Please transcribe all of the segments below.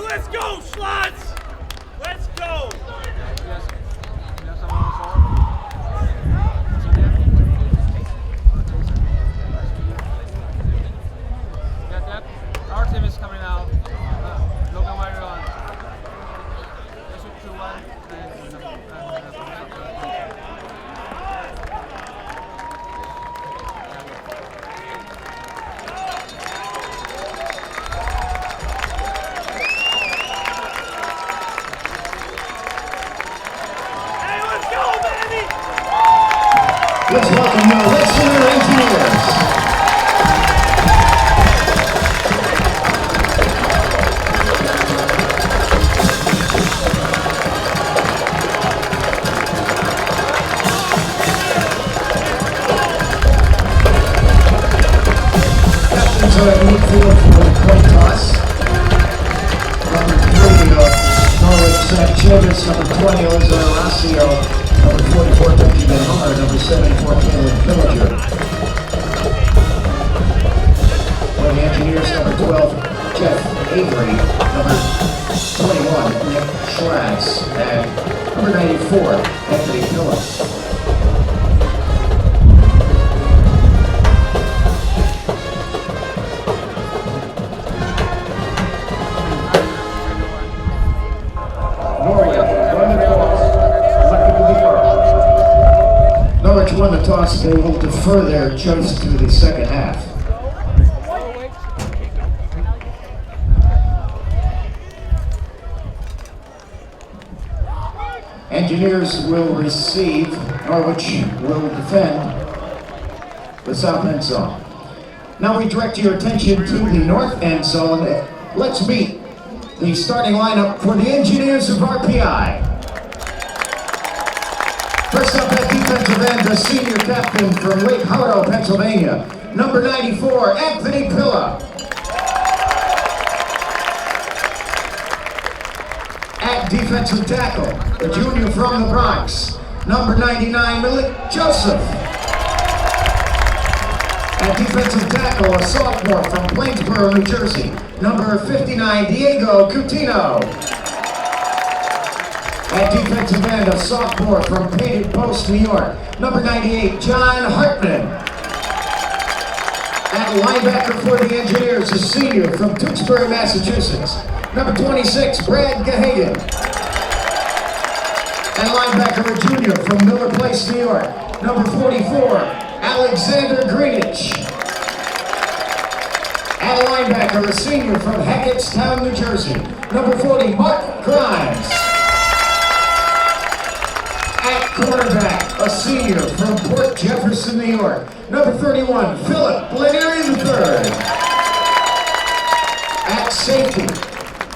let's go, Slots! Let's go! Our team is coming out. Logan Marion. They shoot 2-1. Hey, let's go, baby! Let's welcome your listener engineers. Captains are at midfield for the coin toss. Number 3, Norwich Childress. Number 20, Elizabeth Horacio. Number 44, Benjamin Hunter. Number 74, Caleb Pillager. For the Engineers, number 12, Jeff Avery. Number 21, Nick Schraz. And number 94, Anthony Phillips. Norwich won the toss. They will defer their choice to the second half. Engineers will receive. Norwich will defend the south end zone. Now we direct your attention to the north end zone. Let's meet the starting lineup for the Engineers of RPI. First up at defensive end, the senior captain from Lake Harrow, Pennsylvania, number 94, Anthony Pilla. At defensive tackle, the junior from the Bronx, number 99, Malik Joseph. At defensive tackle, a sophomore from Plainsboro, New Jersey, number 59, Diego Coutinho. At defensive end, a sophomore from Painted Post, New York, number 98, John Hartman. At linebacker for the Engineers, a senior from Tewksbury, Massachusetts, number 26, Brad Gahagan. At linebacker, a junior from Miller Place, New York, number 44, Alexander Greenwich. At linebacker, a senior from Hackettstown, New Jersey, number 40, Mark Grimes. At cornerback, a senior from Port Jefferson, New York, number 31, Philip Blair III. At safety,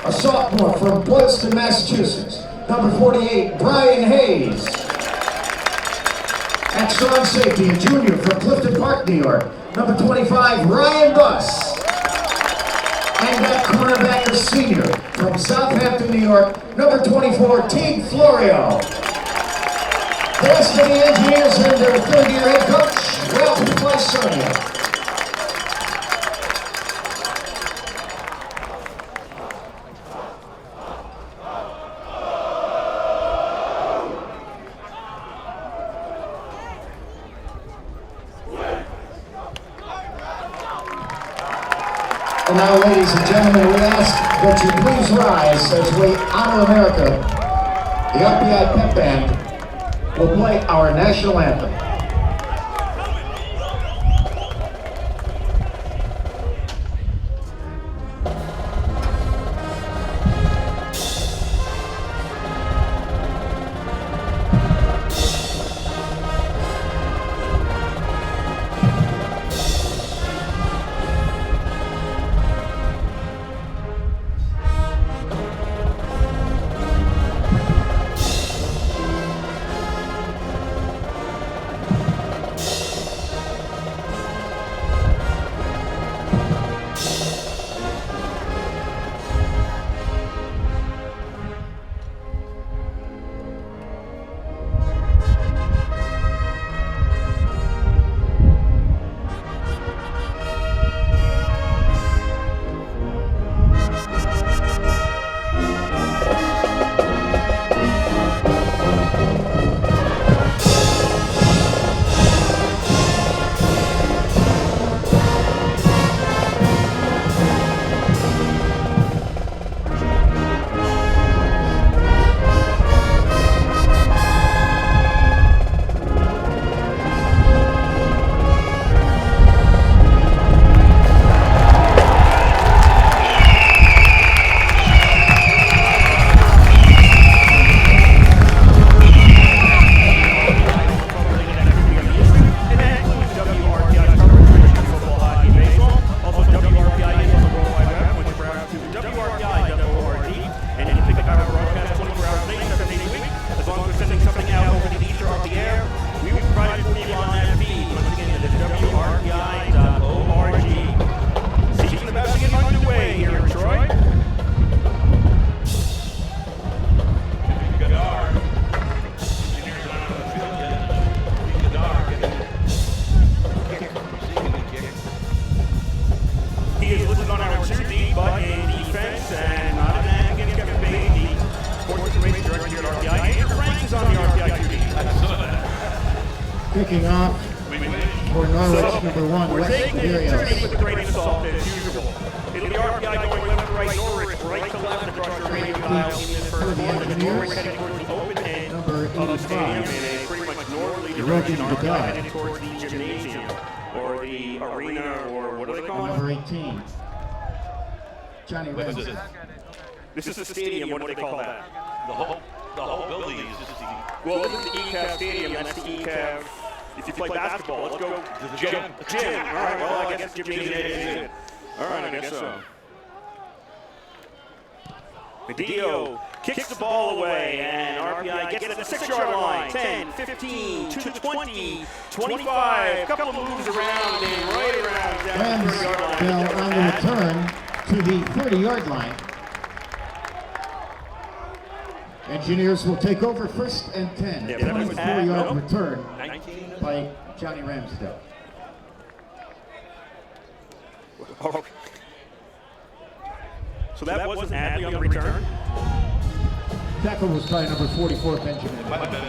a sophomore from Bludston, Massachusetts, number 48, Brian Hayes. At strong safety, a junior from Clifton Park, New York, number 25, Ryan Buss. And at cornerback, a senior from Southampton, New York, number 24, Teague Florio. The rest of the Engineers and their third-year head coach, Ralph Lysonia. And now, ladies and gentlemen, we ask that you please rise as we honor America. The RPI Pep Band will play our national anthem. Kicking off for Norwich, number 1, We're West taking it Imperials. with a grain of salt as usual. It'll be RPI going left to right, Norwich right to left across your radio dial in this first quarter. The Norwich heading towards the open end Number of the stadium 85. in a pretty much northerly Rogan direction. RPI Vidal. heading towards the gymnasium or the arena or what do they call it? Number 18, Johnny Ramsey. This is the stadium. What do they call that? The whole building is just the Well, this is the ECAV stadium. That's the ECAV. If you play basketball, let's go to the gym. Gym. All right. Well, I guess gymnasium is it. All right, I guess so. Medeo kicks the ball away, and RPI gets it at the 6-yard line. 10, 15, to the 20, 25. A couple of moves around and right around down the 30-yard line. Ramsdale on the return to the 30-yard line. Engineers will take over 1st and 10. Yeah, that was 24-yard return 19. by Johnny Ramsdale. Oh. So that wasn't Adley on the return? Tackle was by number 44, Benjamin. Might have been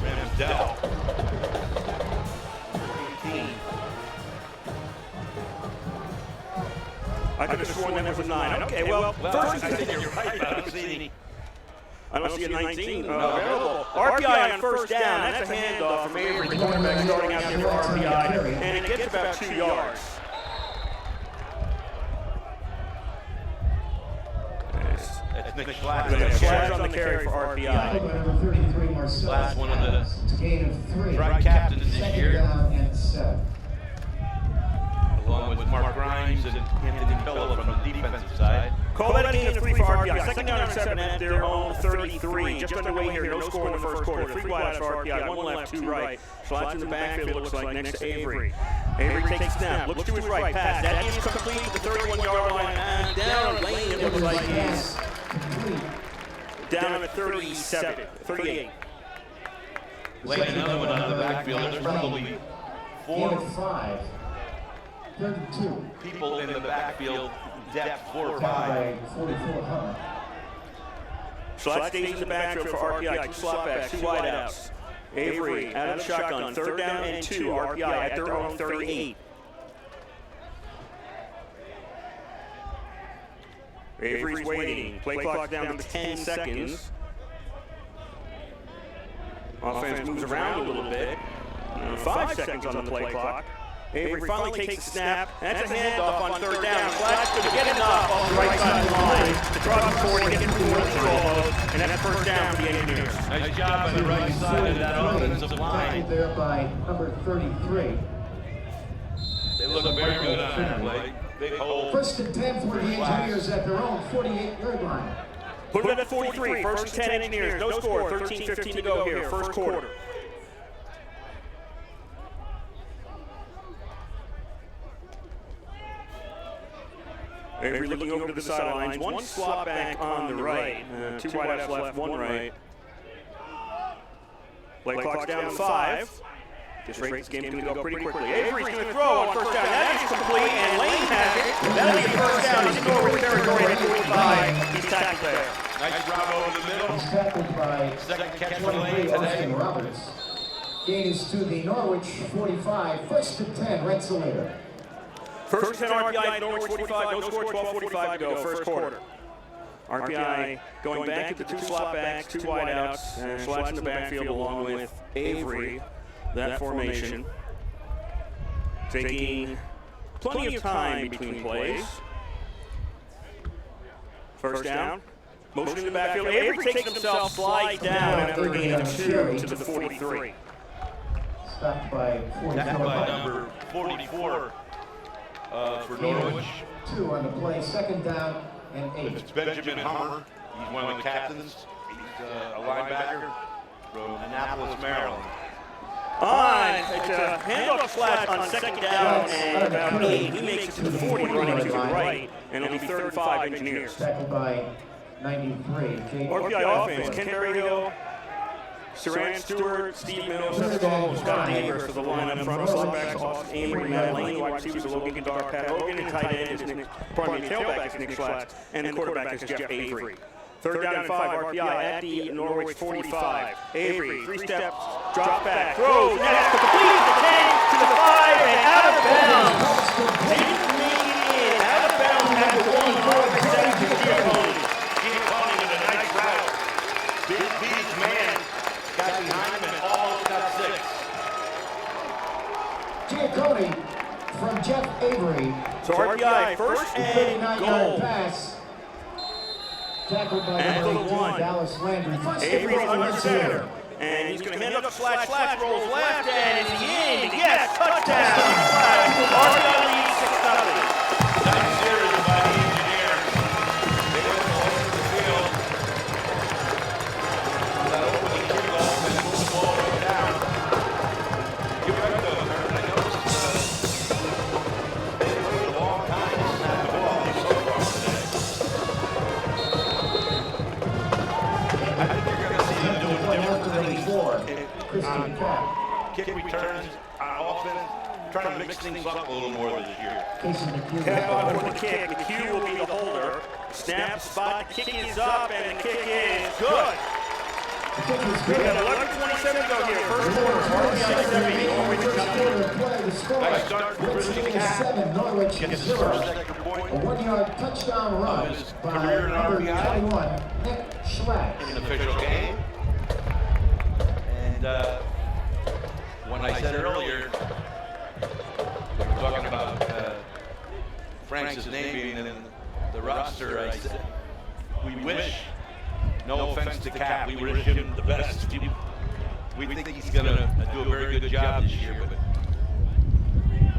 Ramsdale. I could have sworn that was a 9. Okay, well, first I think you're right, but I don't see any. I don't see a 19 available. RPI on first down. That's a handoff from Avery, the quarterback starting out there for RPI, and it gets about 2 yards. That's Nick Schlatt's on the carry for RPI. Number 33, Marcel. Last one of the It's a gain of 3. Right captains this Second year, down and 7. along with Mark Grimes and Anthony Pella from the defensive side. Call that a gain of 3 for RPI. Second down and 7 at their own 33. Just underway here. No score in the first quarter. 3 wideouts for RPI. 1 left, 2 right. Schlatt's in the backfield, looks like, next to Avery. Avery takes snap. Looks to his right. Pass. That is complete to the 31-yard line. And down a lane, it looks like he's down at 37, 38. Late another one out of the backfield. There's probably Gain 4 of 5. 32. people in the backfield, depth 4 or By 5. 44, Hummer. Schlatt stays in the backfield for RPI. 2 slot backs, 2 wideouts. Avery out of the shotgun. 3rd down and 2. RPI at their own 38. Avery's waiting. Play clock down to 10 seconds. Offense moves around a little bit. 5 seconds on the play clock. Avery finally takes the snap. That's a handoff on 3rd down. Schlatt's going to get enough off the right side of the line to draw the 40, get through the control mode, and that's 1st down for the Engineers. Nice job on the right side of that offensive line. There by number 33. They look very good on that play. Big hole. 1st and 10 for the Engineers at their own 48-yard line. Put it at 43. 1st and 10 Engineers. No score. 13-15 to go here. First quarter. Avery looking over to the sidelines. 1 slot back on the right. 2 wideouts left, 1 right. Play clock's down to 5. This race game going to go pretty quickly. Avery's going to throw on 1st down. That is complete, and Lane has it. That'll be 1st down. He's in Norwich territory at 45. He's tackled there. Nice drop over the middle. He's tackled by Second catch for Lane 23, today. Austin Roberts. Gain is to the Norwich 45. 1st and 10, Rensselaer. First 10 RPI, Norwich 45, no score, 12:45 to go, first quarter. RPI going back to the 2 slot backs, 2 wideouts, and Schlatt's in the backfield along with Avery. That formation. Taking plenty of time between plays. First down. Motion in the backfield. Avery takes himself, slides down after a gain of 2 to the 43. Stopped by 44. That's by number 44 for Norwich. 2 on the play, 2nd down and 8. It's Benjamin Hummer. He's one of the captains. He's a linebacker from Annapolis, Maryland. It's a handoff Schlatt on 2nd down and about 8. He makes it to the 40, running to the right, and it'll be 3rd and 5 Engineers. Tackled by 93. RPI offense, Ken Berryhill, Saran Stewart, Steve Mills, Seth Gall, Scott Davis for the line up front. Slot backs off Avery, Matt Lane, wide receivers Logan Goddard, Pat Hogan, and tight end is Nick, tailback is Nick Schlatt, and the quarterback is Jeff Avery. Third down and 5, RPI at the Norwich 45. Avery, 3 steps, drop back, throws, next, complete to the 10, to the 5, and out of bounds. Didn't make it in, out of bounds at the 1, 4-7 to Giacone. Giacone with a nice route. Beat his man, got behind him and almost got 6. Giacone from Jeff Avery. So RPI, first and 39-yard goal. pass. Tackled by And number the 18, one. Dallas Landry. First Avery's and goal under for center. And he's going to hand up slash, rolls left, and is he in? Yes, touchdown. RPI leads 6-0. Nice series by the Engineers. They went all over the field. That opening kickoff and moved the ball right down. You're right though, Kurt. I noticed they waited a long time to snap the ball so far today. I think you're going to see them doing different things on kick returns, on offense, trying to mix things up a little more this year. Tap on for the kick. The cue will be the holder. Snap, spot, the kick is up, and the kick is good. We got 11:27 to go here. First quarter, RPI 70, Norwich 9. Nice start for Christian Cap. Norwich Gets his 0. first extra point. A 1-yard touchdown run His by career in number RPI. 21, Nick Schlatt. In an official game. And when I said earlier, we were talking about Frank's name being in the roster, I said, we wish, no offense to Cap, we wish him the best. We think he's going to do a very good job this year, but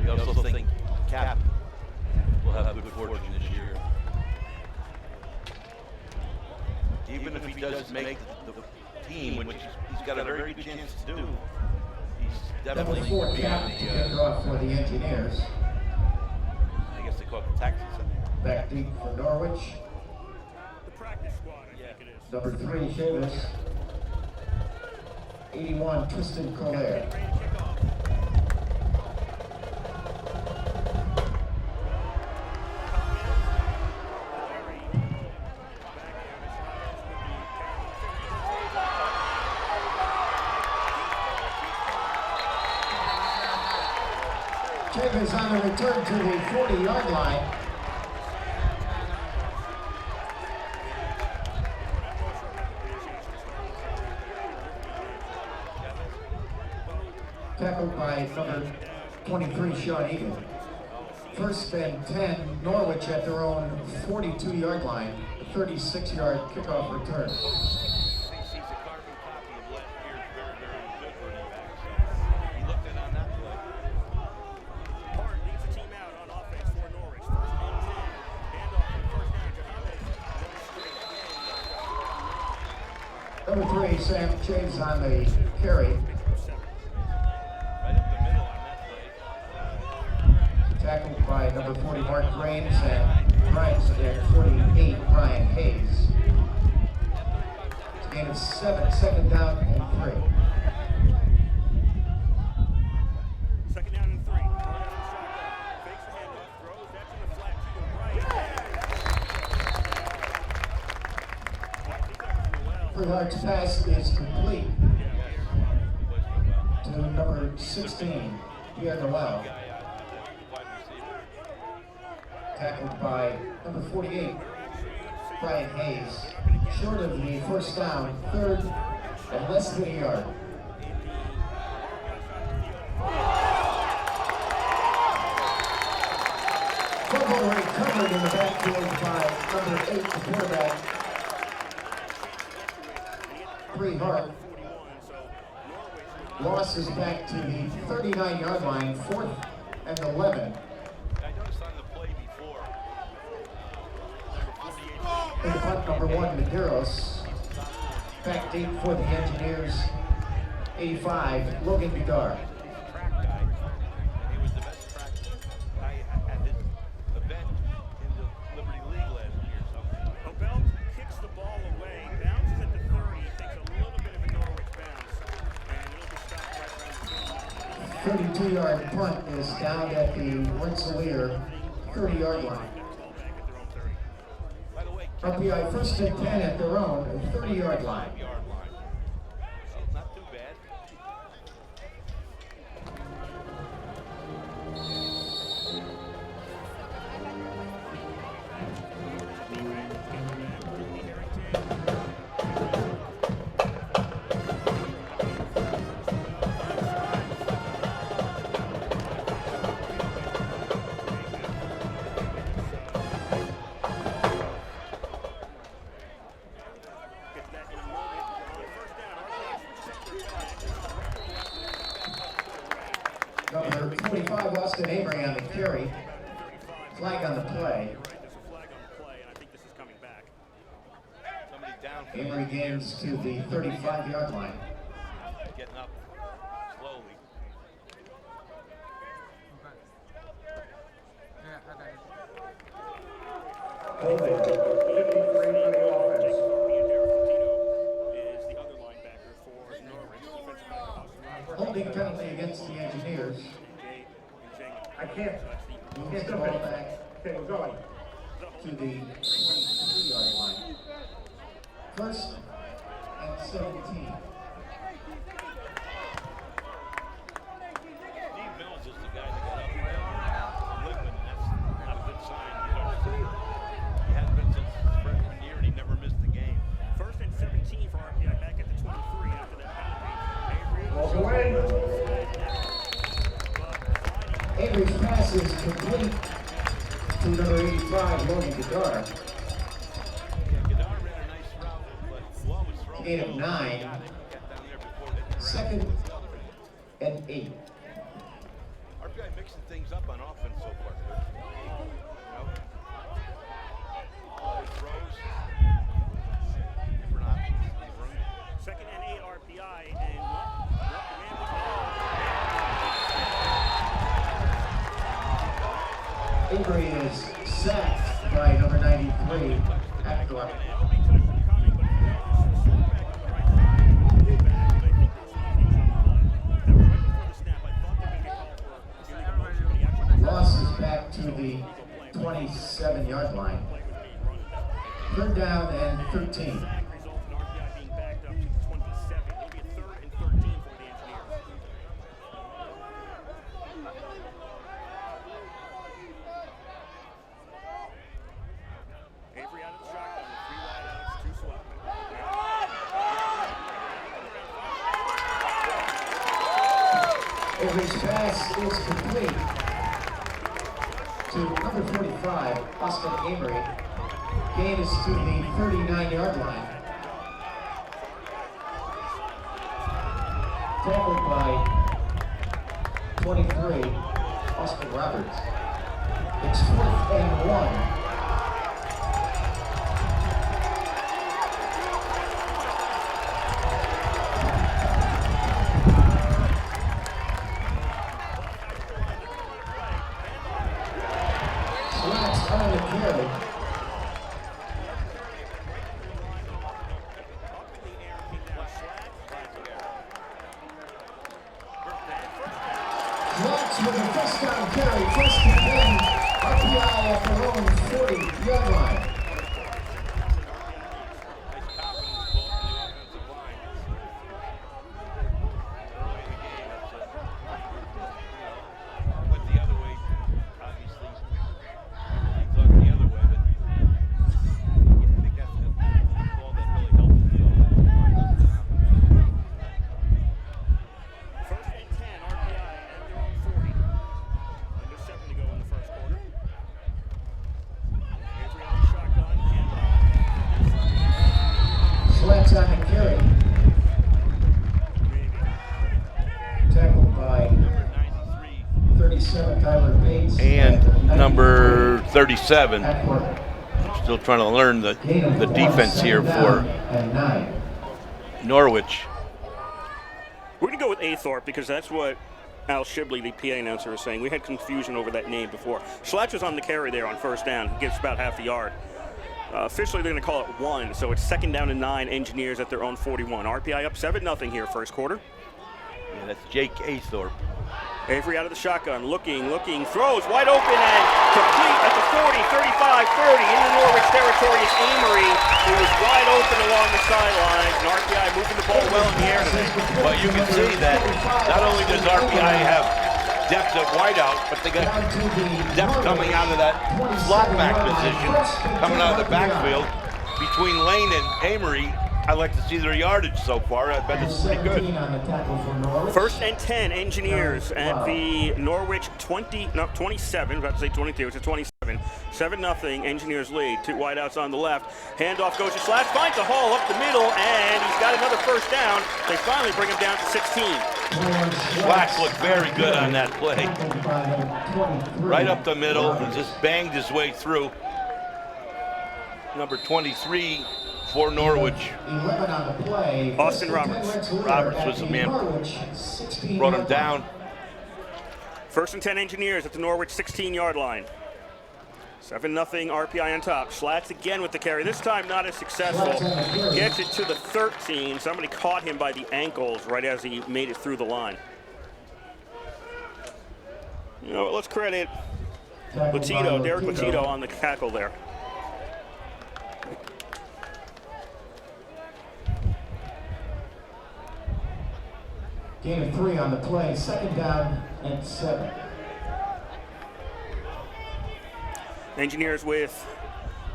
we also think Cap will have good fortune this year. Even if he doesn't make the team, which he's got a very good chance to do, he's definitely Number 4 going to be on Cap to kick off for the Engineers. I guess they call it the Texans. Back deep for Norwich. The practice squad, I think it is. Number 3, Chavis. 81, Tristan Collier. Chavis on a return to the 40-yard line. Tackled by number 23, Sean Egan. First and 10, Norwich at their own 42-yard line, 36-yard kickoff return. Hart leads the team out on offense for Norwich. First and 10. Handoff for first down. Number 3, Sam Chase on the carry. Tackled by number 40, Mark Graves, and Bryant's at 48, Brian Hayes. It's a gain of 7, second down and 3. Second down and 3. Fakes the handoff, throws, that's in the flat to the right. 3 yards pass is complete to number 16, Pierre Noel. Tackled by number 48, Brian Hayes. Short of the first down, third and less than a yard. Fumble recovered in the backfield by number 8, the quarterback, 3 Hart. Loss is back to the 39-yard line, 4th and 11. In the punt, number 1, Medeiros. Back deep for the Engineers, 85, Logan Bedard. He was the best track guy at his event in the Liberty League last year. Belt kicks the ball away, bounces at the 30, takes a little bit of a Norwich bounce, and it'll be stopped right around the 32-yard punt is down at the Rensselaer 30-yard line. RPI first and 10 at their own 30-yard line. Oh, not too bad. Number 25, Austin Avery on the carry. Flag on the play. Somebody down. Avery gains to the 35-yard line. Getting up slowly. Yeah, I got it. Holding, 53 for the offense. Is the other linebacker for Norwich. Defensive back. Holding penalty against the Engineers. I can't. Moves the ball back Okay, we're going. to the 23-yard line. First and 17. Steve Mills is the guy that got up from Liquid, and that's not a good sign. He hasn't been since his freshman year, and he never missed the game. First and 17 for RPI back at the 23 after that penalty. Walk away. Avery's pass is complete to number 85, Logan Gadar. Gadar ran a nice route, but the ball was thrown Gain of low. 9. Got down there before they turned Second around. and 8. RPI mixing things up on offense so far. You know, throws, different options in the room. Second and 8 RPI and what Avery is sacked by number 93, Ackthorpe. Loss is back to the 27-yard line. Third down and 13. Avery's pass is complete to number 45, Austin Avery. Gain is to the 39-yard line. Tackled by 23, Austin Roberts. It's 4th and 1. On the carry. Flats with a first down carry, first and 10. RPI at their own 40-yard line. Flats on the carry. Tackled by 37, Tyler Bates. And number 37. Ackthorpe. Still trying to learn the defense here for And 9. Norwich. We're going to go with Athorpe because that's what Al Shibley, the PA announcer, is saying. We had confusion over that name before. Schlach was on the carry there on first down. He gets about half the yard. Officially, they're going to call it 1, so it's 2nd down and 9. Engineers at their own 41. RPI up 7-0 here, first quarter. Yeah, that's Jake Athorpe. Avery out of the shotgun, looking, throws wide open and complete at the 40, 35, 30 into Norwich territory is Amory, who was wide open along the sidelines. And RPI moving the ball well in the air today. Well, you can see that not only does RPI have depth at wideout, but they got depth coming out of that slot back position, coming out of the backfield between Lane and Amory. I like to see their yardage so far. I bet it's pretty good. 1st and 10, Engineers at the Norwich 27, about to say 22, it's a 27. 7-0, Engineers lead. 2 wideouts on the left. Handoff goes to Slash, finds a hole up the middle, and he's got another first down. They finally bring him down to 16. Slash looked very good on that play. Right up the middle, and just banged his way through. Number 23 for Norwich. Austin Roberts. Roberts was the man. Brought him down. 1st and 10, Engineers at the Norwich 16-yard line. 7-0, RPI on top. Schlatt's again with the carry. This time not as successful. Gets it to the 13. Somebody caught him by the ankles right as he made it through the line. You know, let's credit Latito, Derek Latito on the tackle there. Gain of 3 on the play, 2nd down and 7. Engineers with,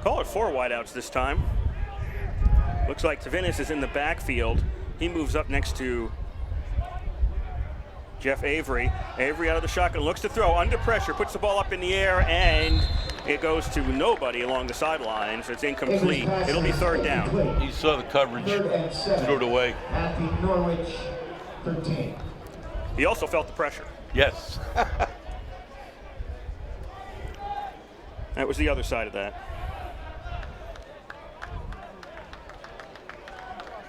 call it 4 wideouts this time. Looks like Tavinis is in the backfield. He moves up next to Jeff Avery. Avery out of the shotgun, looks to throw, under pressure, puts the ball up in the air, and it goes to nobody along the sidelines. It's incomplete. It'll be 3rd down. You saw the coverage, threw it away. At the Norwich 13. He also felt the pressure. Yes. That was the other side of that.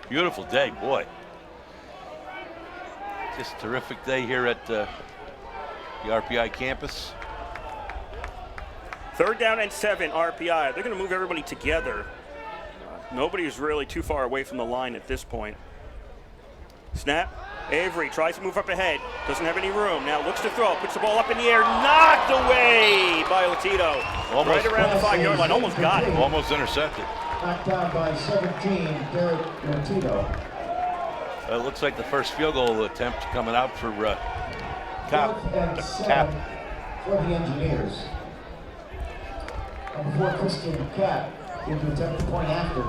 Beautiful day, boy. Just a terrific day here at the RPI campus. 3rd down and 7, RPI. They're going to move everybody together. Nobody's really too far away from the line at this point. Snap. Avery tries to move up ahead. Doesn't have any room. Now looks to throw. Puts the ball up in the air. Knocked away by Latito. Almost, right around the 5-yard line. Almost got it. Almost intercepted. Knocked down by 17, Derek Latito. It looks like the first field goal attempt coming out for Cap. For the Engineers. And before Christian Cap into attempt to point after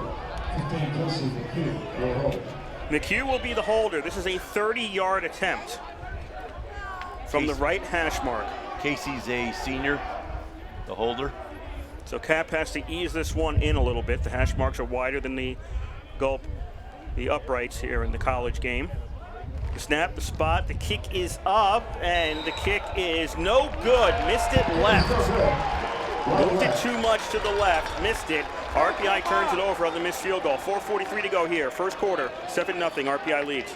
15, Casey McHugh will hold. McHugh will be the holder. This is a 30-yard attempt from the right hash mark. Casey's a senior, the holder. So Cap has to ease this one in a little bit. The hash marks are wider than the uprights here in the college game. The snap, the spot, the kick is up, and the kick is no good. Missed it left. Moved it too much to the left, missed it. RPI turns it over on the missed field goal. 4:43 to go here. 1st quarter, 7-0, RPI leads.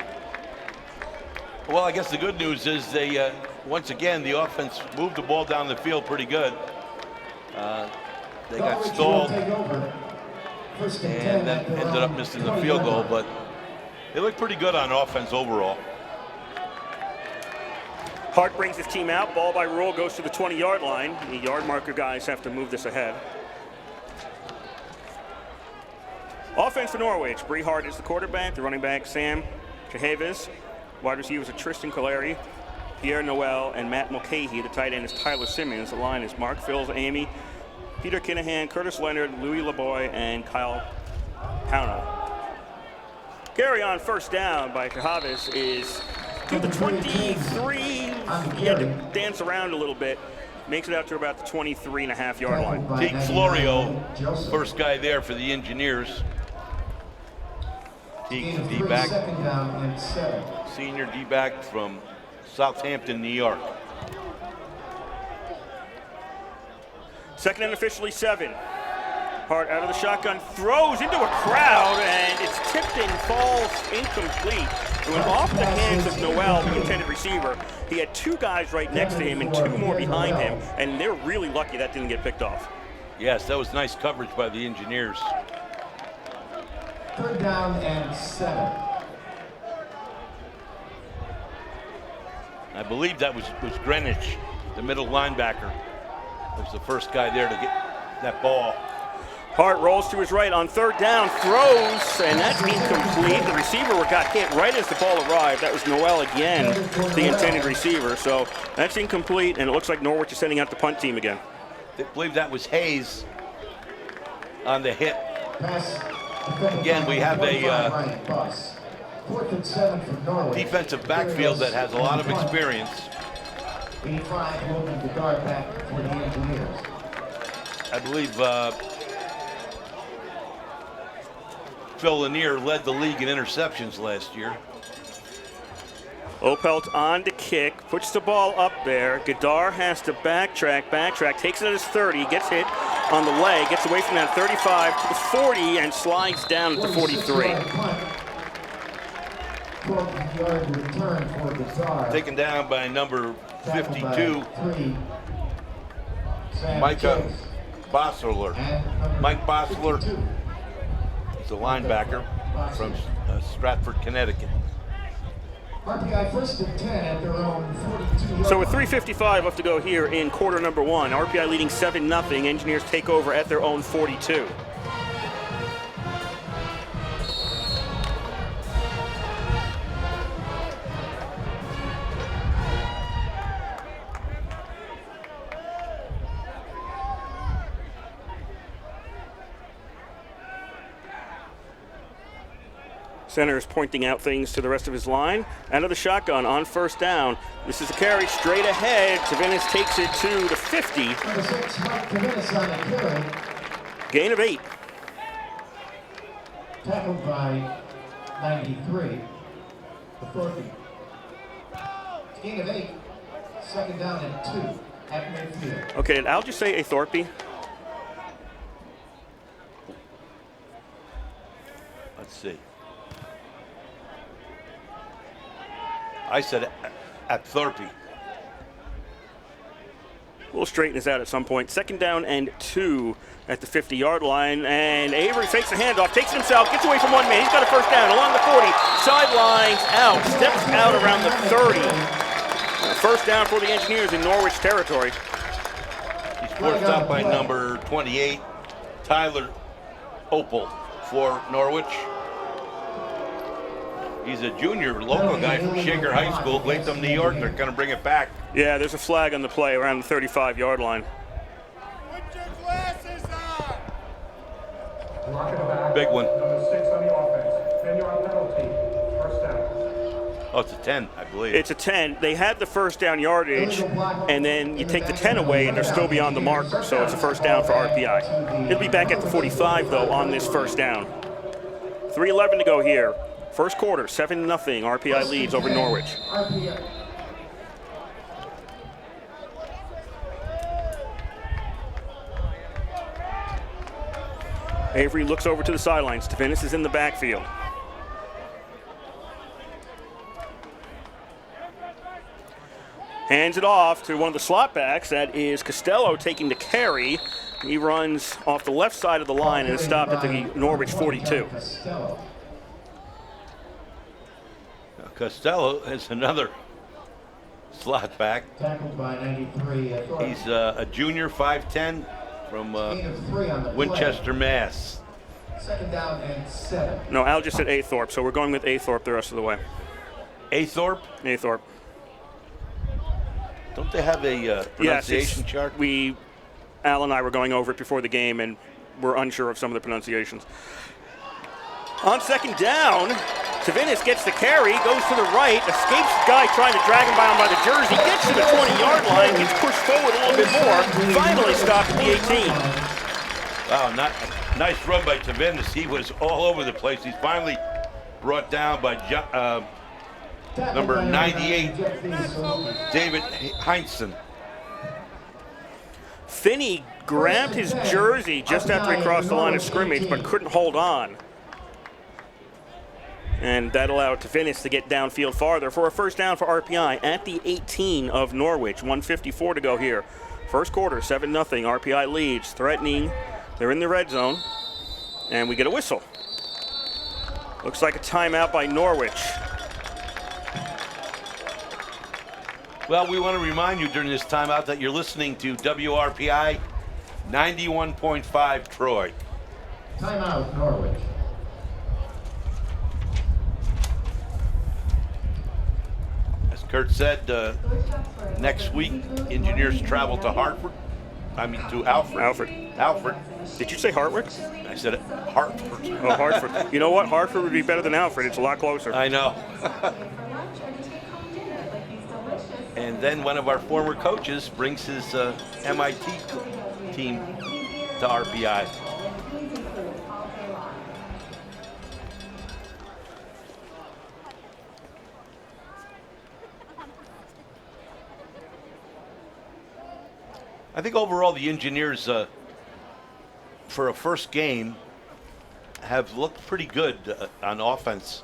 Well, I guess the good news is they, once again, the offense moved the ball down the field pretty good. They got stalled and then ended up missing the field goal, but they look pretty good on offense overall. Hart brings his team out. Ball by rule goes to the 20-yard line. The yard marker guys have to move this ahead. Offense for Norwich. Bree Hart is the quarterback. The running back, Sam Chahavez. Wide receivers are Tristan Coleri, Pierre Noel, and Matt Mulcahy. The tight end is Tyler Simmons. The line is Mark Fills, Amy, Peter Kinahan, Curtis Leonard, Louis LeBoy, and Kyle Pownell. Carry on 1st down by Chahavez is to the 23. He had to dance around a little bit. Makes it out to about the 23.5-yard line. Jake Florio, first guy there for the Engineers. Teague's D-back, senior D-back from Southampton, New York. 2nd and officially 7. Hart out of the shotgun, throws into a crowd, and it's tipped and falls incomplete. It went off the hands of Noel, the intended receiver. He had 2 guys right next to him and 2 more behind him, and they're really lucky that didn't get picked off. Yes, that was nice coverage by the Engineers. 3rd down and 7. I believe that was Greenwich, the middle linebacker. Was the first guy there to that ball. Hart rolls to his right on third down, throws, and that's incomplete. The receiver got hit right as the ball arrived. That was Noel again, the intended receiver. So that's incomplete, and it looks like Norwich is sending out the punt team again. I believe that was Hayes on the hit. Again, we have a defensive backfield that has a lot of experience. 85 will be the guard back for the Engineers. I believe Phil Lanier led the league in interceptions last year. Opelt on to kick, puts the ball up there. Gadar has to backtrack, takes it at his 30, gets hit on the leg, gets away from that 35 to the 40, and slides down at the 43. 12-yard return for Gadar. Taken down by number 52, Micah Bossler. Mike Bossler is a linebacker from Stratford, Connecticut. RPI first and 10 at their own 42. So with 3:55 left to go here in quarter number 1, RPI leading 7-0. Engineers take over at their own 42. Center is pointing out things to the rest of his line. Out of the shotgun on first down. This is a carry straight ahead. Tavinis takes it to the 50. Number 6, Mike Tavinis on the carry. Gain of 8. Tackled by 93. Authority. Gain of 8. Second down and 2 at midfield. Okay, did Al just say a Thorpe? Let's see. I said at Thorpe. We'll straighten this out at some point. Second down and 2 at the 50-yard line. And Avery fakes the handoff, takes it himself, gets away from one man. He's got a first down along the 40. Sidelines out, steps out around the 30. First down for the Engineers in Norwich territory. He's forced out by number 28, Tyler Opel for Norwich. He's a junior local guy from Shaker High School, Latham, New York. They're going to bring it back. Yeah, there's a flag on the play around the 35-yard line. Put your glasses on! Big one. Number 6 on the offense. 10-yard penalty. First down. Oh, it's a 10, I believe. It's a 10. They had the first down yardage, and then you take the 10 away, and they're still beyond the marker, so it's a first down for RPI. It'll be back at the 45, though, on this first down. 3:11 to go here. First quarter, 7-0. RPI leads over Norwich. Avery looks over to the sidelines. Tavinis is in the backfield. Hands it off to one of the slot backs. That is Costello taking the carry. He runs off the left side of the line and is stopped at the Norwich 42. Costello is another slot back. Tackled by 93. He's a junior, 5'10", from Winchester, Mass. Second down and 7. No, Al just said Athorpe, so we're going with Athorpe the rest of the way. Athorpe? Athorpe. Don't they have a pronunciation chart? Al and I were going over it before the game, and we're unsure of some of the pronunciations. On second down, Tavinis gets the carry, goes to the right, escapes the guy trying to drag him by the jersey, gets to the 20-yard line, gets pushed forward a little bit more, finally stopped at the 18. Wow, nice run by Tavinis. He was all over the place. He's finally brought down by number 98, David Heinsohn. Finney grabbed his jersey just after he crossed the line of scrimmage, but couldn't hold on. And that allowed Tavinis to get downfield farther for a first down for RPI at the 18 of Norwich. 1:54 to go here. First quarter, 7-0. RPI leads, threatening. They're in the red zone. And we get a whistle. Looks like a timeout by Norwich. Well, we want to remind you during this timeout that you're listening to WRPI 91.5 Troy. Timeout, Norwich. As Kurt said, next week, Engineers travel to Hartford. I mean, to Alfred. Alfred. Did you say Hartford? I said Hartford. Oh, Hartford. You know what? Hartford would be better than Alfred. It's a lot closer. I know. And then one of our former coaches brings his MIT team to RPI. I think overall the Engineers, for a first game, have looked pretty good on offense.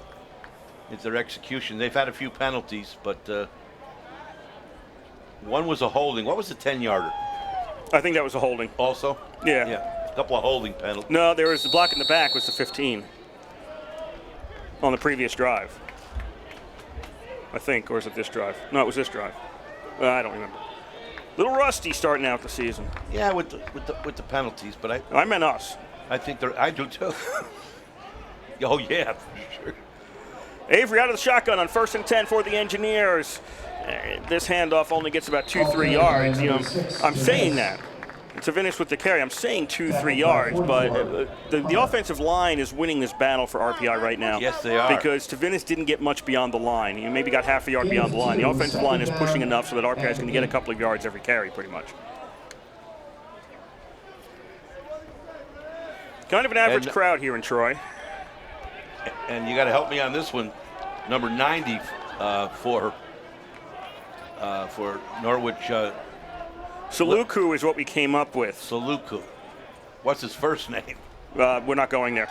It's their execution. They've had a few penalties, but one was a holding. What was the 10-yarder? I think that was a holding. Also? Yeah. Yeah, a couple of holding penalties. No, there was the block in the back was the 15 on the previous drive. I think, or is it this drive? No, it was this drive. I don't remember. Little rusty starting out the season. Yeah, with the penalties, but I meant us. I think I do too. Oh yeah, for sure. Avery out of the shotgun on 1st and 10 for the Engineers. This handoff only gets about 2-3 yards. You know, I'm saying that. Tavinis with the carry. I'm saying 2-3 yards, but the offensive line is winning this battle for RPI right now. Yes, they are. Because Tavinis didn't get much beyond the line. He maybe got half a yard beyond the line. The offensive line is pushing enough so that RPI is going to get a couple of yards every carry, pretty much. Kind of an average crowd here in Troy. And you got to help me on this one. Number 90 for Norwich. Saluku is what we came up with. Saluku. What's his first name? We're not going there.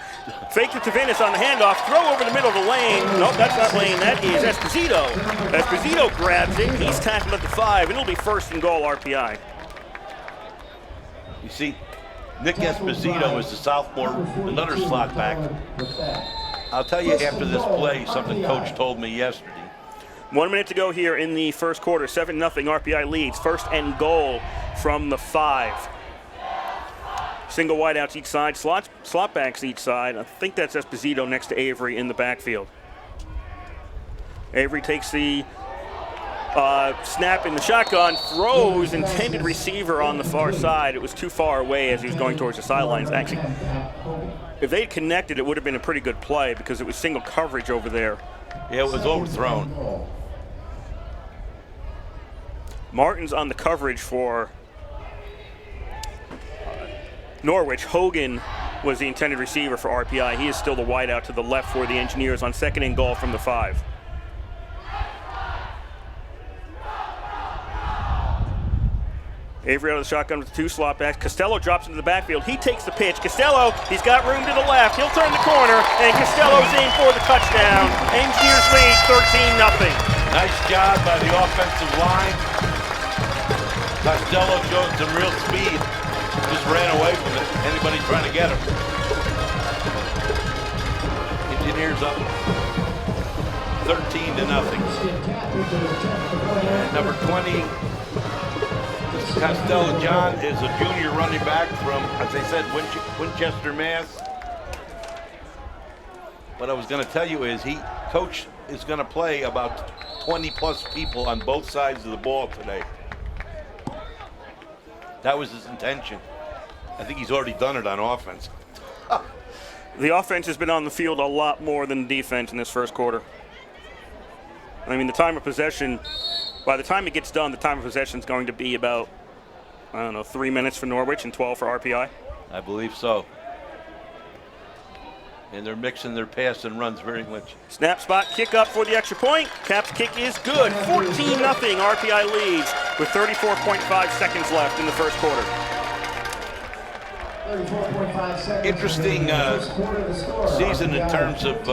Fake to Tavinis on the handoff. Throw over the middle of the lane. Nope, that's not Lane. That is Esposito. Esposito grabs it. He's tackled at the 5, and it'll be 1st and goal RPI. You see, Nick Esposito is the sophomore, another slot back. I'll tell you after this play something Coach told me yesterday. 1 minute to go here in the first quarter. 7-0 RPI leads. 1st and goal from the 5. Single wideouts each side, slot backs each side. I think that's Esposito next to Avery in the backfield. Avery takes the snap in the shotgun, throws intended receiver on the far side. It was too far away as he was going towards the sidelines. Actually, if they had connected, it would have been a pretty good play because it was single coverage over there. Yeah, it was overthrown. Martin's on the coverage for Norwich. Hogan was the intended receiver for RPI. He is still the wideout to the left for the Engineers on 2nd and goal from the 5. Avery out of the shotgun with 2 slot backs. Costello drops into the backfield. He takes the pitch. Costello, he's got room to the left. He'll turn the corner, and Costello's in for the touchdown. Engineers lead 13-0. Nice job by the offensive line. Costello showed some real speed. Just ran away from it. Anybody trying to get him. Engineers up 13-0. Number 20. Costello John is a junior running back from, as I said, Winchester, Mass. What I was going to tell you is Coach is going to play about 20-plus people on both sides of the ball today. That was his intention. I think he's already done it on offense. The offense has been on the field a lot more than the defense in this first quarter. I mean, the time of possession, by the time it gets done, the time of possession is going to be about, 3 minutes for Norwich and 12 for RPI. I believe so. And they're mixing their pass and runs very much. Snap spot, kick up for the extra point. Caps kick is good. 14-0 RPI leads with 34.5 seconds left in the first quarter. Interesting season in terms of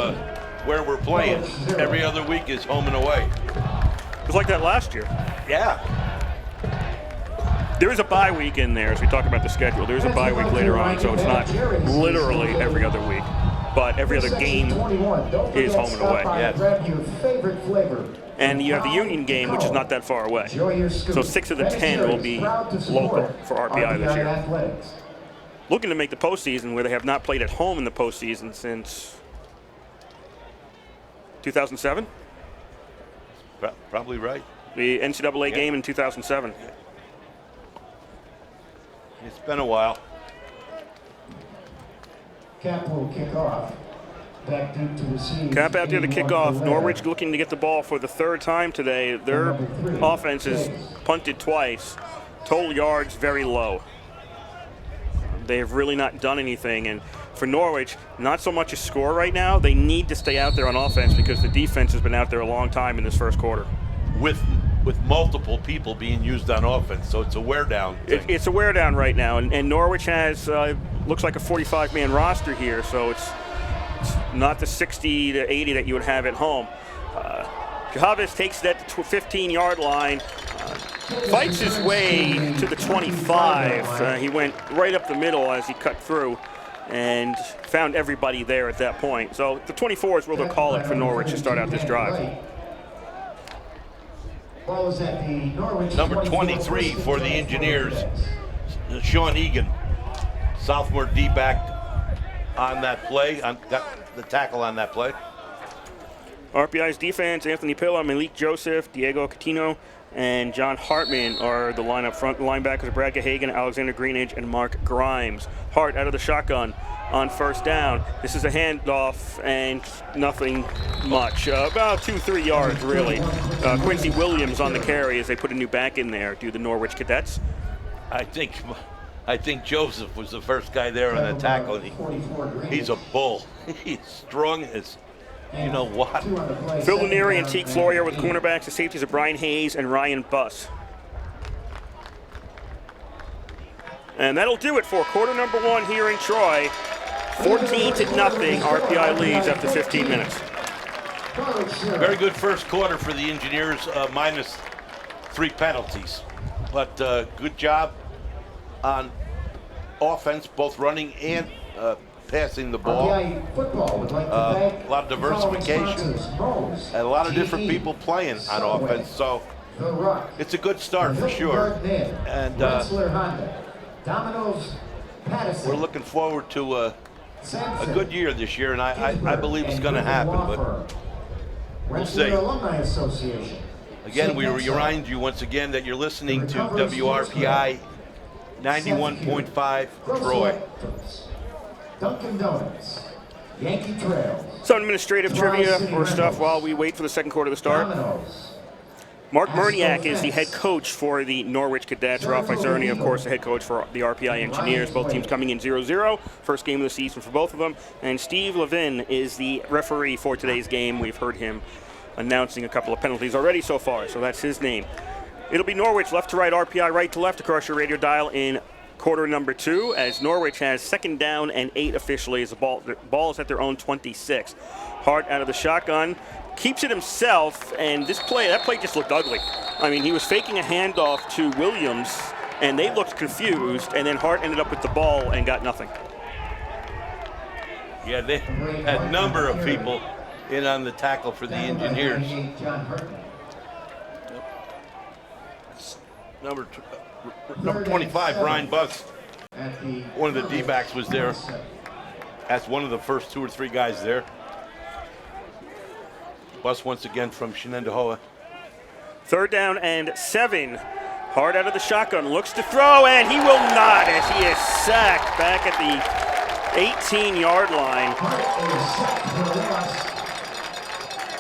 where we're playing. Every other week is home and away. It was like that last year. Yeah. There is a bye week in there as we talk about the schedule. There's a bye week later on, so it's not literally every other week. But every other game is home and away. Grab your favorite flavor. And you have the Union game, which is not that far away. So 6 of the 10 will be local for RPI this year. Looking to make the postseason, where they have not played at home in the postseason since 2007? Probably right. The NCAA game in 2007. It's been a while. Cap will kick off. Back due to receive. Cap out there to kick off. Norwich looking to get the ball for the 3rd time today. Their offense is punted twice. Total yards very low. They have really not done anything. And for Norwich, not so much a score right now. They need to stay out there on offense because the defense has been out there a long time in this first quarter. With multiple people being used on offense, so it's a wear down thing. It's a wear down right now. And Norwich has, looks like a 45-man roster here, so it's not the 60 to 80 that you would have at home. Chavez takes that to 15-yard line, fights his way to the 25. He went right up the middle as he cut through and found everybody there at that point. So the 24 is where they'll call it for Norwich to start out this drive. Number 23 for the Engineers, Sean Egan, sophomore D-back on that play, got the tackle on that play. RPI's defense, Anthony Pilla, Malik Joseph, Diego Catino, and John Hartman are the line up front. The linebackers are Brad Gahagan, Alexander Greenidge, and Mark Grimes. Hart out of the shotgun on first down. This is a handoff and nothing much. About 2-3 yards, really. Quincy Williams on the carry as they put a new back in there. Do the Norwich Cadets? I think Joseph was the first guy there on the tackle. And he's a bull. He's strong as you know what. Phil Lanieri and Teague Floyer with cornerbacks. The safeties are Brian Hayes and Ryan Buss. And that'll do it for quarter number 1 here in Troy. 14-0, RPI leads after 15 minutes. Very good first quarter for the Engineers, minus 3 penalties. But good job on offense, both running and passing the ball. RPI Football would like to A lot of diversification, and a lot of different people playing on offense. So it's a good start for sure. And we're looking forward to a good year this year, and I believe it's going to happen, but we'll see. Again, we remind you once again that you're listening to WRPI 91.5 Troy. Dunkin' Donuts, Yankee Trails. Some administrative trivia or stuff while we wait for the second quarter to start. Mark Murniak is the head coach for the Norwich Cadets. Ralph Izerni, of course, the head coach for the RPI Engineers. Both teams coming in 0-0. First game of the season for both of them. And Steve Levin is the referee for today's game. We've heard him announcing a couple of penalties already so far, so that's his name. It'll be Norwich left to right, RPI right to left across your radio dial in quarter number 2, as Norwich has 2nd down and 8 officially as the ball is at their own 26. Hart out of the shotgun, keeps it himself, and that play just looked ugly. I mean, he was faking a handoff to Williams, and they looked confused, and then Hart ended up with the ball and got nothing. Yeah, they had a number of people in on the tackle for the Engineers. Number 25, Brian Buss, one of the D-backs, was there. That's one of the first 2 or 3 guys there. Buss once again from Shenendehowa. 3rd down and 7. Hart out of the shotgun, looks to throw, and he will not as he is sacked back at the 18-yard line.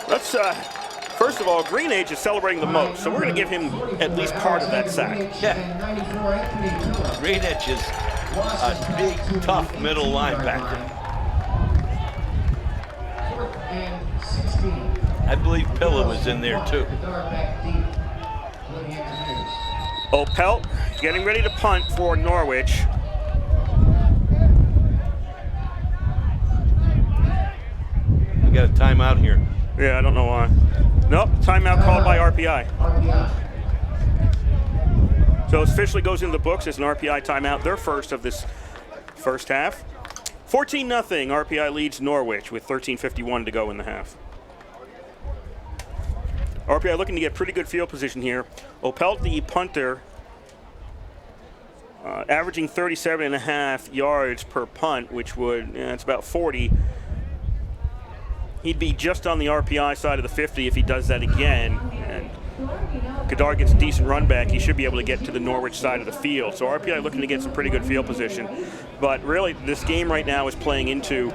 Let's, first of all, Greenidge is celebrating the most, so we're going to give him at least part of that sack. Yeah. Greenidge is a big, tough middle linebacker. I believe Pilla was in there too. Opelt getting ready to punt for Norwich. We got a timeout here. Yeah, I don't know why. Nope, timeout called by RPI. So it officially goes into the books as an RPI timeout, their first of this first half. 14-0, RPI leads Norwich with 13:51 to go in the half. RPI looking to get pretty good field position here. Opelt, the punter, averaging 37.5 yards per punt, which would, it's about 40. He'd be just on the RPI side of the 50 if he does that again. And Godard gets a decent run back. He should be able to get to the Norwich side of the field. So RPI looking to get some pretty good field position. But really, this game right now is playing into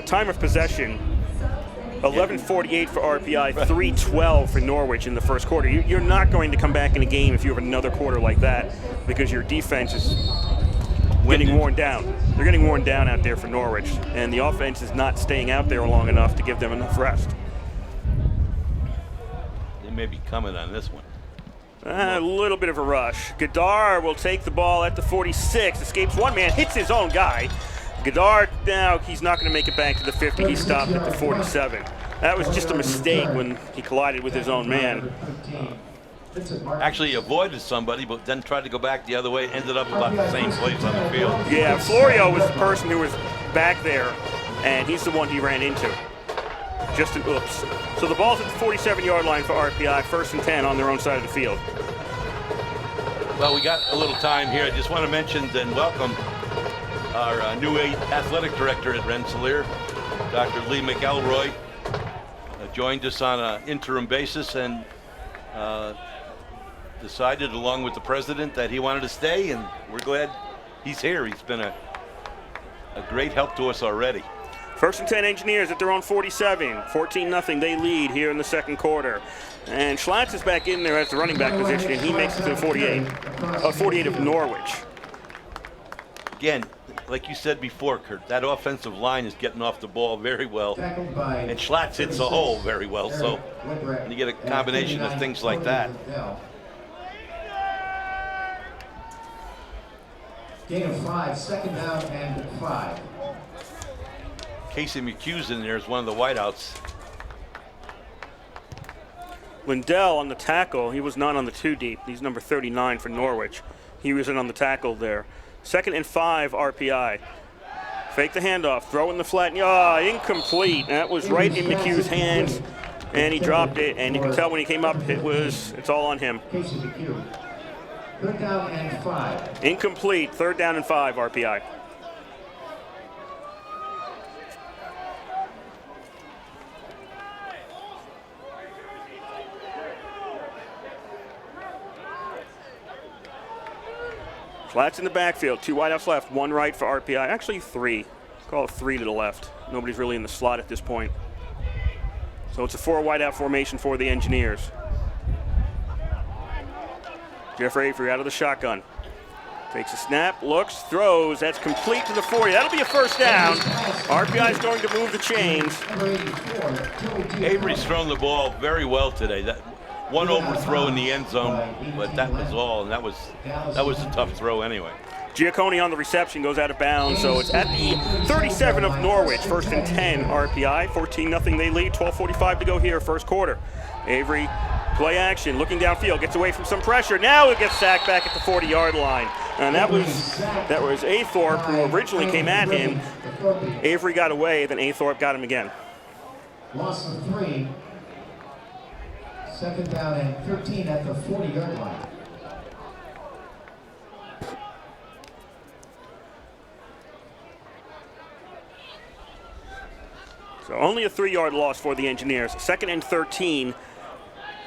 time of possession. 11:48 for RPI, 3:12 for Norwich in the first quarter. You're not going to come back in a game if you have another quarter like that because your defense is getting worn down. They're getting worn down out there for Norwich, and the offense is not staying out there long enough to give them enough rest. They may be coming on this one. A little bit of a rush. Godard will take the ball at the 46, escapes one man, hits his own guy. Godard, now he's not going to make it back to the 50. He stopped at the 47. That was just a mistake when he collided with his own man. Actually avoided somebody, but then tried to go back the other way, ended up about the same place on the field. Yeah, Florio was the person who was back there, and he's the one he ran into. Just an oops. So the ball's at the 47-yard line for RPI, 1st and 10 on their own side of the field. Well, we got a little time here. I just want to mention and welcome our new athletic director at Rensselaer, Dr. Lee McElroy, joined us on an interim basis and decided, along with the president, that he wanted to stay, and we're glad he's here. He's been a great help to us already. 1st and 10 Engineers at their own 47. 14-0, they lead here in the second quarter. And Schlatt is back in there as the running back position, and he makes it to the 48 of Norwich. Again, like you said before, Kurt, that offensive line is getting off the ball very well, and Schlatt hits the hole very well, so when you get a combination of things like that. Gain of 5, 2nd down and 5. Casey McHugh's in there as one of the wideouts. Lindell on the tackle. He was not on the 2 deep. He's number 39 for Norwich. He was in on the tackle there. 2nd and 5 RPI. Fake the handoff, throw in the flat, incomplete. That was right in McHugh's hands, and he dropped it, and you can tell when he came up, it's all on him. Casey McHugh. 3rd down and 5. Incomplete, 3rd down and 5 RPI. Flats in the backfield, 2 wideouts left, 1 right for RPI. Actually 3. Call it 3 to the left. Nobody's really in the slot at this point. So it's a 4 wideout formation for the Engineers. Jeff Avery out of the shotgun. Takes a snap, looks, throws. That's complete to the 40. That'll be a 1st down. RPI is going to move the chains. Avery's thrown the ball very well today. That one overthrow in the end zone, but that was all, and that was a tough throw anyway. Giacconi on the reception goes out of bounds, so it's at the 37 of Norwich, 1st and 10 RPI, 14-0 they lead, 12:45 to go here, first quarter. Avery, play action, looking downfield, gets away from some pressure, now it gets sacked back at the 40-yard line. And that was Athorpe, who originally came at him. Avery got away, then Athorpe got him again. Loss of 3. 2nd down and 13 at the 40-yard line. So only a 3-yard loss for the Engineers. 2nd and 13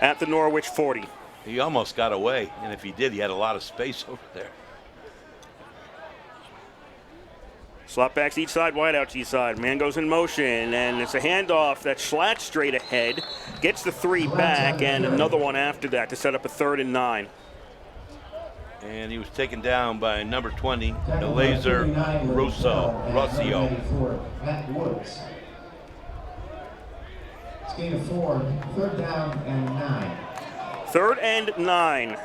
at the Norwich 40. He almost got away, and if he did, he had a lot of space over there. Slot backs each side, wide out to each side. Man goes in motion, and it's a handoff that's Schlatt straight ahead. Gets the 3 back, and another one after that to set up a 3rd and 9. And he was taken down by number 20, Laser Rossio. Matt Woods. It's gain of 4, 3rd down and 9. 3rd and 9.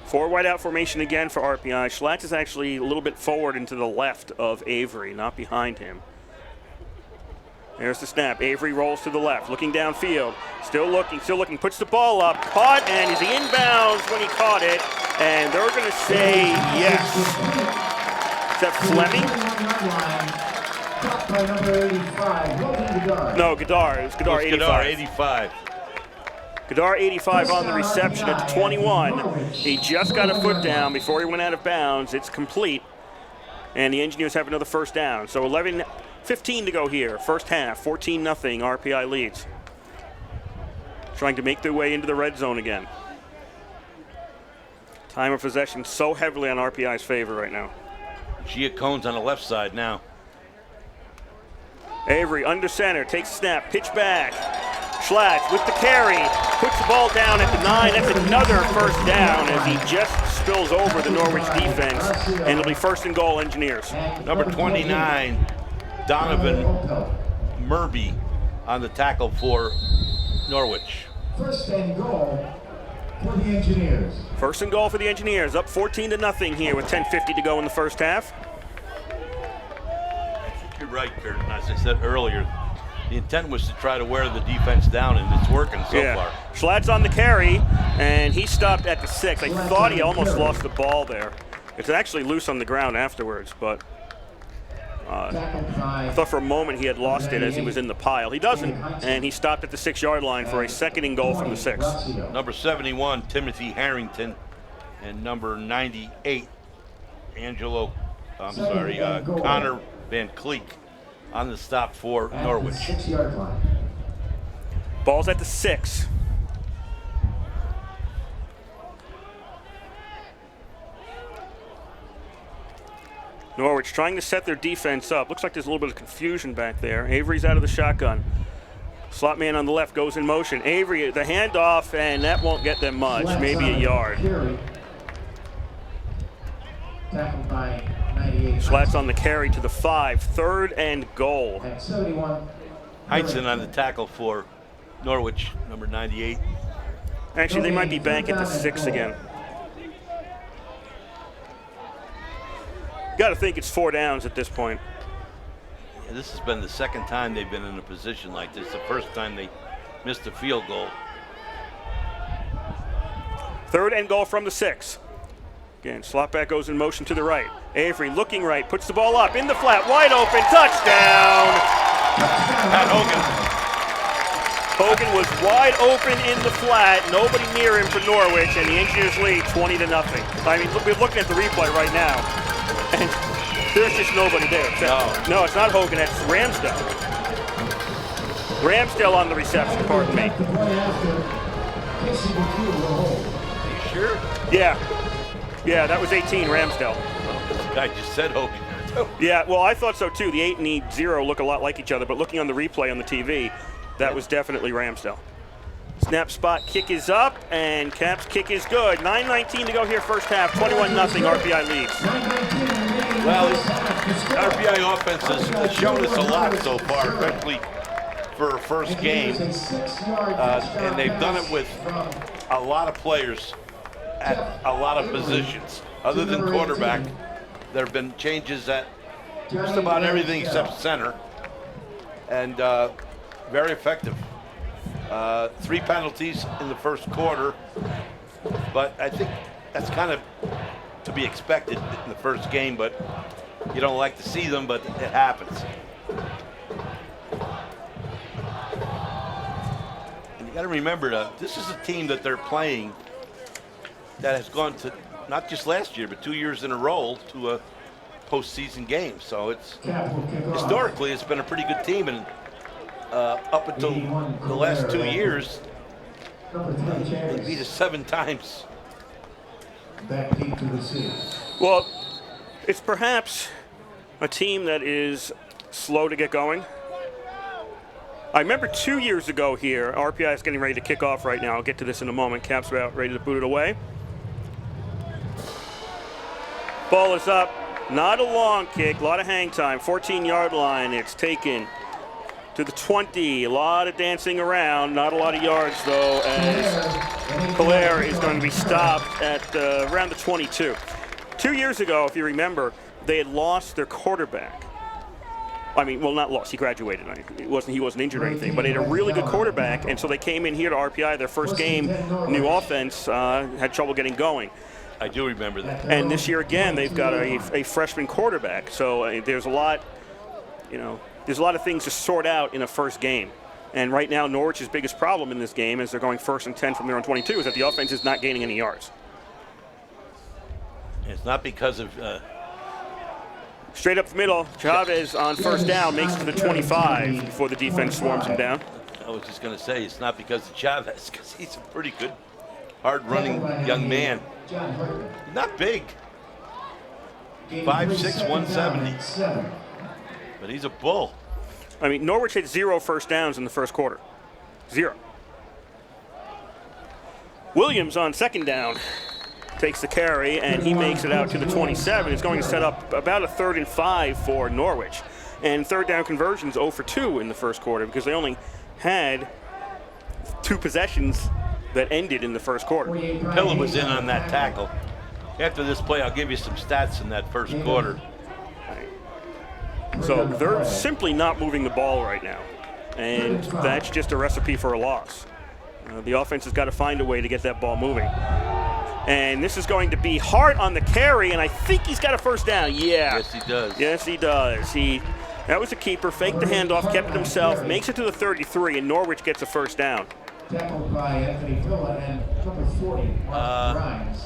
Four wideout formation again for RPI. Schlatt is actually a little bit forward and to the left of Avery, not behind him. There's the snap. Avery rolls to the left, looking downfield. Still looking, puts the ball up, caught, and he's inbounds when he caught it. And they're going to say yes. Is that Fleming? Caught by number 85, Logan Goddard. No, Goddard. It was Goddard 85. 85. Goddard 85 on the reception at the 21. He just got a foot down before he went out of bounds. It's complete. And the Engineers have another first down. So 11:15 to go here. First half, 14-0. RPI leads. Trying to make their way into the red zone again. Time of possession so heavily on RPI's favor right now. Giacone's on the left side now. Avery under center, takes a snap, pitch back. Schlatt with the carry, puts the ball down at the 9. That's another first down as he just spills over the Norwich defense, and it'll be first and goal, Engineers. Number 29, Donovan Murby on the tackle for Norwich. First and goal for the Engineers. First and goal for the Engineers, up 14-0 here with 10:50 to go in the first half. I think you're right, Kurt. And as I said earlier, the intent was to try to wear the defense down, and it's working so far. Schlatt's on the carry, and he stopped at the 6. I thought he almost lost the ball there. It's actually loose on the ground afterwards, but I thought for a moment he had lost it as he was in the pile. He doesn't, and he stopped at the 6-yard line for a second and goal from the 6. Number 71, Timothy Harrington, and number 98, Connor Van Cleek on the stop for Norwich. 6-yard line. Ball's at the 6. Norwich trying to set their defense up. Looks like there's a little bit of confusion back there. Avery's out of the shotgun. Slot man on the left goes in motion. Avery, the handoff, and that won't get them much, maybe a yard. Tackled by 98. Schlatt's on the carry to the 5. Third and goal. At 71. Heinzen on the tackle for Norwich, number 98. Actually, they might be back at the 6 again. Got to think it's 4 downs at this point. Yeah, this has been the second time they've been in a position like this. The first time they missed a field goal. Third and goal from the 6. Again, slot back goes in motion to the right. Avery looking right, puts the ball up in the flat, wide open, touchdown! Pat Hogan. Hogan was wide open in the flat, nobody near him for Norwich, and the Engineers lead 20-0. I mean, we're looking at the replay right now, and there's just nobody there. No, it's not Hogan, it's Ramsdale. Ramsdale on the reception, pardon me. Are you sure? Yeah, that was 18, Ramsdale. This guy just said Hogan. Yeah, well, I thought so too. The 8 and the 0 look a lot like each other, but looking on the replay on the TV, that was definitely Ramsdale. Snap spot kick is up, and Caps kick is good. 9:19 to go here, first half. 21-0, RPI leads. Well, RPI offense has shown us a lot so far, especially for a first game. And they've done it with a lot of players at a lot of positions. Other than quarterback, there have been changes at just about everything except center. And very effective. 3 penalties in the first quarter, but I think that's kind of to be expected in the first game, but you don't like to see them, but it happens. And you got to remember, this is a team that they're playing that has gone to, not just last year, but 2 years in a row to a postseason game. So it's, historically, it's been a pretty good team, and up until the last 2 years, they beat us 7 times. Well, it's perhaps a team that is slow to get going. I remember 2 years ago here, RPI is getting ready to kick off right now. I'll get to this in a moment. Caps about ready to boot it away. Ball is up. Not a long kick, a lot of hang time. 14-yard line, it's taken to the 20. A lot of dancing around, not a lot of yards though, as Hilaire is going to be stopped at around the 22. 2 years ago, if you remember, they had lost their quarterback. I mean, well, not lost, he graduated. He wasn't injured or anything, but they had a really good quarterback, and so they came in here to RPI, their first game, new offense, had trouble getting going. I do remember that. And this year again, they've got a freshman quarterback. So there's a lot, there's a lot of things to sort out in a first game. And right now, Norwich's biggest problem in this game, as they're going 1st and 10 from their own 22, is that the offense is not gaining any yards. It's not because of straight up the middle, Chavez on 1st down makes it to the 25 before the defense swarms him down. I was just going to say, it's not because of Chavez, because he's a pretty good, hard-running young man. He's not big. 5'6", 170. But he's a bull. I mean, Norwich had 0 first downs in the first quarter. 0. Williams on 2nd down takes the carry, and he makes it out to the 27. It's going to set up about a 3rd and 5 for Norwich. And 3rd down conversions 0 for 2 in the first quarter because they only had 2 possessions that ended in the first quarter. Pilla was in on that tackle. After this play, I'll give you some stats in that first quarter. So they're simply not moving the ball right now, and that's just a recipe for a loss. The offense has got to find a way to get that ball moving. And this is going to be Hart on the carry, and I think he's got a 1st down. Yeah. Yes, he does. Yes, he does. That was a keeper, faked the handoff, kept it himself, makes it to the 33, and Norwich gets a 1st down. Tackled by Anthony Pilla and number 40, Mark Grimes.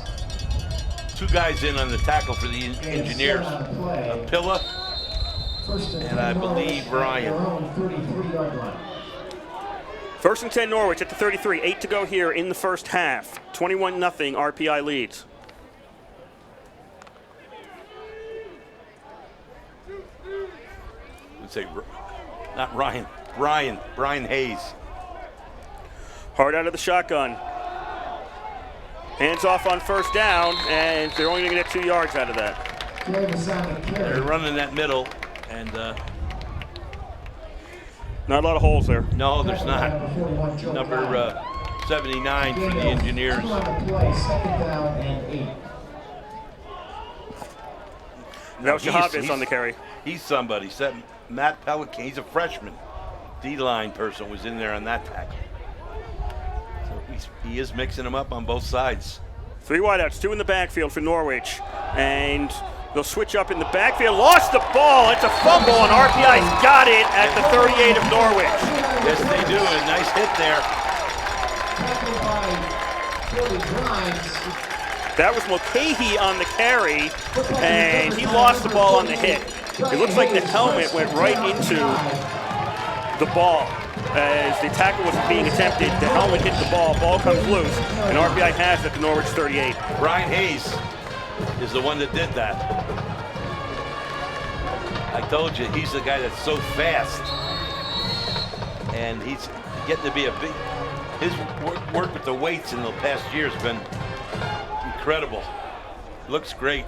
2 guys in on the tackle for the Engineers. Pilla. And I believe Ryan. 1st and 10 Norwich at the 33. 8 to go here in the first half. 21-0 RPI leads. Let's say, not Ryan. Brian Hayes. Hart out of the shotgun. Hands off on 1st down, and they're only going to get 2 yards out of that. They're running that middle. And not a lot of holes there. No, there's not. Number 79 for the Engineers. That was Chavez on the carry. He's somebody. Matt Pelican, he's a freshman. D-line person was in there on that tackle. So he is mixing them up on both sides. 3 wideouts, 2 in the backfield for Norwich. And they'll switch up in the backfield. Lost the ball. It's a fumble, and RPI's got it at the 38 of Norwich. Yes, they do. A nice hit there. That was Mulcahy on the carry, and he lost the ball on the hit. It looks like the helmet went right into the ball. As the tackle was being attempted, the helmet hit the ball comes loose, and RPI has it at the Norwich 38. Brian Hayes is the one that did that. I told you, he's the guy that's so fast. And he's getting to be his work with the weights in the past year has been incredible. Looks great.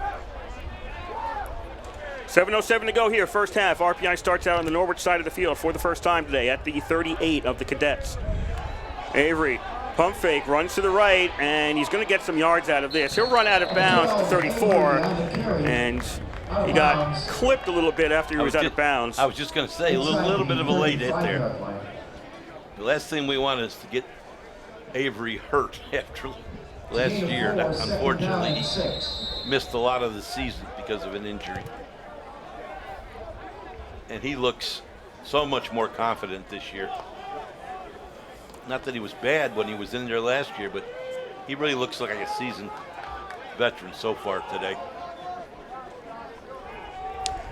7:07 to go here, first half. RPI starts out on the Norwich side of the field for the first time today at the 38 of the Cadets. Avery, pump fake, runs to the right, and he's going to get some yards out of this. He'll run out of bounds to 34, and he got clipped a little bit after he was out of bounds. I was just going to say, a little bit of a late hit there. The last thing we want is to get Avery hurt after last year. Unfortunately, he missed a lot of the season because of an injury. And he looks so much more confident this year. Not that he was bad when he was in there last year, but he really looks like a seasoned veteran so far today.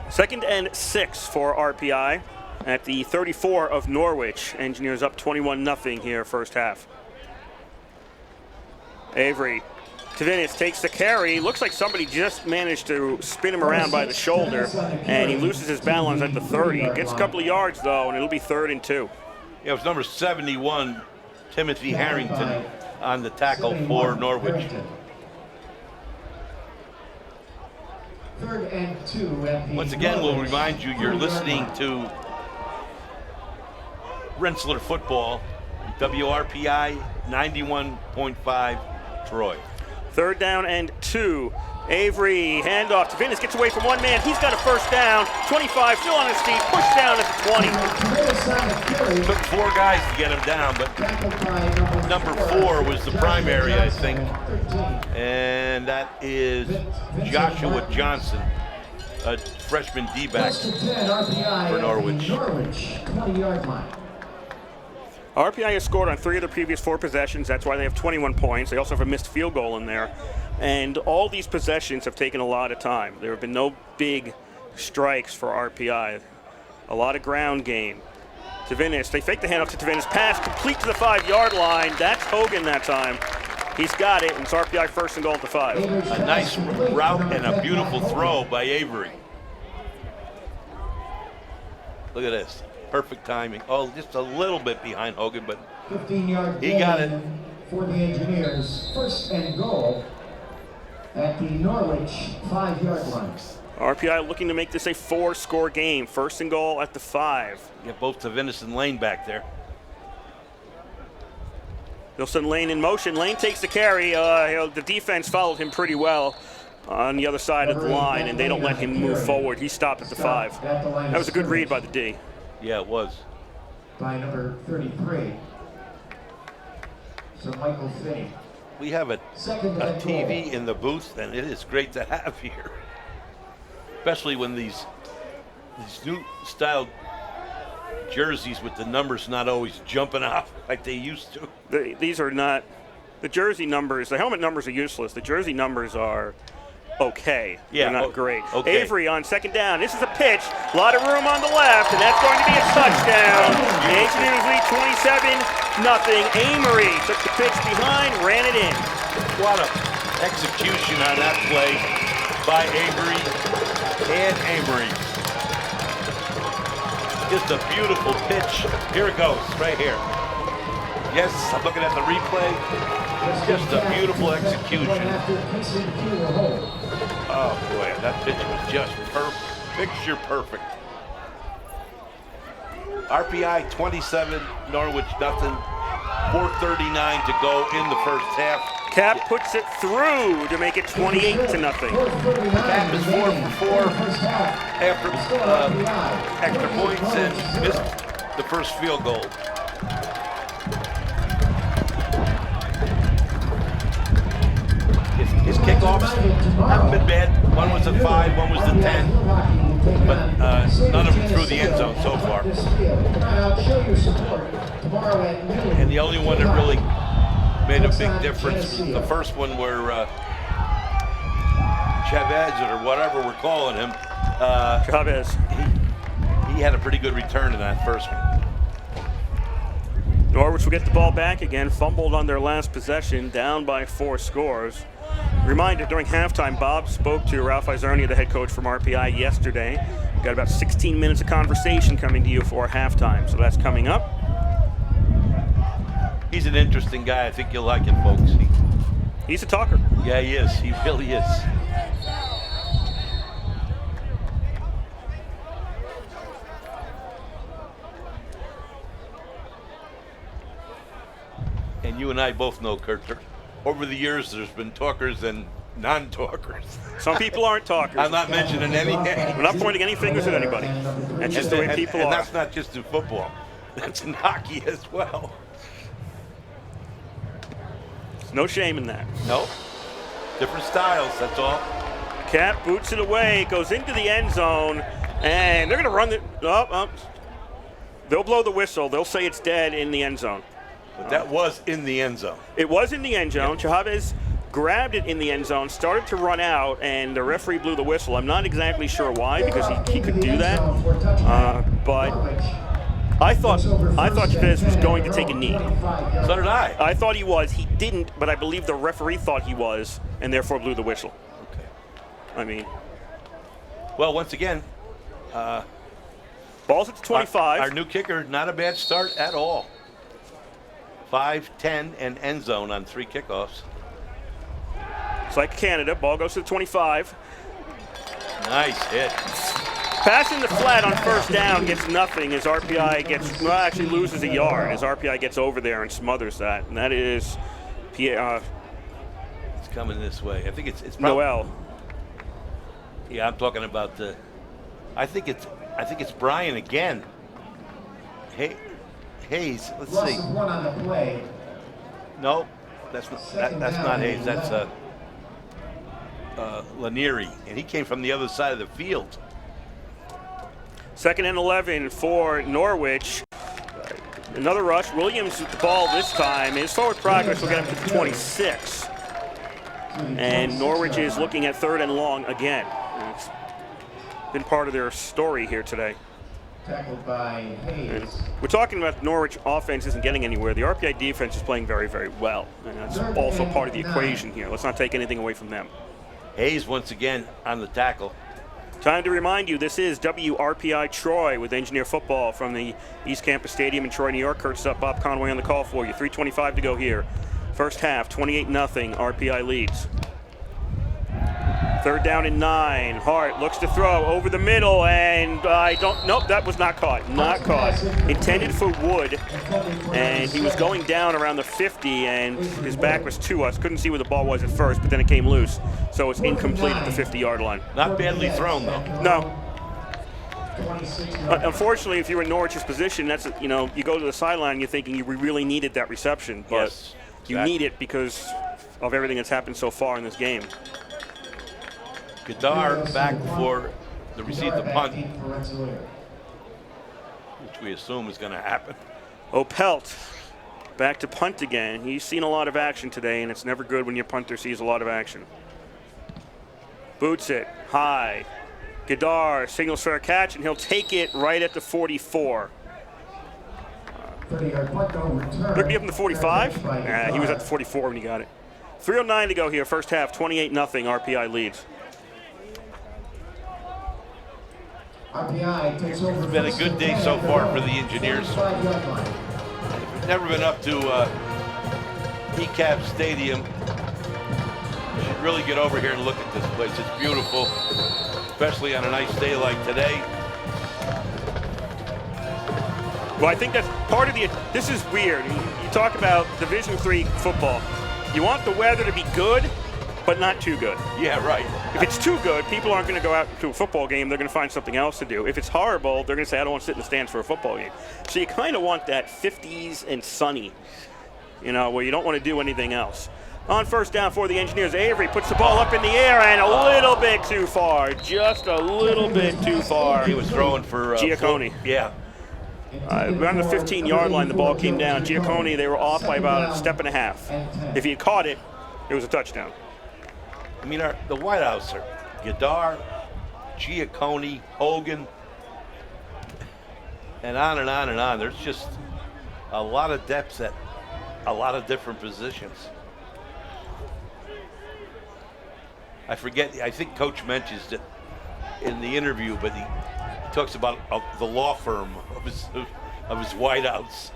2nd and 6 for RPI at the 34 of Norwich. Engineers up 21-0 here first half. Avery. Tavinis takes the carry. Looks like somebody just managed to spin him around by the shoulder, and he loses his balance at the 30. Gets a couple of yards, though, and it'll be 3rd and 2. Yeah, it was number 71, Timothy Harrington, on the tackle for Norwich. 3rd and 2. Once again, we'll remind you, you're listening to Rensselaer Football, WRPI 91.5 Troy. 3rd down and 2. Avery, handoff to Vinnis, gets away from one man. He's got a 1st down. 25, still on his feet, pushed down at the 20. Took 4 guys to get him down, but number 4 was the primary, I think. And that is Joshua Johnson, a freshman D-back for Norwich. 20-yard line. RPI has scored on 3 of the previous 4 possessions. That's why they have 21 points. They also have a missed field goal in there. And all these possessions have taken a lot of time. There have been no big strikes for RPI. A lot of ground game. Tavinis, they fake the handoff to Tavinis. Pass complete to the 5-yard line. That's Hogan that time. He's got it, and it's RPI first and goal at the 5. A nice route and a beautiful throw by Avery. Look at this. Perfect timing. Oh, just a little bit behind Hogan, but 15-yard he got it. For the Engineers. First and goal at the Norwich 5-yard line. RPI looking to make this a 4-score game. First and goal at the 5. Get both Tavinis and Lane back there. They'll send Lane in motion. Lane takes the carry. The defense followed him pretty well on the other side of the line, and they don't let him move forward. He stopped at the 5. That was a good read by the D. Yeah, it was. By number 33. So Michael Finney. We have a TV in the booth, and it is great to have here. Especially when these new style jerseys with the numbers not always jumping off like they used to. These are not the jersey numbers. The helmet numbers are useless. The jersey numbers are okay. Yeah, they're not great. Okay. Avery on second down. This is a pitch. A lot of room on the left, and that's going to be a touchdown. The Engineers lead 27-0. Amory took the pitch behind, ran it in. What a execution on that play by Avery and Amory. Just a beautiful pitch. Here it goes, right here. Yes, I'm looking at the replay. Just a beautiful execution. Oh boy, that pitch was just picture perfect. RPI 27, Norwich nothing. 4:39 to go in the first half. Cap puts it through to make it 28-0. Cap is 4 for 4 after extra points and missed the first field goal. His kickoffs haven't been bad. One was a 5, one was a 10, but none of them through the end zone so far. And the only one that really made a big difference was the first one where Chavez, or whatever we're calling him, Chavez. He had a pretty good return in that first one. Norwich will get the ball back again, fumbled on their last possession, down by 4 scores. Reminder, during halftime, Bob spoke to Ralph Izernia, the head coach from RPI, yesterday. We've got about 16 minutes of conversation coming to you for halftime, so that's coming up. He's an interesting guy. I think you'll like him, folks. He's a talker. Yeah, he is. He really is. And you and I both know, Kurt, over the years there's been talkers and non-talkers. Some people aren't talkers. I'm not mentioning any names. We're not pointing any fingers at anybody. That's just the way people are. And that's not just in football. That's in hockey as well. There's no shame in that. Nope. Different styles, that's all. Cap boots it away, goes into the end zone, and they're going to run the... They'll blow the whistle. They'll say it's dead in the end zone. But that was in the end zone. It was in the end zone. Chavez grabbed it in the end zone, started to run out, and the referee blew the whistle. I'm not exactly sure why, because he could do that. But I thought Chavez was going to take a knee. So did I. I thought he was. He didn't, but I believe the referee thought he was, and therefore blew the whistle. Okay. I mean. Well, once again, ball's at the 25. Our new kicker, not a bad start at all. 5, 10, and end zone on 3 kickoffs. It's like Canada. Ball goes to the 25. Nice hit. Passing the flat on first down gets nothing as RPI actually loses a yard as RPI gets over there and smothers that. And that is it's coming this way. I think it's probably, Noel. Yeah, I'm talking about the. I think it's Brian again. Hey, Hayes, let's Loss see. of 1 on the play. No, that's not Hayes. That's Lanieri, and he came from the other side of the field. 2nd and 11 for Norwich. Another rush. Williams with the ball this time. His forward progress will get him to the 26. And Norwich is looking at 3rd and long again. It's been part of their story here today. Tackled by Hayes. We're talking about Norwich offense isn't getting anywhere. The RPI defense is playing very, very well. And that's also part of the equation here. Let's not take anything away from them. Hayes once again on the tackle. Time to remind you, this is WRPI Troy with Engineer Football from the East Campus Stadium in Troy, New York. Kurt Sup, Bob Conway on the call for you. 3:25 to go here. First half, 28-0, RPI leads. 3rd down and 9. Hart looks to throw over the middle, and nope, that was not caught. Not caught. Intended for Wood, and he was going down around the 50, and his back was to us. Couldn't see where the ball was at first, but then it came loose. So it's incomplete at the 50-yard line. Not badly thrown, though. No. Unfortunately, if you're in Norwich's position, that's, you go to the sideline, you're thinking you really needed that reception, but Yes, you need it because of everything that's happened so far in this game. Gadar back for the receive the punt, which we assume is going to happen. Opelt back to punt again. He's seen a lot of action today, and it's never good when your punter sees a lot of action. Boots it high. Gadar signals for a catch, and he'll take it right at the 44. 30-yard punt, no return. Look, he up in the 45? He was at the 44 when he got it. 3:09 to go here, first half, 28-0, RPI leads. RPI takes over. It's been a good day so far for the Engineers. Never been up to ECAP Stadium. You should really get over here and look at this place. It's beautiful, especially on a nice day like today. Well, I think that's part of this is weird. You talk about Division III football. You want the weather to be good, but not too good. Yeah, right. If it's too good, people aren't going to go out to a football game. They're going to find something else to do. If it's horrible, they're going to say, I don't want to sit in the stands for a football game. So you kind of want that 50s and sunny, where you don't want to do anything else. On first down for the Engineers, Avery puts the ball up in the air and a little bit too far. Just a little bit too far. He was throwing for Giacconi. Yeah. Around the 15-yard line, the ball came down. Giacconi, they were off by about a step and a half. If he had caught it, it was a touchdown. I mean, the wideouts are Gadar, Giacconi, Hogan, and on and on and on. There's just a lot of depth at a lot of different positions. I forget, I think Coach mentions it in the interview, but he talks about the law firm of his wideouts.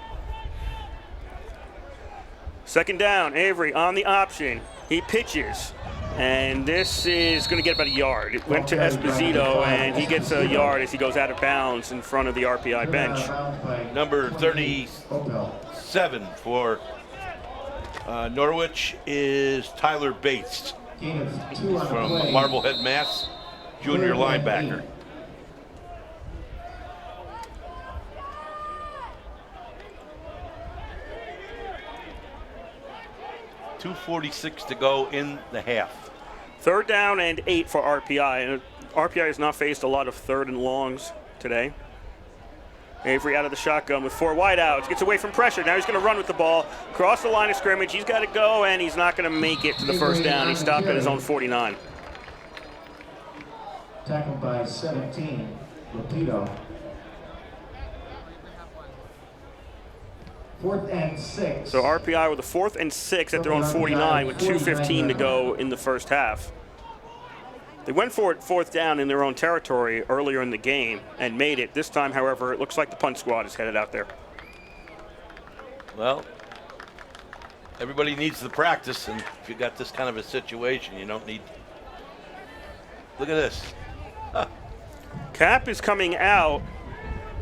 2nd down, Avery on the option. He pitches, and this is going to get about a yard. It went to Esposito, and he gets a yard as he goes out of bounds in front of the RPI bench. Number 37 for Norwich is Tyler Bates. He's from Marblehead, Mass, junior linebacker. .246 to go in the half. 3rd down and 8 for RPI. And RPI has not faced a lot of 3rd and longs today. Avery out of the shotgun with 4 wideouts. Gets away from pressure. Now he's going to run with the ball. Cross the line of scrimmage. He's got to go, and he's not going to make it to the first down. He stopped at his own 49. Tackled by 17, Rapido. 4th and 6. So RPI with a 4th and 6 at their own 49 with 2:15 to go in the first half. They went for it 4th down in their own territory earlier in the game and made it. This time, however, it looks like the punt squad is headed out there. Well, everybody needs the practice, and if you got this kind of a situation, you don't need. Look at this. Huh. Cap is coming out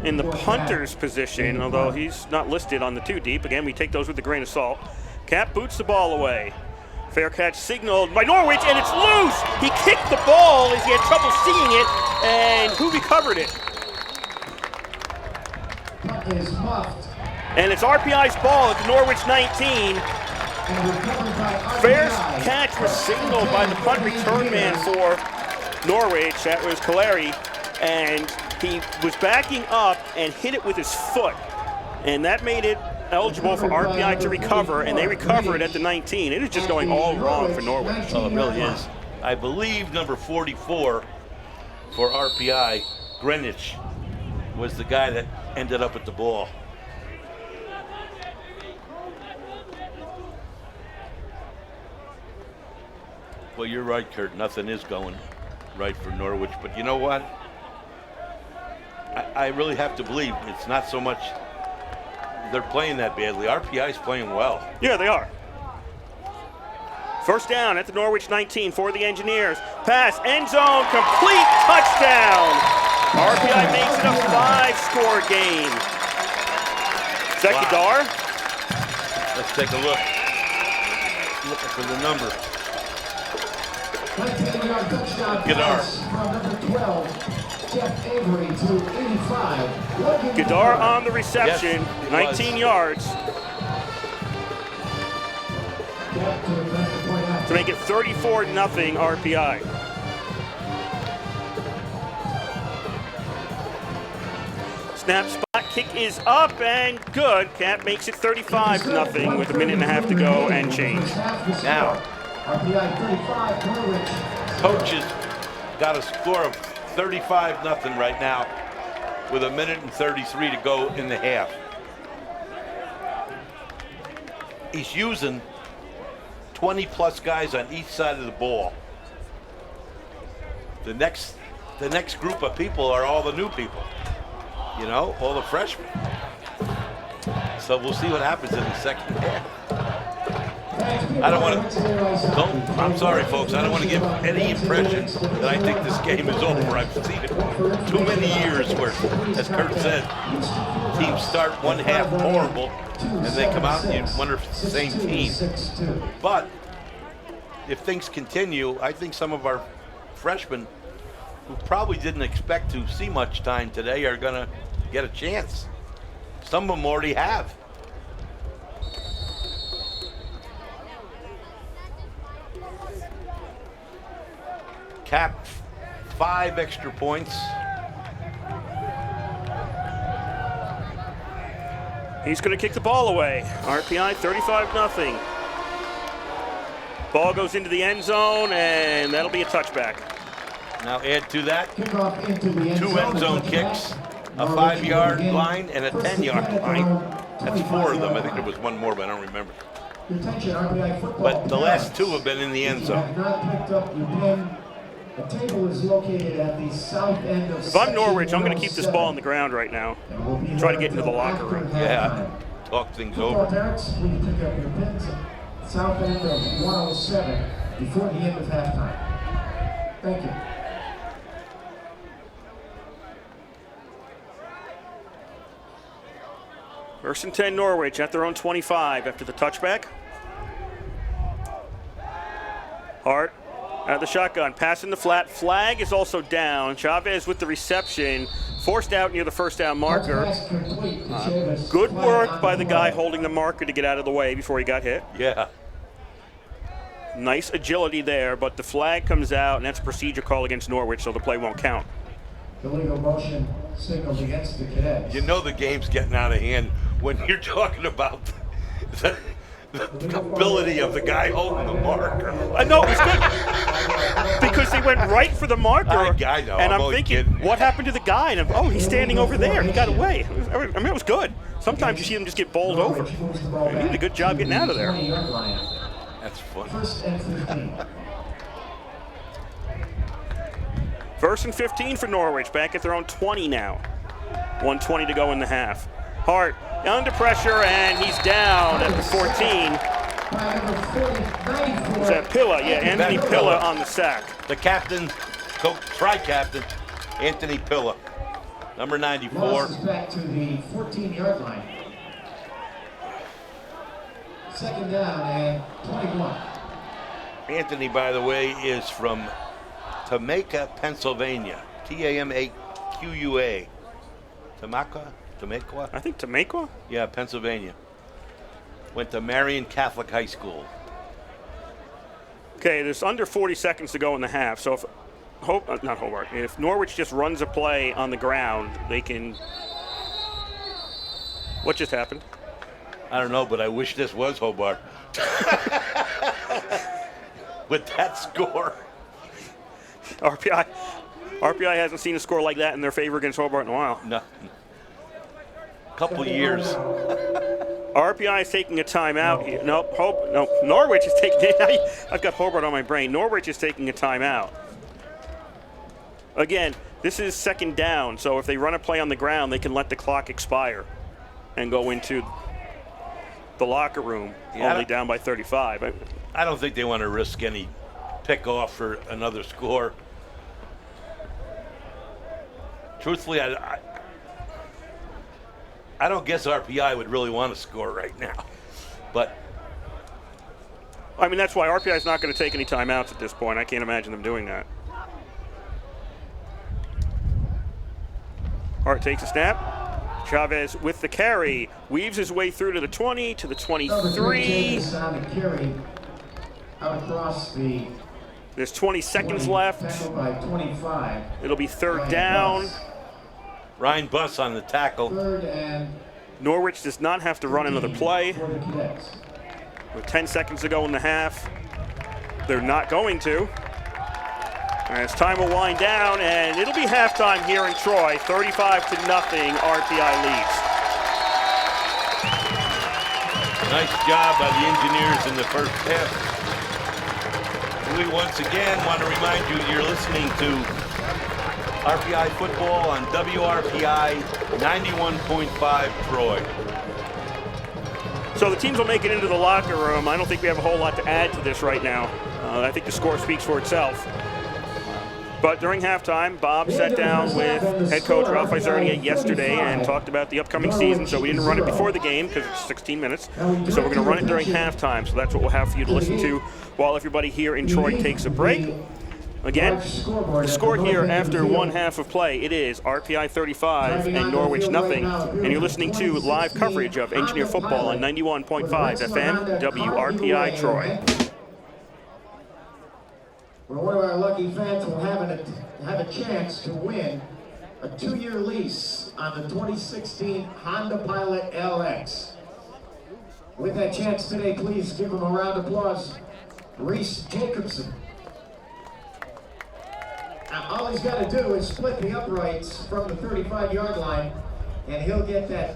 in the punter's position, although he's not listed on the 2 deep. Again, we take those with a grain of salt. Cap boots the ball away. Fair catch signaled by Norwich, and it's loose! He kicked the ball as he had trouble seeing it, and who recovered it? Punt is And it's RPI's ball at the Norwich 19. Fair catch was signaled by the punt return man for Norwich. That was Caleri. And he was backing up and hit it with his foot. And that made it eligible for RPI to recover, and they recovered at the 19. It is just going all wrong for Norwich. Oh, it really is. I believe number 44 for RPI, Greenwich, was the guy that ended up with the ball. Well, you're right, Kurt. Nothing is going right for Norwich. But you know what? I really have to believe it's not so much they're playing that badly. RPI's playing well. Yeah, they are. First down at the Norwich 19 for the Engineers. Pass, end zone, complete touchdown. RPI makes it a 5-score game. Is that Gadar? Let's take a look. Looking for the number. Gadar on the reception, Yes, 19 yards. To make it 34-0 RPI. Snap, spot, kick is up and good. Cap makes it 35-0 with a minute and a half to go and change. Now, coaches got a score of 35-0 right now with a minute and 33 to go in the half. He's using 20-plus guys on each side of the ball. The next group of people are all the new people. You know, all the freshmen. So we'll see what happens in the second half. I don't want to, I'm sorry folks, I don't want to give any impression that I think this game is over. I've seen it too many years where, as Kurt said, teams start one half horrible and they come out and you wonder if it's the same team. But if things continue, I think some of our freshmen who probably didn't expect to see much time today are going to get a chance. Some of them already have. Cap 5 extra points. He's going to kick the ball away. RPI 35-0. Ball goes into the end zone, and that'll be a touchback. Now add to that 2 end zone kicks, a 5-yard line, and a 10-yard line. That's 4 of them. I think there was one more, but I don't remember. But the last 2 have been in the end zone. The table is located at the south end of If I'm Norwich, I'm going to keep this ball on the ground right now. Try to get into the locker room. Yeah, talk things over. Parents, will you pick up your pins at south end of 107 before the end of halftime? Thank you. First and 10 Norwich at their own 25 after the touchback. Hart out of the shotgun, passing the flat. Flag is also down. Chavez with the reception, forced out near the first down marker. Good work by the guy holding the marker to get out of the way before he got hit. Yeah. Nice agility there, but the flag comes out, and that's a procedure call against Norwich, so the play won't count. Illegal motion signaled against the Cadets. You know the game's getting out of hand when you're talking about the ability of the guy holding the marker. No, it was good because they went right for the marker. I know. And I'm thinking, kidding. what happened to the guy? And oh, he's standing over there. He got away. I mean, it was good. Sometimes you see them just get bowled over. He did a good job getting out of there. That's funny. First and 15. First and 15 for Norwich, back at their own 20 now. 1:20 to go in the half. Hart under pressure, and he's down at the 14. Is that Pilla? Yeah, Anthony Pilla on the sack. The captain, tri-captain, Anthony Pilla, number 94. Loss is back to the 14-yard line. Second down and 21. Anthony, by the way, is from Tamaka, Pennsylvania. Tamaqua. Tamaqua? I think Tamaqua? Yeah, Pennsylvania. Went to Marion Catholic High School. Okay, there's under 40 seconds to go in the half, so if not Hobart, if Norwich just runs a play on the ground, they can... What just happened? I don't know, but I wish this was Hobart. With that score. RPI hasn't seen a score like that in their favor against Hobart in a while. No. Couple years. RPI is taking a timeout here. No, Norwich is taking... I've got Hobart on my brain. Norwich is taking a timeout. Again, this is second down, so if they run a play on the ground, they can let the clock expire and go into the locker room, only down by 35. I don't think they want to risk any pick-off for another score. Truthfully, I don't guess RPI would really want to score right now. But I mean, that's why RPI is not going to take any timeouts at this point. I can't imagine them doing that. Hart takes a snap. Chavez with the carry, weaves his way through to the 20, to the 23. Out across the There's 20 seconds left. by 25. It'll be third down. Ryan Buss on the tackle. Third and Norwich does not have to run another play. for the Cadets. With 10 seconds to go in the half, they're not going to. As time will wind down, and it'll be halftime here in Troy. 35-0, RPI leads. Nice job by the engineers in the first half. We once again want to remind you you're listening to RPI Football on WRPI 91.5 Troy. So the teams will make it into the locker room. I don't think we have a whole lot to add to this right now. I think the score speaks for itself. But during halftime, Bob sat down with head coach Ralph Isernia yesterday and talked about the upcoming season. So we didn't run it before the game because it's 16 minutes. So we're going to run it during halftime. So that's what we'll have for you to listen to while everybody here in Troy takes a break. Again, the score here after one half of play, it is RPI 35 and Norwich nothing. And you're listening to live coverage of Engineer Football on 91.5 FM, WRPI Troy. Well, one of our lucky fans will have a chance to win a 2-year lease on the 2016 Honda Pilot LX. With that chance today, please give him a round of applause. Reese Jacobson. Now, all he's got to do is split the uprights from the 35-yard line, and he'll get that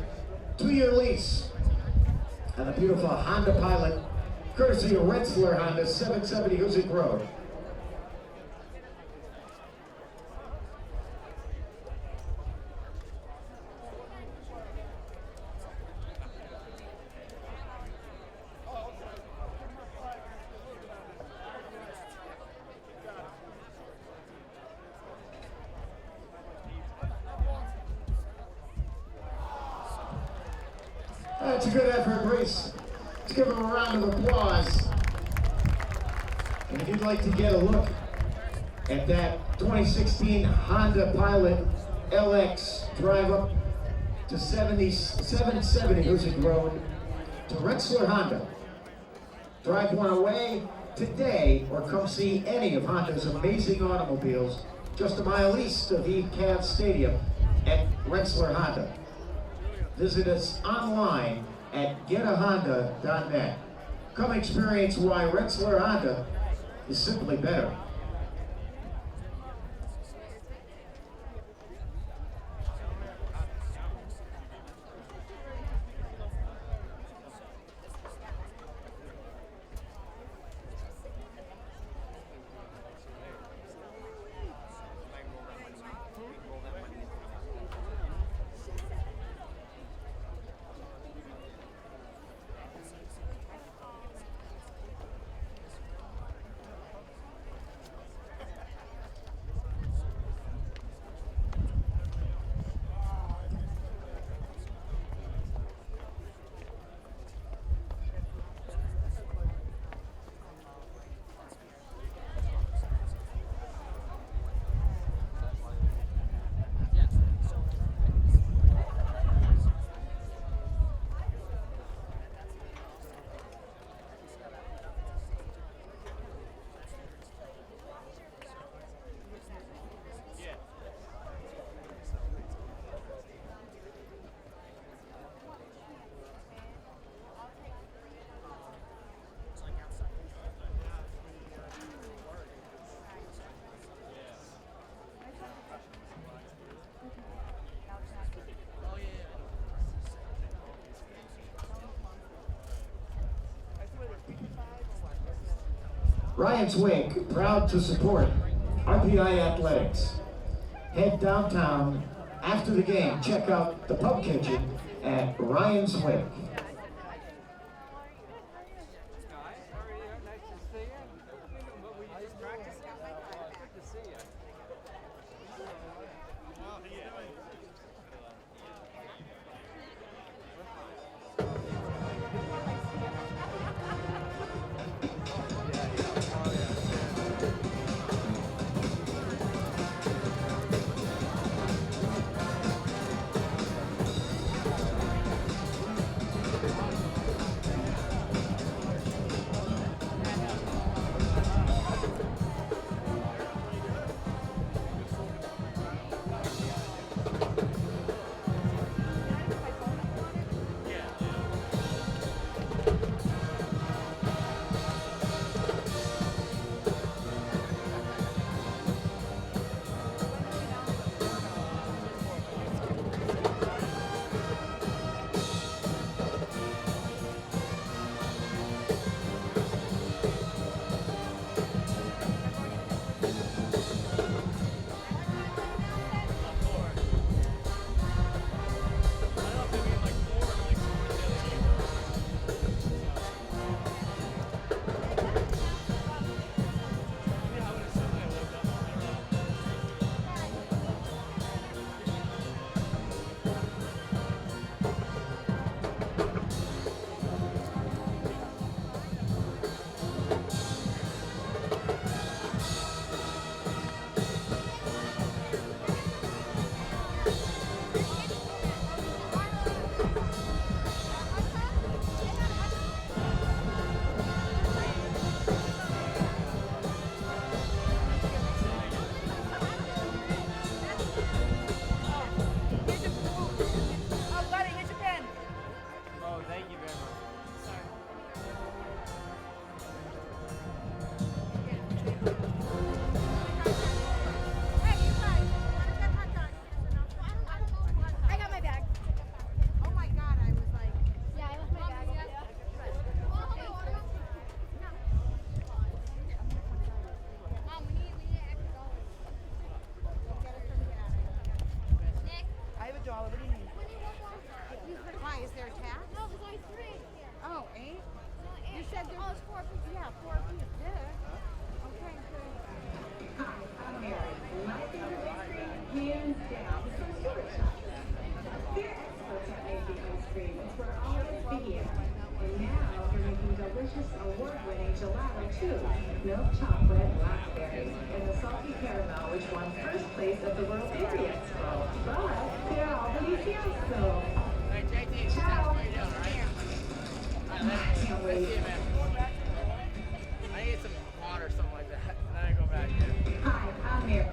2-year lease on the beautiful Honda Pilot, courtesy of Rensselaer Honda, 770 Hoosick Road. That's a good effort, Reese. Let's give him a round of applause. And if you'd like to get a look at that 2016 Honda Pilot LX, drive up to 770 Hoosick Road to Rensselaer Honda. Drive one away today or come see any of Honda's amazing automobiles just a mile east of ECAV Stadium at Rensselaer Honda. Visit us online at getahonda.net. Come experience why Rensselaer Honda is simply better. Ryan Swink, proud to support RPI Athletics. Head downtown after the game. Check out the pub kitchen at Ryan Swink. Why, is there a tax? No, there's only 3. Oh, 8? You said there's... Oh, it's 4 pieces. Yeah, 4 pieces. Yeah. Okay, good. Hi, I'm Mary. My favorite ice cream, hands down, is from Stewart Shop. They're experts at making ice cream. It's where all this began. And now they're making delicious, award-winning gelato too. Milk chocolate, blackberry, and the salty caramel, which won first place at the World Dairy Expo. But they're all delicioso. Ciao. I can't wait. I need some water or something like that. Then I go back here. Hi, I'm Mary.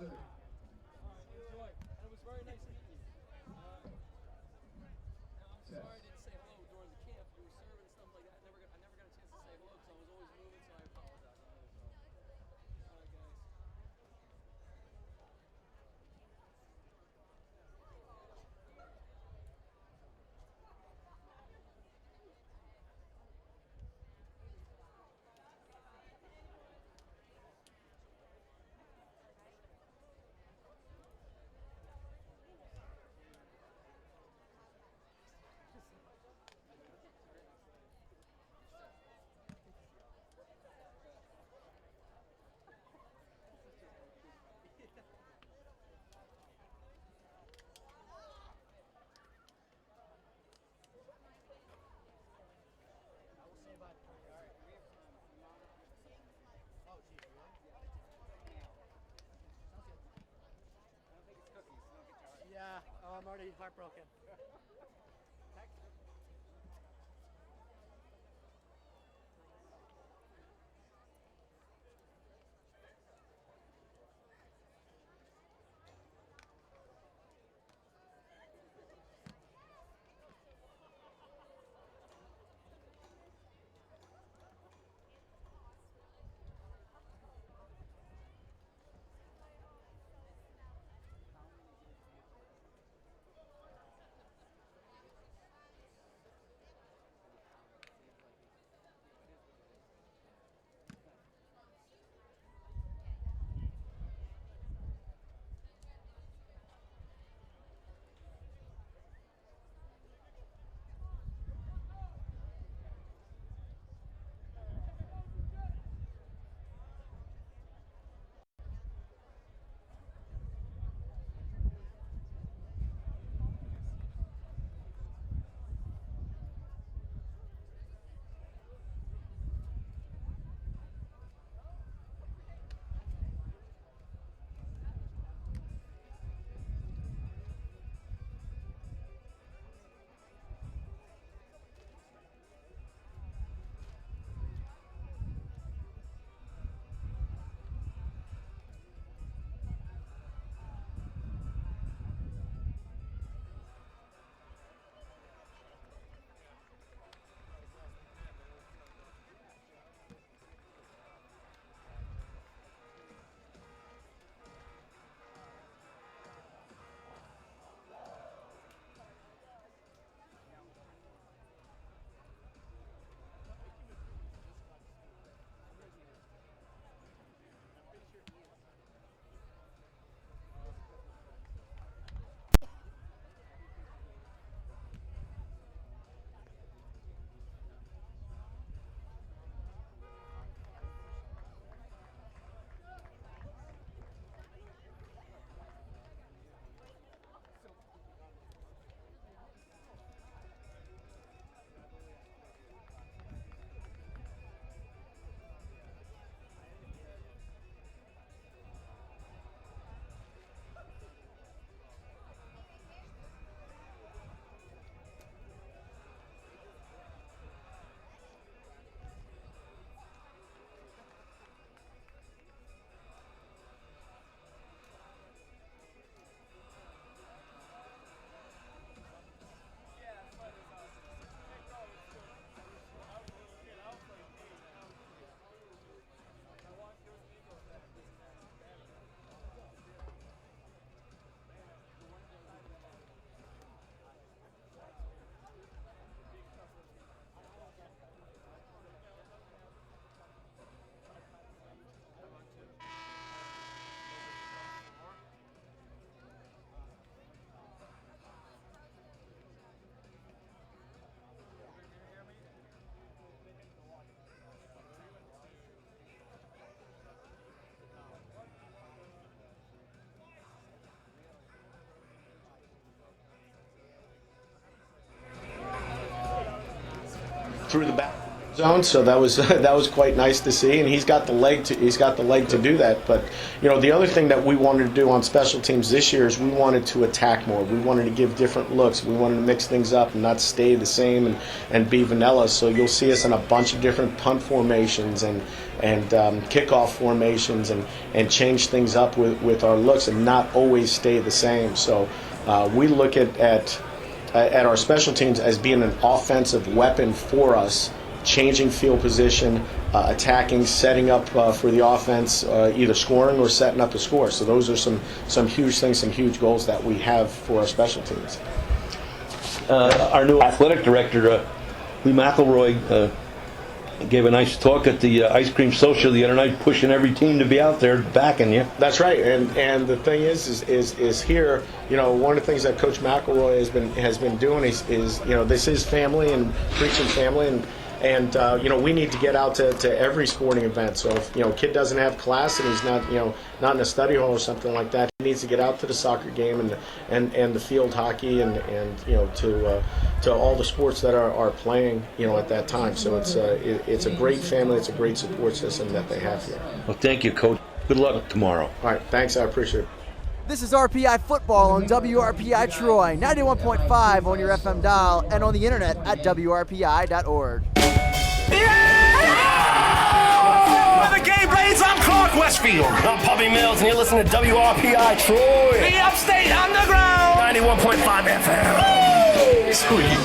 Good. Enjoy. And it was very nice meeting you. I'm sorry I didn't say hello during the camp. We were serving and stuff like that. I never got a chance to say hello because I was always moving, so I apologize. I'm really sorry. All right, guys. Yeah, oh, I'm already heartbroken. Through the back. zone, so that was quite nice to see, and he's got the leg to do that. But the other thing that we wanted to do on special teams this year is we wanted to attack more. We wanted to give different looks. We wanted to mix things up and not stay the same and be vanilla. So you'll see us in a bunch of different punt formations and kickoff formations and change things up with our looks and not always stay the same. So we look at our special teams as being an offensive weapon for us, changing field position, attacking, setting up for the offense, either scoring or setting up a score. So those are some huge things, some huge goals that we have for our special teams. Our new athletic director, Lee McElroy, gave a nice talk at the ice cream social the other night, pushing every team to be out there backing you. That's right, and the thing is here, one of the things that Coach McElroy has been doing is this is family and preaching family, and we need to get out to every sporting event. So if a kid doesn't have class and he's not in a study hall or something like that, he needs to get out to the soccer game and the field hockey and to all the sports that are playing at that time. So it's a great family, it's a great support system that they have here. Well, thank you, Coach. Good luck tomorrow. All right, thanks, I appreciate it. This is RPI Football on WRPI Troy, 91.5 on your FM dial and on the internet at WRPI.org. Where the game rains, I'm Clark Westfield. I'm Bobby Mills, and you're listening to WRPI Troy. The Upstate Underground. 91.5 FM. Woo! Sweet.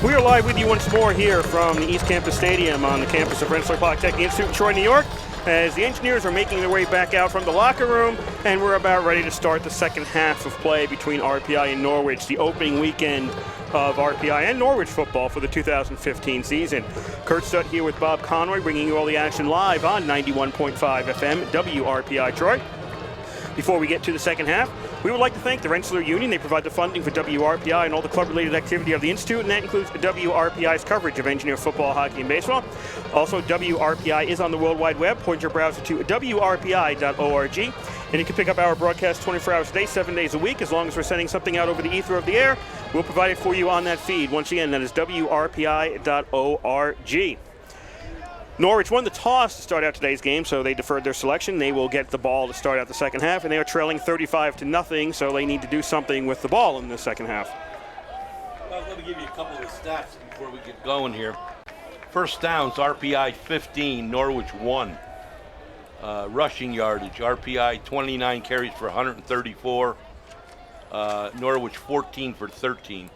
We are live with you once more here from the East Campus Stadium on the campus of Rensselaer Polytechnic Institute in Troy, New York, as the engineers are making their way back out from the locker room, and we're about ready to start the second half of play between RPI and Norwich, the opening weekend of RPI and Norwich football for the 2015 season. Kurt Stutt here with Bob Conroy, bringing you all the action live on 91.5 FM WRPI Troy. Before we get to the second half, we would like to thank the Rensselaer Union. They provide the funding for WRPI and all the club-related activity of the Institute, and that includes WRPI's coverage of engineer football, hockey, and baseball. Also, WRPI is on the World Wide Web. Point your browser to WRPI.org, and you can pick up our broadcast 24 hours a day, 7 days a week. As long as we're sending something out over the ether of the air, we'll provide it for you on that feed. Once again, that is WRPI.org. Norwich won the toss to start out today's game, so they deferred their selection. They will get the ball to start out the second half, and they are trailing 35-0, so they need to do something with the ball in the second half. Well, let me give you a couple of stats before we get going here. First downs, RPI 15, Norwich 1. Rushing yardage, RPI 29 carries for 134, Norwich 14 for 13.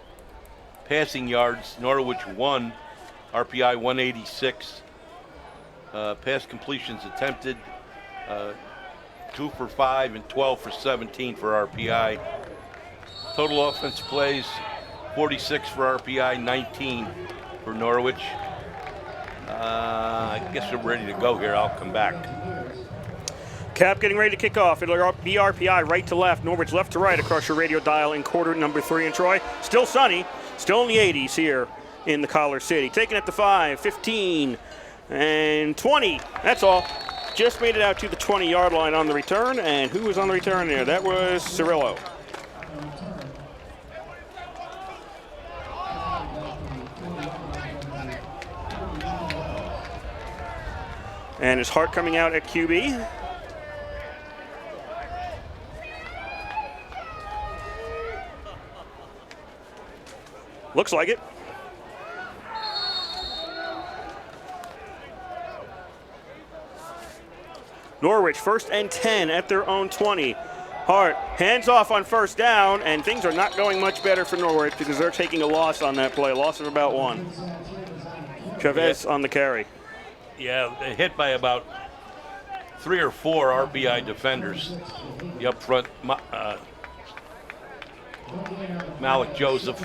Passing yards, Norwich 1, RPI 186. Pass completions attempted, 2 for 5 and 12 for 17 for RPI. Total offense plays, 46 for RPI, 19 for Norwich. I guess we're ready to go here. I'll come back. Cap getting ready to kick off. It'll be RPI right to left, Norwich left to right across your radio dial in quarter number 3 in Troy. Still sunny, still in the 80s here in the Collar City. Taking it to 5, 15, and 20. That's all. Just made it out to the 20-yard line on the return. And who was on the return there? That was Cirillo. And his Hart coming out at QB. Looks like it. Norwich, 1st and 10 at their own 20. Hart hands off on 1st down, and things are not going much better for Norwich because they're taking a loss on that play, a loss of about 1. Chavez on the carry. Yeah, hit by about 3 or 4 RPI defenders. The up front, Malik Joseph.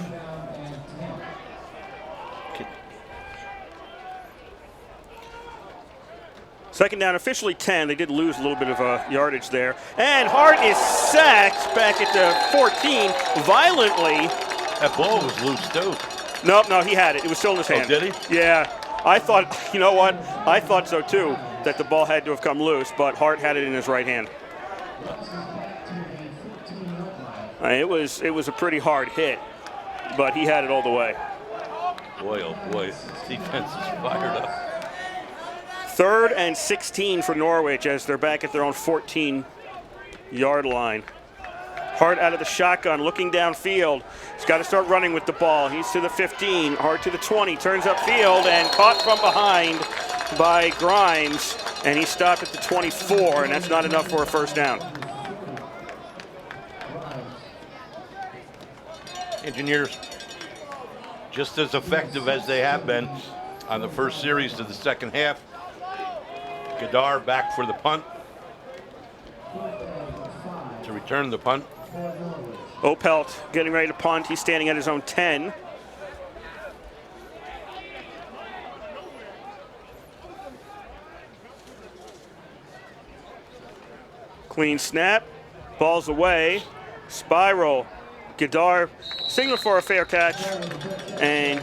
Second down, officially 10. They did lose a little bit of yardage there. And Hart is sacked back at the 14 violently. That ball was loose, too. Nope, no, he had it. It was still in his hand. Oh, did he? Yeah. I thought, you know what? I thought so, too, that the ball had to have come loose, but Hart had it in his right hand. It was a pretty hard hit, but he had it all the way. Boy, oh boy, defense is fired up. 3rd and 16 for Norwich as they're back at their own 14-yard line. Hart out of the shotgun, looking downfield. He's got to start running with the ball. He's to the 15, Hart to the 20, turns upfield and caught from behind by Grimes, and he stopped at the 24, and that's not enough for a 1st down. Engineers just as effective as they have been on the first series to the second half. Gadar back for the punt to return the punt. Opelt getting ready to punt. He's standing at his own 10. Clean snap. Ball's away. Spiral. Gadar signal for a fair catch and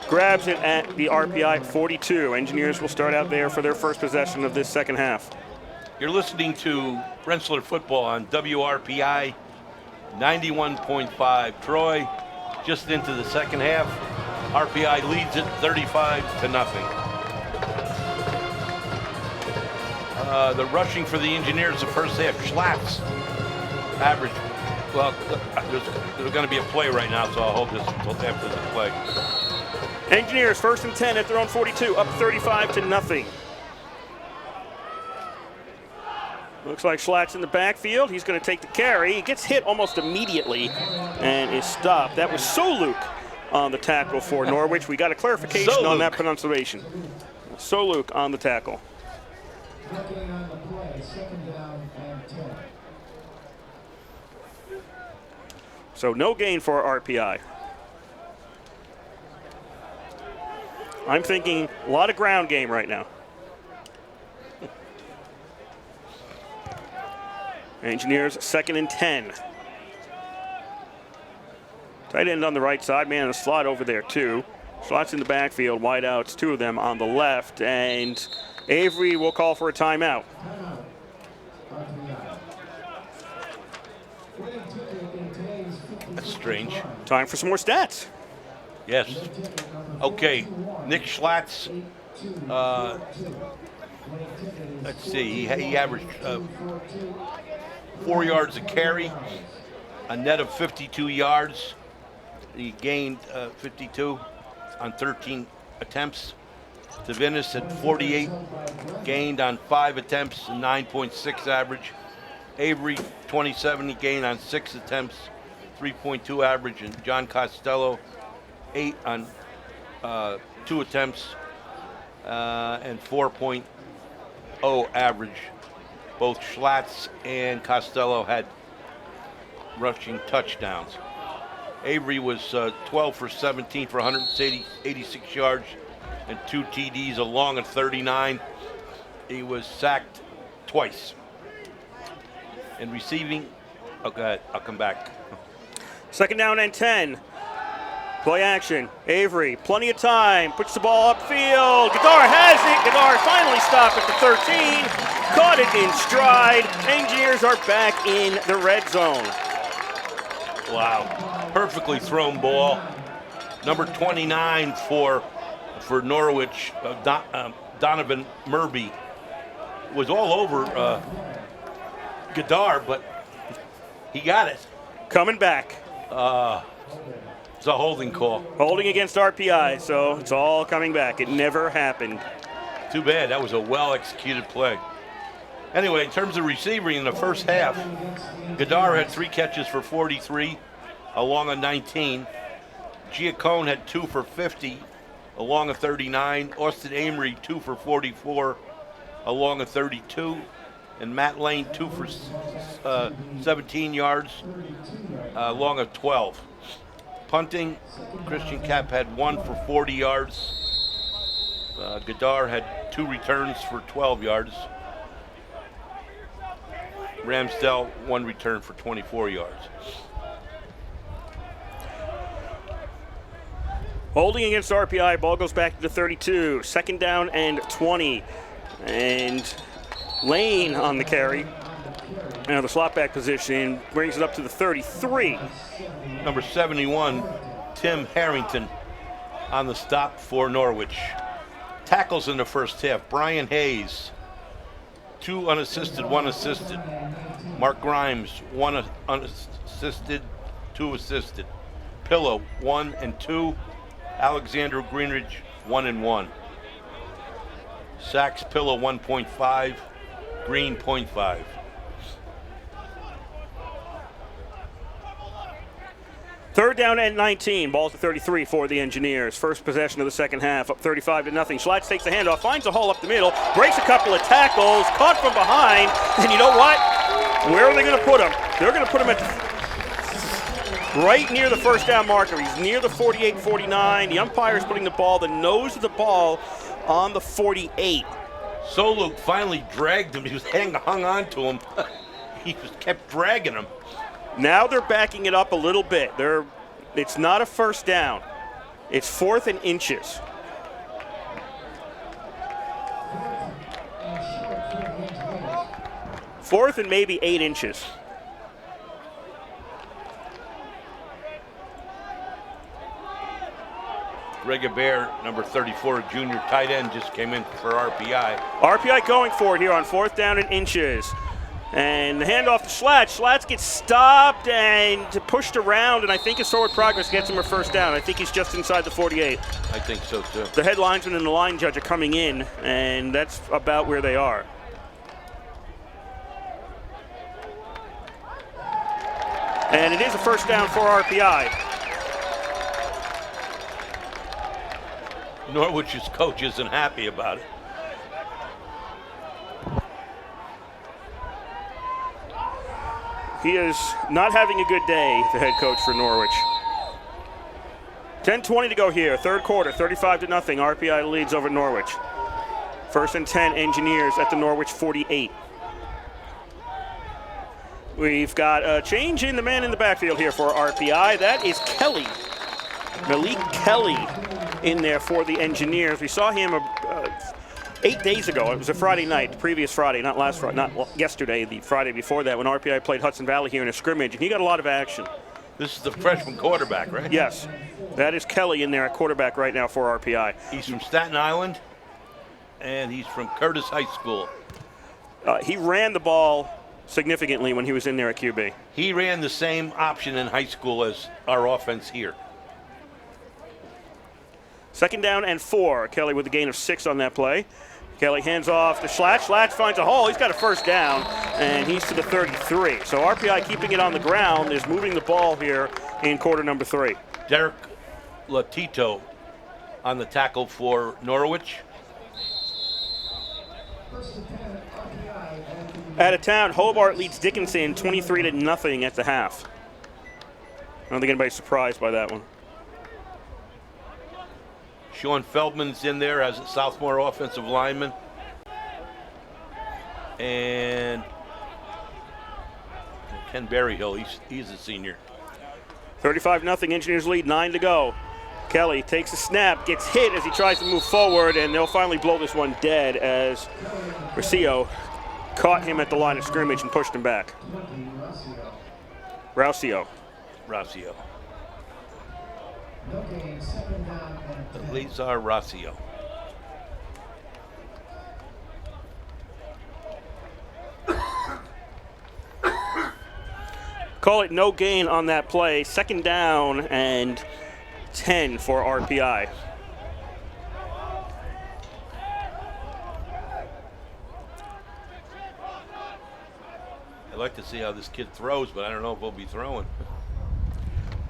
grabs it at the RPI 42. Engineers will start out there for their first possession of this second half. You're listening to Rensselaer Football on WRPI 91.5. Troy just into the second half. RPI leads it 35-0. The rushing for the Engineers the first half. Schlatt's average. Well, there's going to be a play right now, so I'll hold this until after the play. Engineers 1st and 10 at their own 42, up 35-0. Looks like Schlatt's in the backfield. He's going to take the carry. He gets hit almost immediately and is stopped. That was Soluk on the tackle for Norwich. We got a clarification on that pronunciation. Soluk on the tackle. Looking on the play, 2nd down and 10. So no gain for RPI. I'm thinking a lot of ground game right now. Engineers 2nd and 10. Tight end on the right side, man, a slot over there too. Slots in the backfield, wide outs, 2 of them on the left, and Avery will call for a timeout. That's strange. Time for some more stats. Yes. Okay, Nick Schlatt's, let's see, he averaged 4 yards a carry, a net of 52 yards. He gained 52 on 13 attempts. Tavinis had 48, gained on 5 attempts, and 9.6 average. Avery, 27, he gained on 6 attempts, 3.2 average, and John Costello, 8 on 2 attempts, and 4.0 average. Both Schlatt's and Costello had rushing touchdowns. Avery was 12 for 17 for 186 yards and 2 TDs, a long of 39. He was sacked twice. And receiving, oh, go ahead, I'll come back. 2nd down and 10. Play action. Avery, plenty of time, puts the ball upfield. Gadar has it. Gadar finally stopped at the 13. Caught it in stride. Engineers are back in the red zone. Wow, perfectly thrown ball. Number 29 for Norwich, Donovan Murby, was all over Gadar, but he got it. Coming back. It's a holding call. Holding against RPI, so it's all coming back. It never happened. Too bad. That was a well-executed play. Anyway, in terms of receiving in the first half, Gadar had 3 catches for 43, along a 19. Giacone had 2 for 50, along a 39. Austin Amory, 2 for 44, along a 32. And Matt Lane, 2 for 17 yards, along a 12. Punting, Christian Kapp had 1 for 40 yards. Gadar had 2 returns for 12 yards. Ramsdell, 1 return for 24 yards. Holding against RPI, ball goes back to the 32. 2nd down and 20. And Lane on the carry. Now the slot back position brings it up to the 33. Number 71, Tim Harrington on the stop for Norwich. Tackles in the first half. Brian Hayes, 2 unassisted, 1 assisted. Mark Grimes, 1 unassisted, 2 assisted. Pillow, 1 and 2. Alexander Greenridge, 1 and 1. Sacks, Pillow, 1.5. Green, 0.5. Third down and 19. Ball to 33 for the Engineers. First possession of the second half, up 35-0. Schlatt takes the handoff, finds a hole up the middle, breaks a couple of tackles, caught from behind, and you know what? Where are they going to put him? They're going to put him at right near the first down marker. He's near the 48-49. The umpire's putting the nose of the ball on the 48. Soluk finally dragged him. He was hung on to him. He just kept dragging him. Now they're backing it up a little bit. It's not a first down. It's 4th and inches. Fourth and maybe 8 inches. Bear, number 34, junior tight end, just came in for RPI. RPI going for it here on 4th down and inches. And the handoff to Schlatt. Schlatt gets stopped and pushed around, and I think his forward progress gets him a first down. I think he's just inside the 48. I think so, too. The head linesman and the line judge are coming in, and that's about where they are. And it is a first down for RPI. Norwich's coach isn't happy about it. He is not having a good day, the head coach for Norwich. 10:20 to go here, third quarter, 35-0. RPI leads over Norwich. 1st and 10, Engineers at the Norwich 48. We've got a change in the man in the backfield here for RPI. That is Kelly. Malik Kelly in there for the Engineers. We saw him 8 days ago. It was a Friday night, the previous Friday, not last Friday, not yesterday, the Friday before that, when RPI played Hudson Valley here in a scrimmage, and he got a lot of action. This is the freshman quarterback, right? Yes. That is Kelly in there at quarterback right now for RPI. He's from Staten Island, and he's from Curtis High School. He ran the ball significantly when he was in there at QB. He ran the same option in high school as our offense here. 2nd down and 4. Kelly with a gain of 6 on that play. Kelly hands off to Schlatt. Schlatt finds a hole. He's got a first down, and he's to the 33. So RPI keeping it on the ground is moving the ball here in quarter number 3. Derek Latito on the tackle for Norwich. Out of town, Hobart leads Dickinson 23-0 at the half. I don't think anybody's surprised by that one. Sean Feldman's in there as a sophomore offensive lineman. And Ken Berryhill, he's a senior. 35-0, Engineers lead, 9 to go. Kelly takes a snap, gets hit as he tries to move forward, and they'll finally blow this one dead as Rocio caught him at the line of scrimmage and pushed him back. Rocio. Lazar Rocio. Call it no gain on that play. 2nd down and 10 for RPI. I'd like to see how this kid throws, but I don't know if he'll be throwing.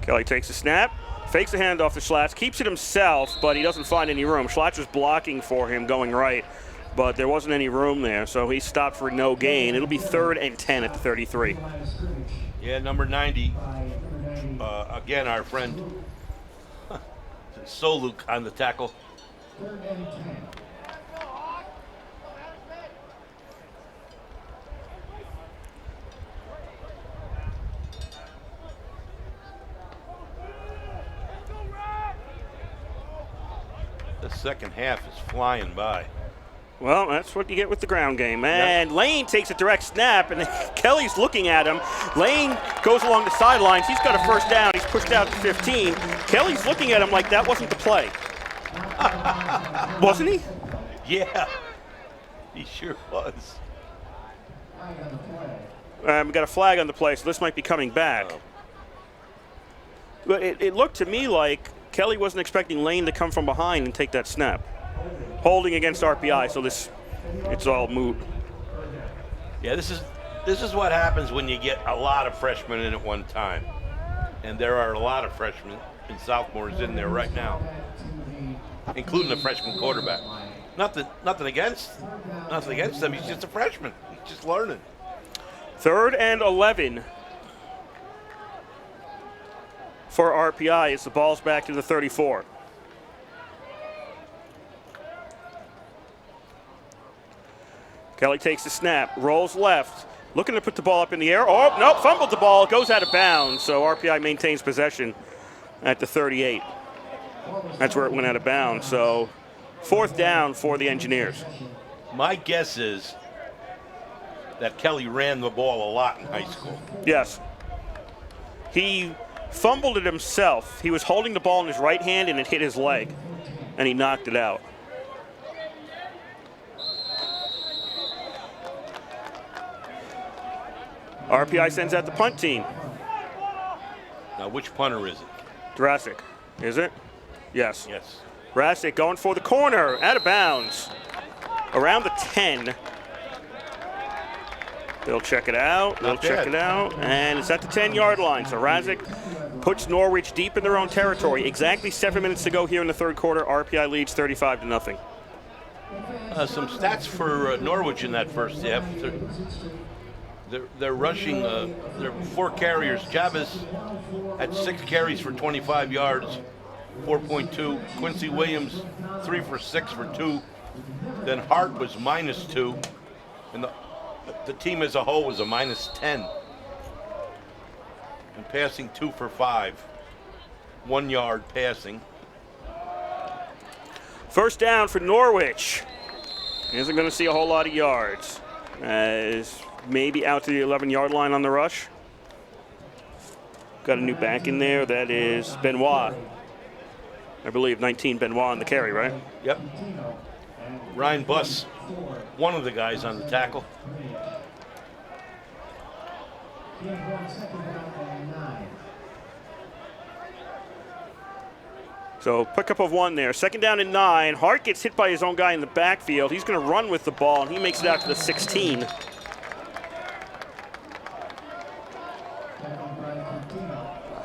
Kelly takes a snap, fakes the handoff to Schlatt, keeps it himself, but he doesn't find any room. Schlatt was blocking for him going right, but there wasn't any room there, so he stopped for no gain. It'll be 3rd and 10 at the 33. Yeah, number 90. Again, our friend Soluk on the tackle. 3rd and 10. The second half is flying by. Well, that's what you get with the ground game. And Lane takes a direct snap, and Kelly's looking at him. Lane goes along the sidelines. He's got a first down. He's pushed out to 15. Kelly's looking at him like that wasn't the play. Wasn't he? Yeah, he sure was. We got a flag on the play, so this might be coming back. Oh. But it looked to me like Kelly wasn't expecting Lane to come from behind and take that snap. Holding against RPI, so it's all moot. Yeah, this is what happens when you get a lot of freshmen in at one time. And there are a lot of freshmen and sophomores in there right now, including the freshman quarterback. Nothing against them. He's just a freshman. He's just learning. 3rd and 11 for RPI as the ball's back to the 34. Kelly takes the snap, rolls left, looking to put the ball up in the air. Oh, nope, fumbled the ball, goes out of bounds. So RPI maintains possession at the 38. That's where it went out of bounds. So 4th down for the Engineers. My guess is that Kelly ran the ball a lot in high school. Yes. He fumbled it himself. He was holding the ball in his right hand and it hit his leg, and he knocked it out. RPI sends out the punt team. Now, which punter is it? Drastic, is it? Yes. Yes. Drastic going for the corner, out of bounds. Around the 10. They'll check it out, and it's at the 10-yard line. So Razik puts Norwich deep in their own territory. Exactly 7 minutes to go here in the 3rd quarter. RPI leads 35-0. Some stats for Norwich in that first half. They're rushing, they're 4 carriers. Chavez had 6 carries for 25 yards, 4.2. Quincy Williams, 3 for 6 for 2. Then Hart was -2. And the team as a whole was a -10. And passing 2 for 5. 1 yard passing. First down for Norwich. Isn't going to see a whole lot of yards. As maybe out to the 11-yard line on the rush. Got a new back in there. That is Benoit. I believe 19 Benoit on the carry, right? Yep. Ryan Buss, one of the guys on the tackle. So pickup of 1 there. 2nd down and 9. Hart gets hit by his own guy in the backfield. He's going to run with the ball, and he makes it out to the 16.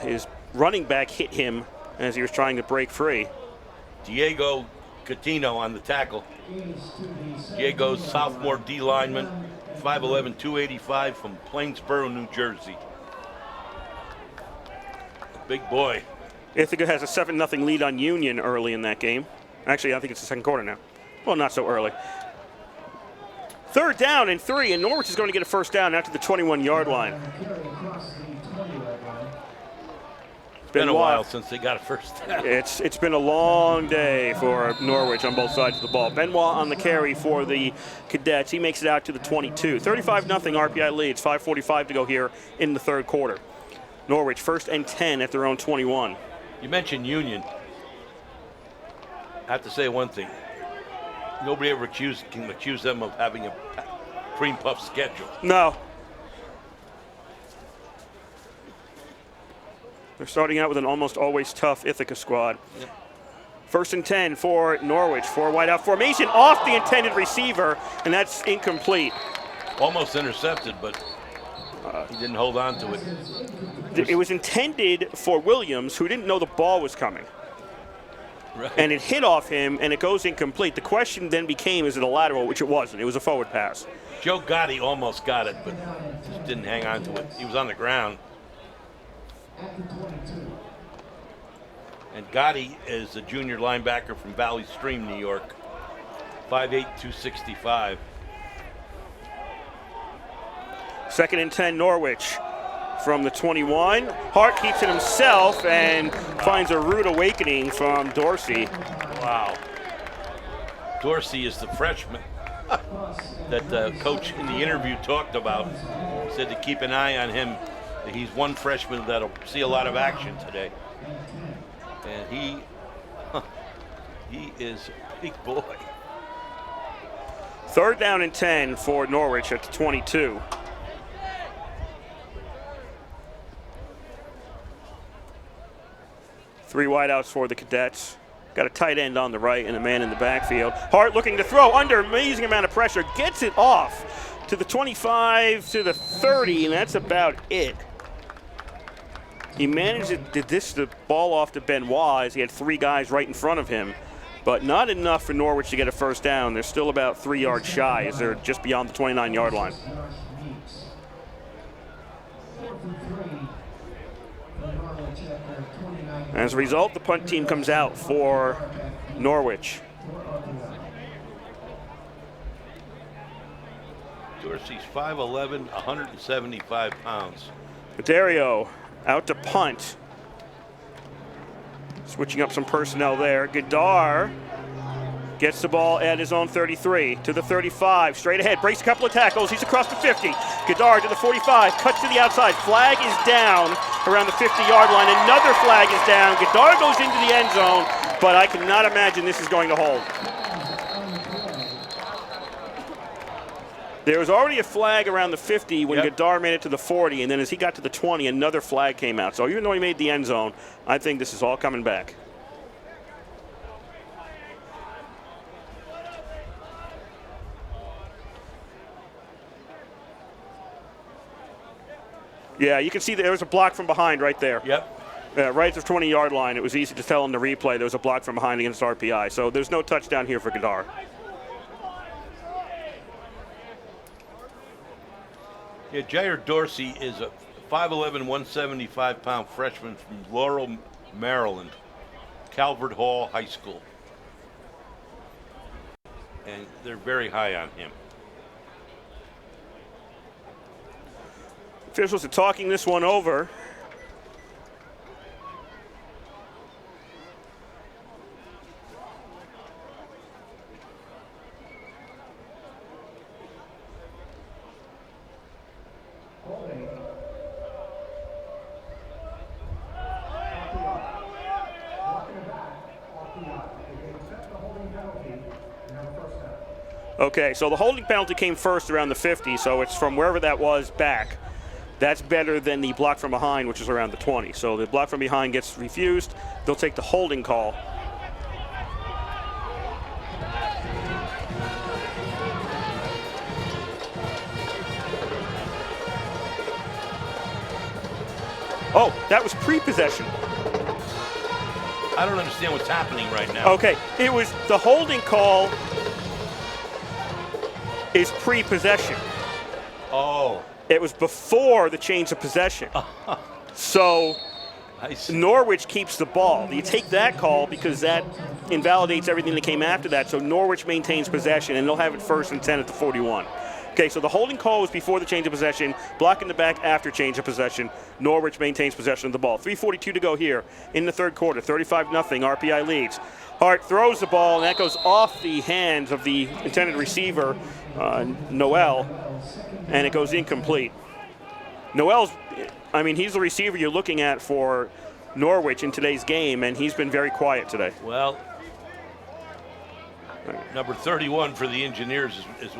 His running back hit him as he was trying to break free. Diego Catino on the tackle. Diego's sophomore D lineman, 5'11", 285 from Plainsboro, New Jersey. Big boy. Ithaca has a 7-0 lead on Union early in that game. Actually, I think it's the 2nd quarter now. Well, not so early. 3rd down and 3, and Norwich is going to get a first down out to the 21-yard line. It's been a while since they got a first down. It's been a long day for Norwich on both sides of the ball. Benoit on the carry for the Cadets. He makes it out to the 22. 35-0 RPI leads. 5:45 to go here in the 3rd quarter. Norwich 1st and 10 at their own 21. You mentioned Union. I have to say one thing. Nobody ever can accuse them of having a cream puff schedule. No. They're starting out with an almost always tough Ithaca squad. Yep. 1st and 10 for Norwich. 4 wide out formation off the intended receiver, and that's incomplete. Almost intercepted, but he didn't hold on to it. It was intended for Williams, who didn't know the ball was coming. Right. And it hit off him, and it goes incomplete. The question then became, is it a lateral, which it wasn't. It was a forward pass. Joe Gotti almost got it, but just didn't hang on to it. He was on the ground. And Gotti is a junior linebacker from Valley Stream, New York. 5'8", 265. 2nd and 10, Norwich. From the 21, Hart keeps it himself and finds a rude awakening from Dorsey. Wow. Dorsey is the freshman that the coach in the interview talked about. Said to keep an eye on him. He's one freshman that'll see a lot of action today. And he is a big boy. 3rd down and 10 for Norwich at the 22. Three wideouts for the Cadets. Got a tight end on the right and a man in the backfield. Hart looking to throw under amazing amount of pressure. Gets it off to the 25 to the 30, and that's about it. He managed to dish the ball off to Benoit as he had 3 guys right in front of him, but not enough for Norwich to get a 1st down. They're still about 3 yards shy as they're just beyond the 29-yard line. As a result, the punt team comes out for Norwich. Dorsey's 5'11", 175 pounds. Dario out to punt. Switching up some personnel there. Gadar gets the ball at his own 33 to the 35. Straight ahead, breaks a couple of tackles. He's across the 50. Gadar to the 45, cuts to the outside. Flag is down around the 50-yard line. Another flag is down. Gadar goes into the end zone, but I cannot imagine this is going to hold. There was already a flag around the 50 when Gadar made it to the 40, and then as he got to the 20, another flag came out. So even though he made the end zone, I think this is all coming back. Yeah, you can see there was a block from behind right there. Yep. Right at the 20-yard line. It was easy to tell in the replay there was a block from behind against RPI. So there's no touchdown here for Gadar. Yeah, Jair Dorsey is a 5'11", 175-pound freshman from Laurel, Maryland, Calvert Hall High School. And they're very high on him. Officials are talking this one over. Okay, so the holding penalty came first around the 50, so it's from wherever that was back. That's better than the block from behind, which is around the 20. So the block from behind gets refused. They'll take the holding call. Oh, that was pre-possession. I don't understand what's happening right now. Okay, it was the holding call is pre-possession. Oh. It was before the change of possession. So Norwich keeps the ball. You take that call because that invalidates everything that came after that. So Norwich maintains possession, and they'll have it 1st and 10 at the 41. Okay, so the holding call was before the change of possession, block in the back after change of possession. Norwich maintains possession of the ball. 3:42 to go here in the 3rd quarter. 35-0, RPI leads. Hart throws the ball, and that goes off the hands of the intended receiver, Noel, and it goes incomplete. Noel's, I mean, he's the receiver you're looking at for Norwich in today's game, and he's been very quiet today. Well, number 31 for the Engineers is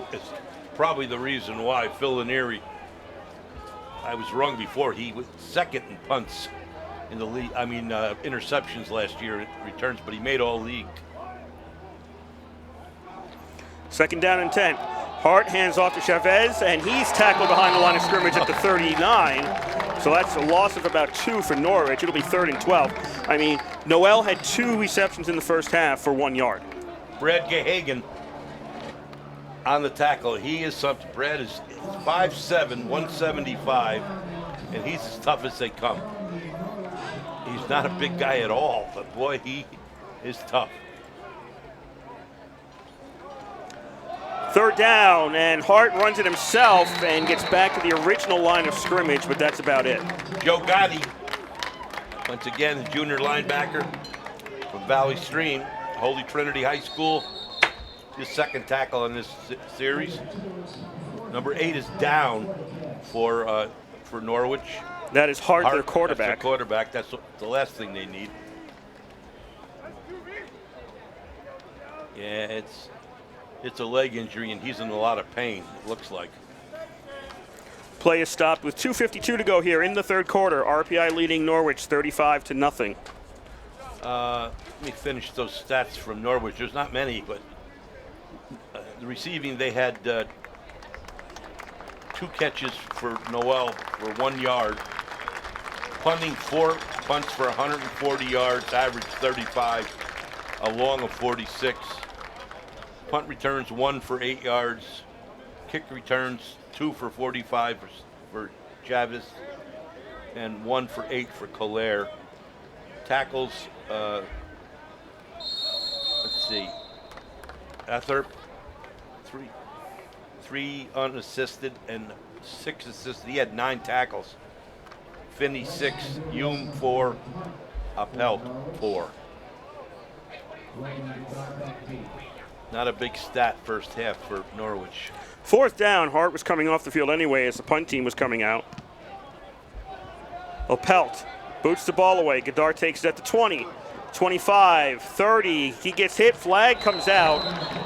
probably the reason why. Phil Lanieri, I was wrong before, he was 2nd in punts in the league. I mean, interceptions last year, returns, but he made all league. Second down and 10. Hart hands off to Chavez, and he's tackled behind the line of scrimmage at the 39. So that's a loss of about 2 for Norwich. It'll be 3rd and 12. I mean, Noel had 2 receptions in the first half for 1 yard. Brad Gahagan on the tackle. He is something. Brad is 5'7", 175, and he's as tough as they come. He's not a big guy at all, but boy, he is tough. 3rd down, and Hart runs it himself and gets back to the original line of scrimmage, but that's about it. Joe Gotti, once again, the junior linebacker from Valley Stream, Holy Trinity High School. His 2nd tackle in this series. Number 8 is down for Norwich. That is Hart, their quarterback. That's their quarterback. That's the last thing they need. Yeah, it's a leg injury, and he's in a lot of pain, it looks like. Play is stopped with 2:52 to go here in the 3rd quarter. RPI leading Norwich 35-0. Let me finish those stats from Norwich. There's not many, but the receiving, they had 2 catches for Noel for 1 yard. Punting 4 punts for 140 yards, average 35, a long of 46. Punt returns 1 for 8 yards. Kick returns 2 for 45 for Chavez, and 1 for 8 for Collier. Tackles, let's see, Ether, 3 unassisted and 6 assisted. He had 9 tackles. Finney 6, Hume 4, Appelt 4. Not a big stat first half for Norwich. 4th down, Hart was coming off the field anyway as the punt team was coming out. Appelt boots the ball away. Godard takes it at the 20, 25, 30. He gets hit, flag comes out.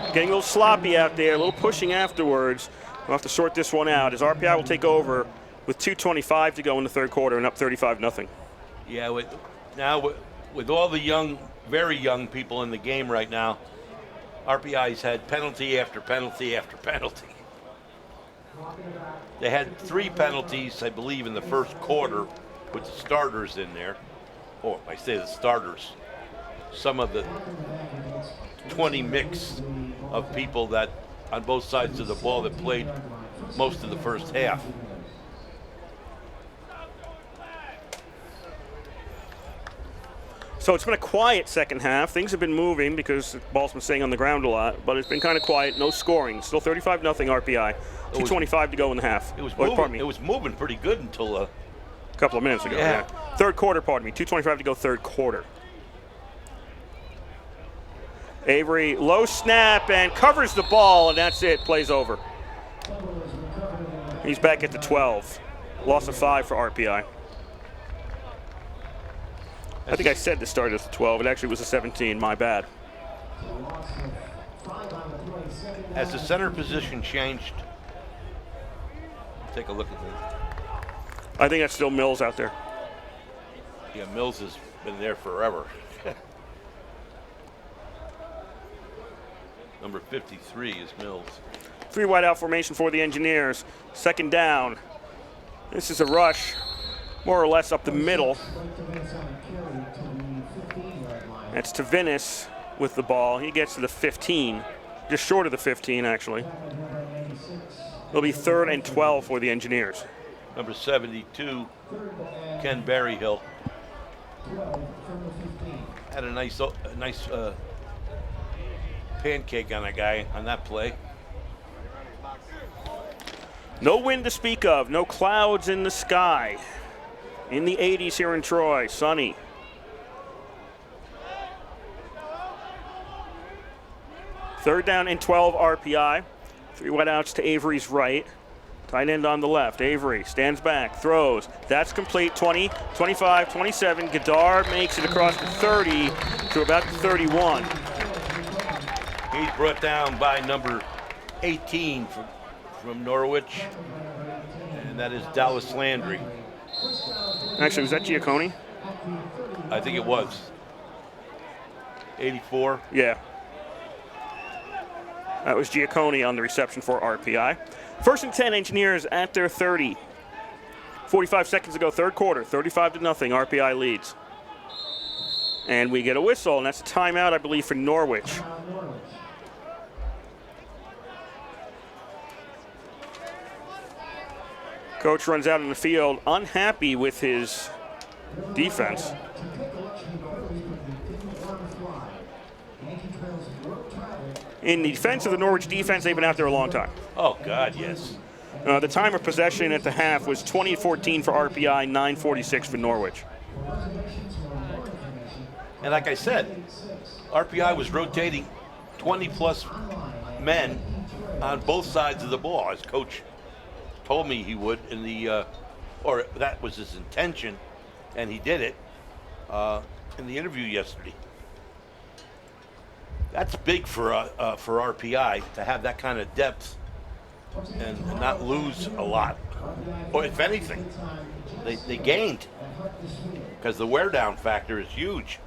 Getting a little sloppy out there, a little pushing afterwards. We'll have to sort this one out as RPI will take over with 2:25 to go in the 3rd quarter and up 35-0. Yeah, with all the young, very young people in the game right now, RPI's had penalty after penalty after penalty. They had 3 penalties, I believe, in the 1st quarter with the starters in there. Oh, I say the starters. Some of the 20 mix of people that on both sides of the ball that played most of the first half. So it's been a quiet second half. Things have been moving because the ball's been staying on the ground a lot, but it's been kind of quiet, no scoring. Still 35-0 RPI. 2:25 to go in the half. It was moving pretty good until a couple of minutes ago. Yeah. 3rd quarter, pardon me. 2:25 to go 3rd quarter. Avery, low snap, and covers the ball, and that's it. Play's over. He's back at the 12. Loss of 5 for RPI. I think I said this started as a 12. It actually was a 17. My bad. Has the center position changed? Take a look at this. I think that's still Mills out there. Yeah, Mills has been there forever. Number 53 is Mills. 3 wide out formation for the Engineers. 2nd down. This is a rush, more or less up the middle. That's Tavinis with the ball. He gets to the 15, just short of the 15, actually. It'll be 3rd and 12 for the Engineers. Number 72, Ken Berryhill. Had a nice pancake on a guy on that play. No wind to speak of, no clouds in the sky. In the 80s here in Troy, sunny. Third down and 12 RPI. 3 wide outs to Avery's right. Tight end on the left. Avery stands back, throws. That's complete. 20, 25, 27. Godard makes it across the 30 to about the 31. He's brought down by number 18 from Norwich, and that is Dallas Landry. Actually, was that Giacconi? I think it was. 84. Yeah. That was Giacconi on the reception for RPI. First and 10, Engineers at their 30. 45 seconds ago, third quarter, 35-0, RPI leads. And we get a whistle, and that's a timeout, I believe, for Norwich. Coach runs out in the field, unhappy with his defense. In the defense of the Norwich defense, they've been out there a long time. Oh, God, yes. The time of possession at the half was 20-14 for RPI, 9:46 for Norwich. And like I said, RPI was rotating 20-plus men on both sides of the ball, as Coach told me he would in the, or that was his intention, and he did it in the interview yesterday. That's big for RPI to have that kind of depth and not lose a lot. Or if anything, they gained because the wear down factor is huge.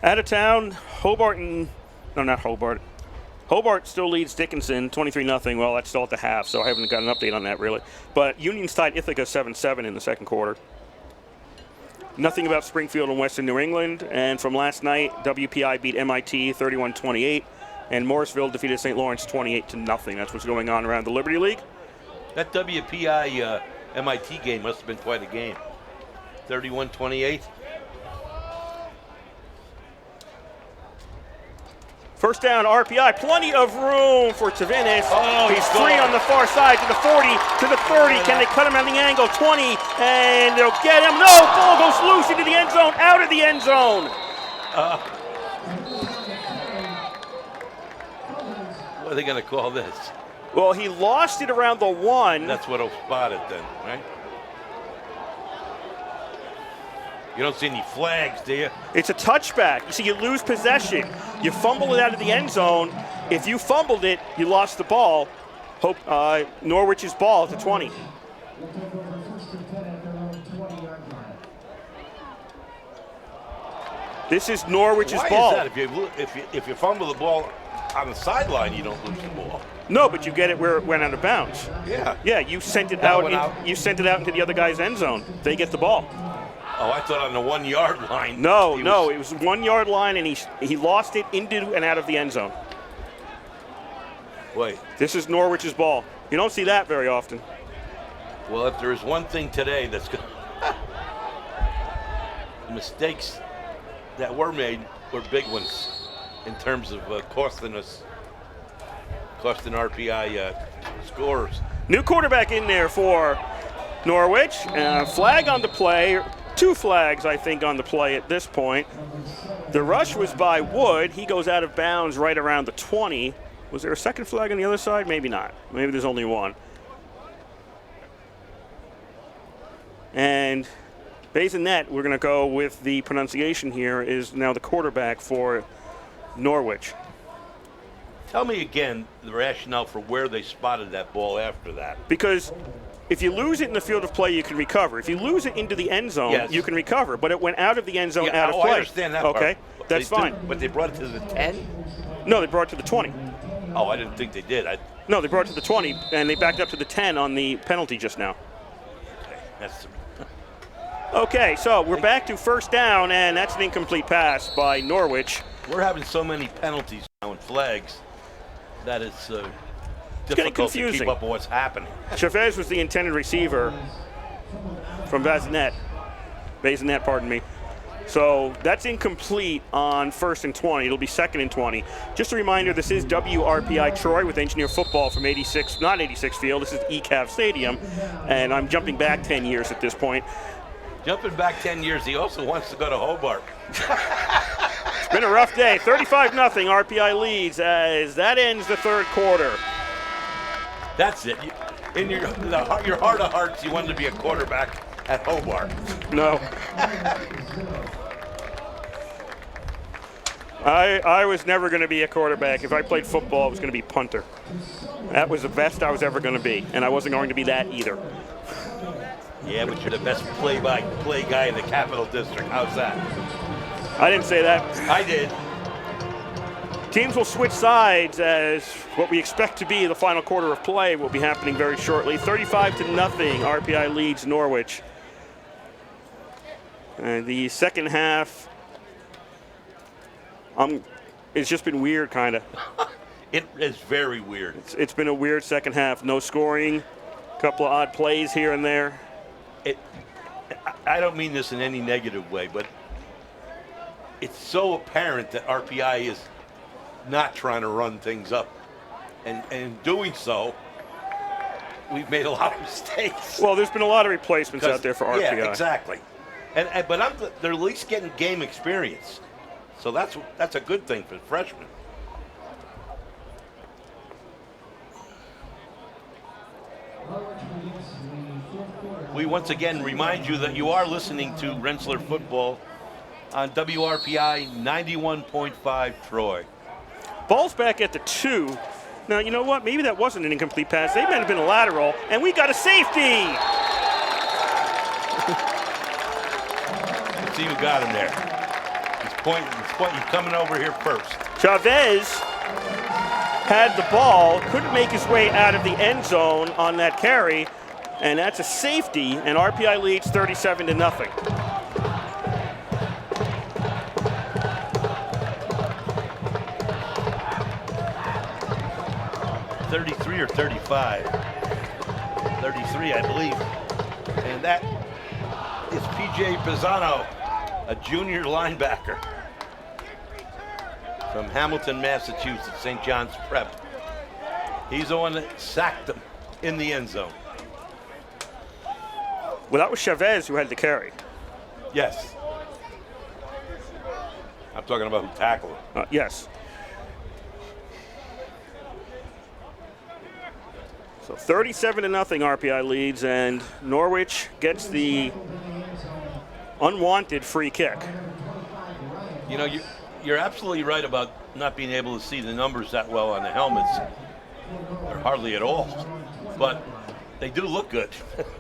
Out of town, Hobart and, no, not Hobart. Hobart still leads Dickinson 23-0. Well, that's still at the half, so I haven't got an update on that really. But Union's tied Ithaca 7-7 in the second quarter. Nothing about Springfield and Western New England. And from last night, WPI beat MIT 31-28, and Morrisville defeated St. Lawrence 28-0. That's what's going on around the Liberty League. That WPI MIT game must have been quite a game. 31-28. First down, RPI. Plenty of room for Tavinis. Oh, he's free on the far side to the 40, to the 30. Can they cut him on the angle? 20, and they'll get him. No, ball goes loose into the end zone, out of the end zone. What are they going to call this? Well, he lost it around the 1. That's what'll spot it then, right? You don't see any flags, do you? It's a touchback. You see, you lose possession. You fumble it out of the end zone. If you fumbled it, you lost the ball. Norwich's ball at the 20. This is Norwich's ball. Why is that? If you fumble the ball on the sideline, you don't lose the ball. No, but you get it where it went out of bounds. Yeah. Yeah, you sent it out. You sent it out into the other guy's end zone. They get the ball. Oh, I thought on the 1 yard line. No, it was 1 yard line, and he lost it into and out of the end zone. Wait. This is Norwich's ball. You don't see that very often. Well, if there's one thing today that's good, the mistakes that were made were big ones in terms of costing RPI scores. New quarterback in there for Norwich. Flag on the play. 2 flags, I think, on the play at this point. The rush was by Wood. He goes out of bounds right around the 20. Was there a second flag on the other side? Maybe not. Maybe there's only one. And Bazinet, we're going to go with the pronunciation here, is now the quarterback for Norwich. Tell me again the rationale for where they spotted that ball after that. Because if you lose it in the field of play, you can recover. If you lose it into the end zone, you can recover. But it went out of the end zone, out of play. I understand that Okay, part. that's fine. But they brought it to the 10? No, they brought it to the 20. Oh, I didn't think they did. No, they brought it to the 20, and they backed up to the 10 on the penalty just now. Okay, so we're back to first down, and that's an incomplete pass by Norwich. We're having so many penalties now and flags that it's difficult to keep up with what's happening. Chavez was the intended receiver from Bazinet, pardon me. So that's incomplete on 1st and 20. It'll be 2nd and 20. Just a reminder, this is WRPI Troy with Engineer Football from 86, not 86 Field. This is ECAV Stadium, and I'm jumping back 10 years at this point. Jumping back 10 years, he also wants to go to Hobart. It's been a rough day. 35-0, RPI leads as that ends the third quarter. That's it. In your heart of hearts, you wanted to be a quarterback at Hobart. No. I was never going to be a quarterback. If I played football, I was going to be punter. That was the best I was ever going to be, and I wasn't going to be that either. Yeah, but you're the best play-by-play guy in the Capital District. How's that? I didn't say that. I did. Teams will switch sides as what we expect to be the final quarter of play will be happening very shortly. 35-0, RPI leads Norwich. The second half, it's just been weird, kind of. It is very weird. It's been a weird second half. No scoring, a couple of odd plays here and there. I don't mean this in any negative way, but it's so apparent that RPI is not trying to run things up. And in doing so, we've made a lot of mistakes. Well, there's been a lot of replacements out there for RPI. Yeah, exactly. But they're at least getting game experience. So that's a good thing for freshmen. We once again remind you that you are listening to Rensselaer Football on WRPI 91.5 Troy. Ball's back at the 2. Now, you know what? Maybe that wasn't an incomplete pass. They might have been a lateral, and we got a safety. Let's see who got him there. He's coming over here first. Chavez had the ball, couldn't make his way out of the end zone on that carry, and that's a safety, and RPI leads 37-0. 33 or 35. 33, I believe. And that is P.J. Pisano, a junior linebacker from Hamilton, Massachusetts, St. John's Prep. He's the one that sacked him in the end zone. Well, that was Chavez who had the carry. Yes. I'm talking about who tackled him. Yes. So 37-0 RPI leads, and Norwich gets the unwanted free kick. You know, you're absolutely right about not being able to see the numbers that well on the helmets, or hardly at all. But they do look good.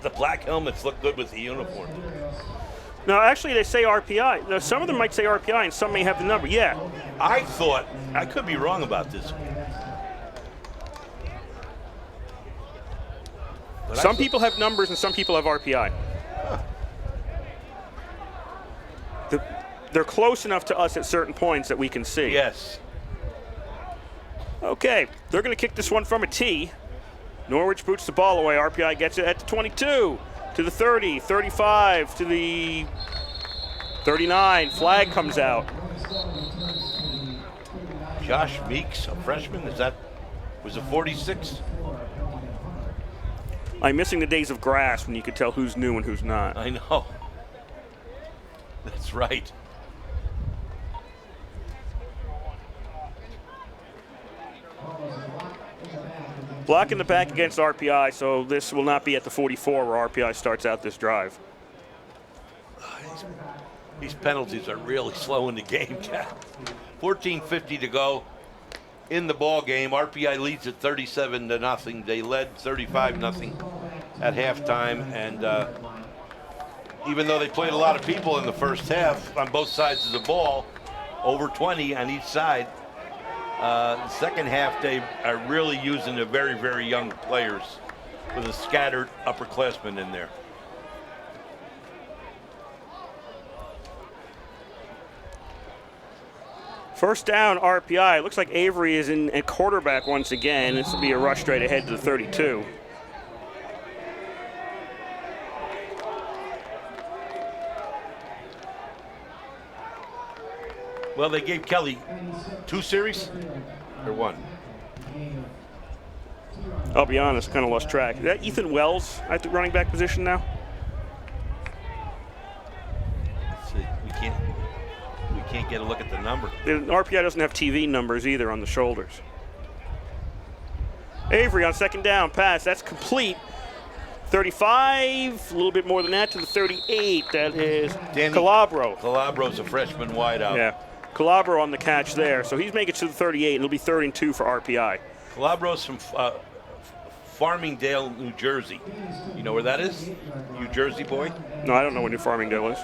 The black helmets look good with the uniform. No, actually, they say RPI. Now, some of them might say RPI, and some may have the number. Yeah. I thought, I could be wrong about this. But some people have numbers and some people have RPI. Huh. They're close enough to us at certain points that we can see. Yes. Okay, they're going to kick this one from a tee. Norwich boots the ball away. RPI gets it at the 22, to the 30, 35, to the 39. Flag comes out. Josh Meeks, a freshman, was it 46? I'm missing the days of grass when you could tell who's new and who's not. I know. That's right. Block in the back against RPI, so this will not be at the 44 where RPI starts out this drive. These penalties are really slowing the game down. 14:50 to go in the ball game. RPI leads at 37-0. They led 35-0 at halftime, and even though they played a lot of people in the first half on both sides of the ball, over 20 on each side, the second half they are really using the very, very young players with a scattered upperclassmen in there. First down, RPI. Looks like Avery is in at quarterback once again. This will be a rush straight ahead to the 32. Well, they gave Kelly 2 series or 1? I'll be honest, kind of lost track. Is that Ethan Wells at the running back position now? We can't get a look at the number. The RPI doesn't have TV numbers either on the shoulders. Avery on second down, pass, that's complete. 35, a little bit more than that to the 38. That is Calabro. Calabro's a freshman wideout. Yeah. Calabro on the catch there. So he's making it to the 38, and it'll be 3rd and 2 for RPI. Calabro's from Farmingdale, New Jersey. You know where that is? New Jersey boy? No, I don't know where New Farmingdale is.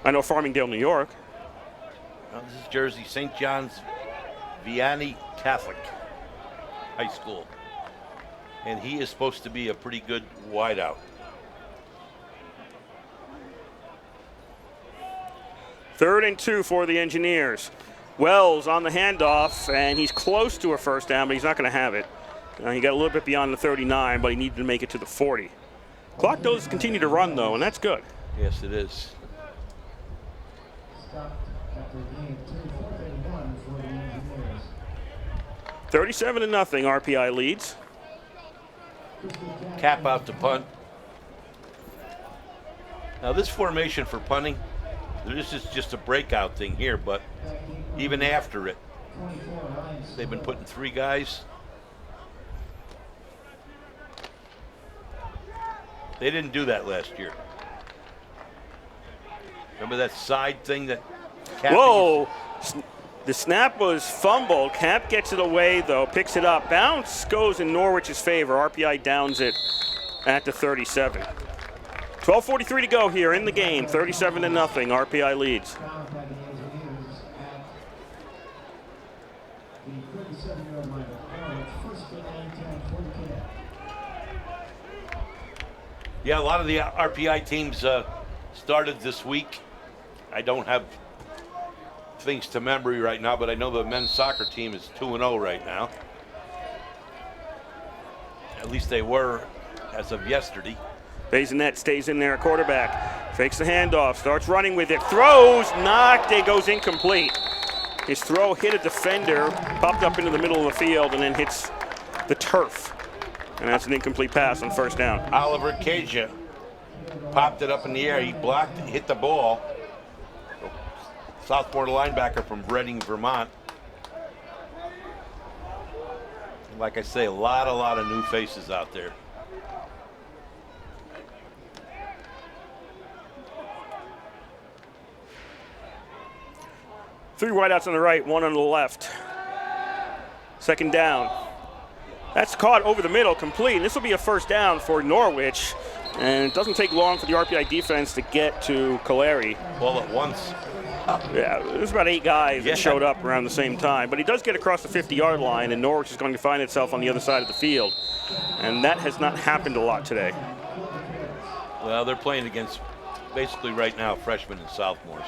I know Farmingdale, New York. No, this is Jersey, St. John's Vianney Catholic High School. And he is supposed to be a pretty good wideout. 3rd and 2 for the Engineers. Wells on the handoff, and he's close to a first down, but he's not going to have it. He got a little bit beyond the 39, but he needed to make it to the 40. Clock does continue to run, though, and that's good. Yes, it is. Stop after game 2-4-1 for the Engineers. 37-0, RPI leads. Cap out to punt. Now this formation for punting, this is just a breakout thing here, but even after it, they've been putting 3 guys. They didn't do that last year. Remember that side thing that Cap Whoa! The snap was fumbled. Cap gets it away, though, picks it up. Bounce goes in Norwich's favor. RPI downs it at the 37. 12:43 to go here in the game. 37-0, RPI leads. Down by the Engineers at the 37-yard line. Norwich, 1st and 10 for the Cats. Yeah, a lot of the RPI teams started this week. I don't have things to memory right now, but I know the men's soccer team is 2-0 right now. At least they were as of yesterday. Bazinet stays in there at quarterback. Fakes the handoff, starts running with it, throws, knocked, it goes incomplete. His throw hit a defender, popped up into the middle of the field, and then hits the turf. And that's an incomplete pass on 1st down. Oliver Caja popped it up in the air. He blocked it, hit the ball. Southport linebacker from Reading, Vermont. Like I say, a lot of new faces out there. Three wideouts on the right, one on the left. 2nd down. That's caught over the middle, complete. This will be a 1st down for Norwich. And it doesn't take long for the RPI defense to get to Caleri. All at once. Yeah, there's about 8 guys that showed up around the same time. But he does get across the 50-yard line, and Norwich is going to find itself on the other side of the field. And that has not happened a lot today. Well, they're playing against, basically right now, freshmen and sophomores.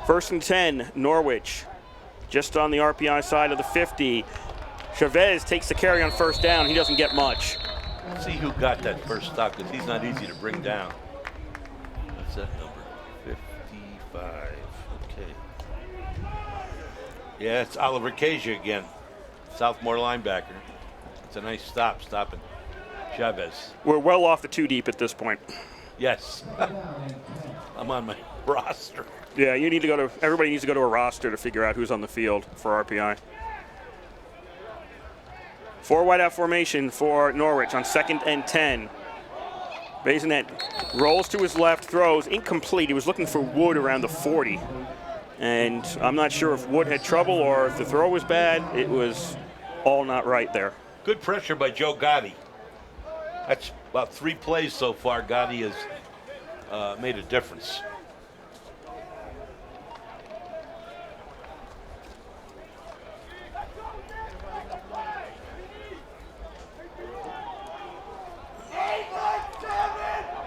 1st and 10, Norwich. Just on the RPI side of the 50. Chavez takes the carry on 1st down. He doesn't get much. Let's see who got that first stop, because he's not easy to bring down. What's that number? 55. Okay. Yeah, it's Oliver Caja again. Sophomore linebacker. It's a nice stop, stopping Chavez. We're well off the 2 deep at this point. Yes. I'm on my roster. Yeah, you need to go to, everybody needs to go to a roster to figure out who's on the field for RPI. 4 wideout formation for Norwich on 2nd and 10. Bazinet rolls to his left, throws, incomplete. He was looking for Wood around the 40. And I'm not sure if Wood had trouble or if the throw was bad. It was all not right there. Good pressure by Joe Gotti. That's about 3 plays so far. Gotti has made a difference.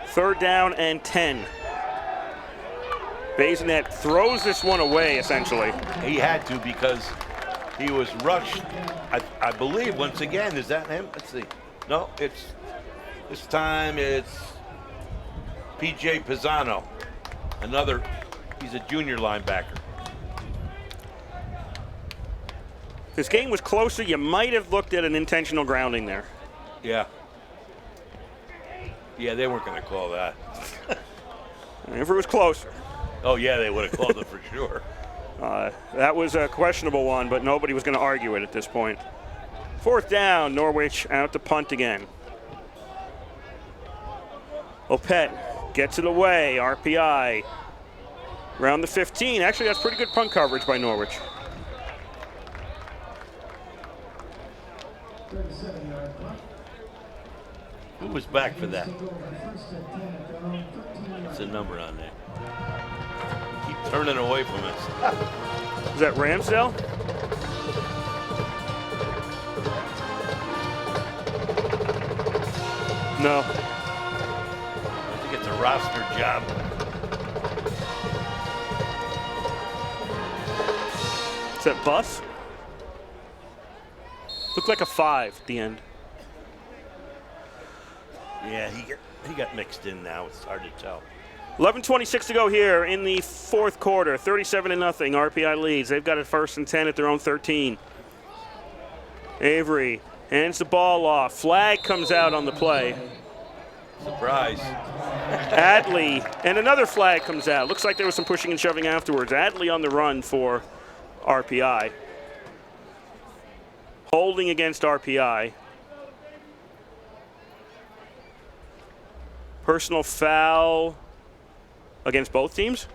Third down and 10. Bazinet throws this one away, essentially. He had to, because he was rushed. I believe, once again, is that him? Let's see. No, this time it's P.J. Pisano. He's a junior linebacker. This game was closer. You might have looked at an intentional grounding there. Yeah. Yeah, they weren't going to call that. If it was closer. Oh, yeah, they would have called it for sure. That was a questionable one, but nobody was going to argue it at this point. 4th down, Norwich out to punt again. Opet gets it away, RPI. Around the 15. Actually, that's pretty good punt coverage by Norwich. Who was back for that? What's the number on there? Keep turning away from us. Is that Ramsdale? No. I think it's a roster job. Is that Bus? Looked like a 5 at the end. Yeah, he got mixed in now. It's hard to tell. 11:26 to go here in the fourth quarter. 37-0. RPI leads. They've got a 1st and 10 at their own 13. Avery hands the ball off. Flag comes out on the play. Surprise. Adley, and another flag comes out. Looks like there was some pushing and shoving afterwards. Adley on the run for RPI. Holding against RPI. Personal foul against both teams.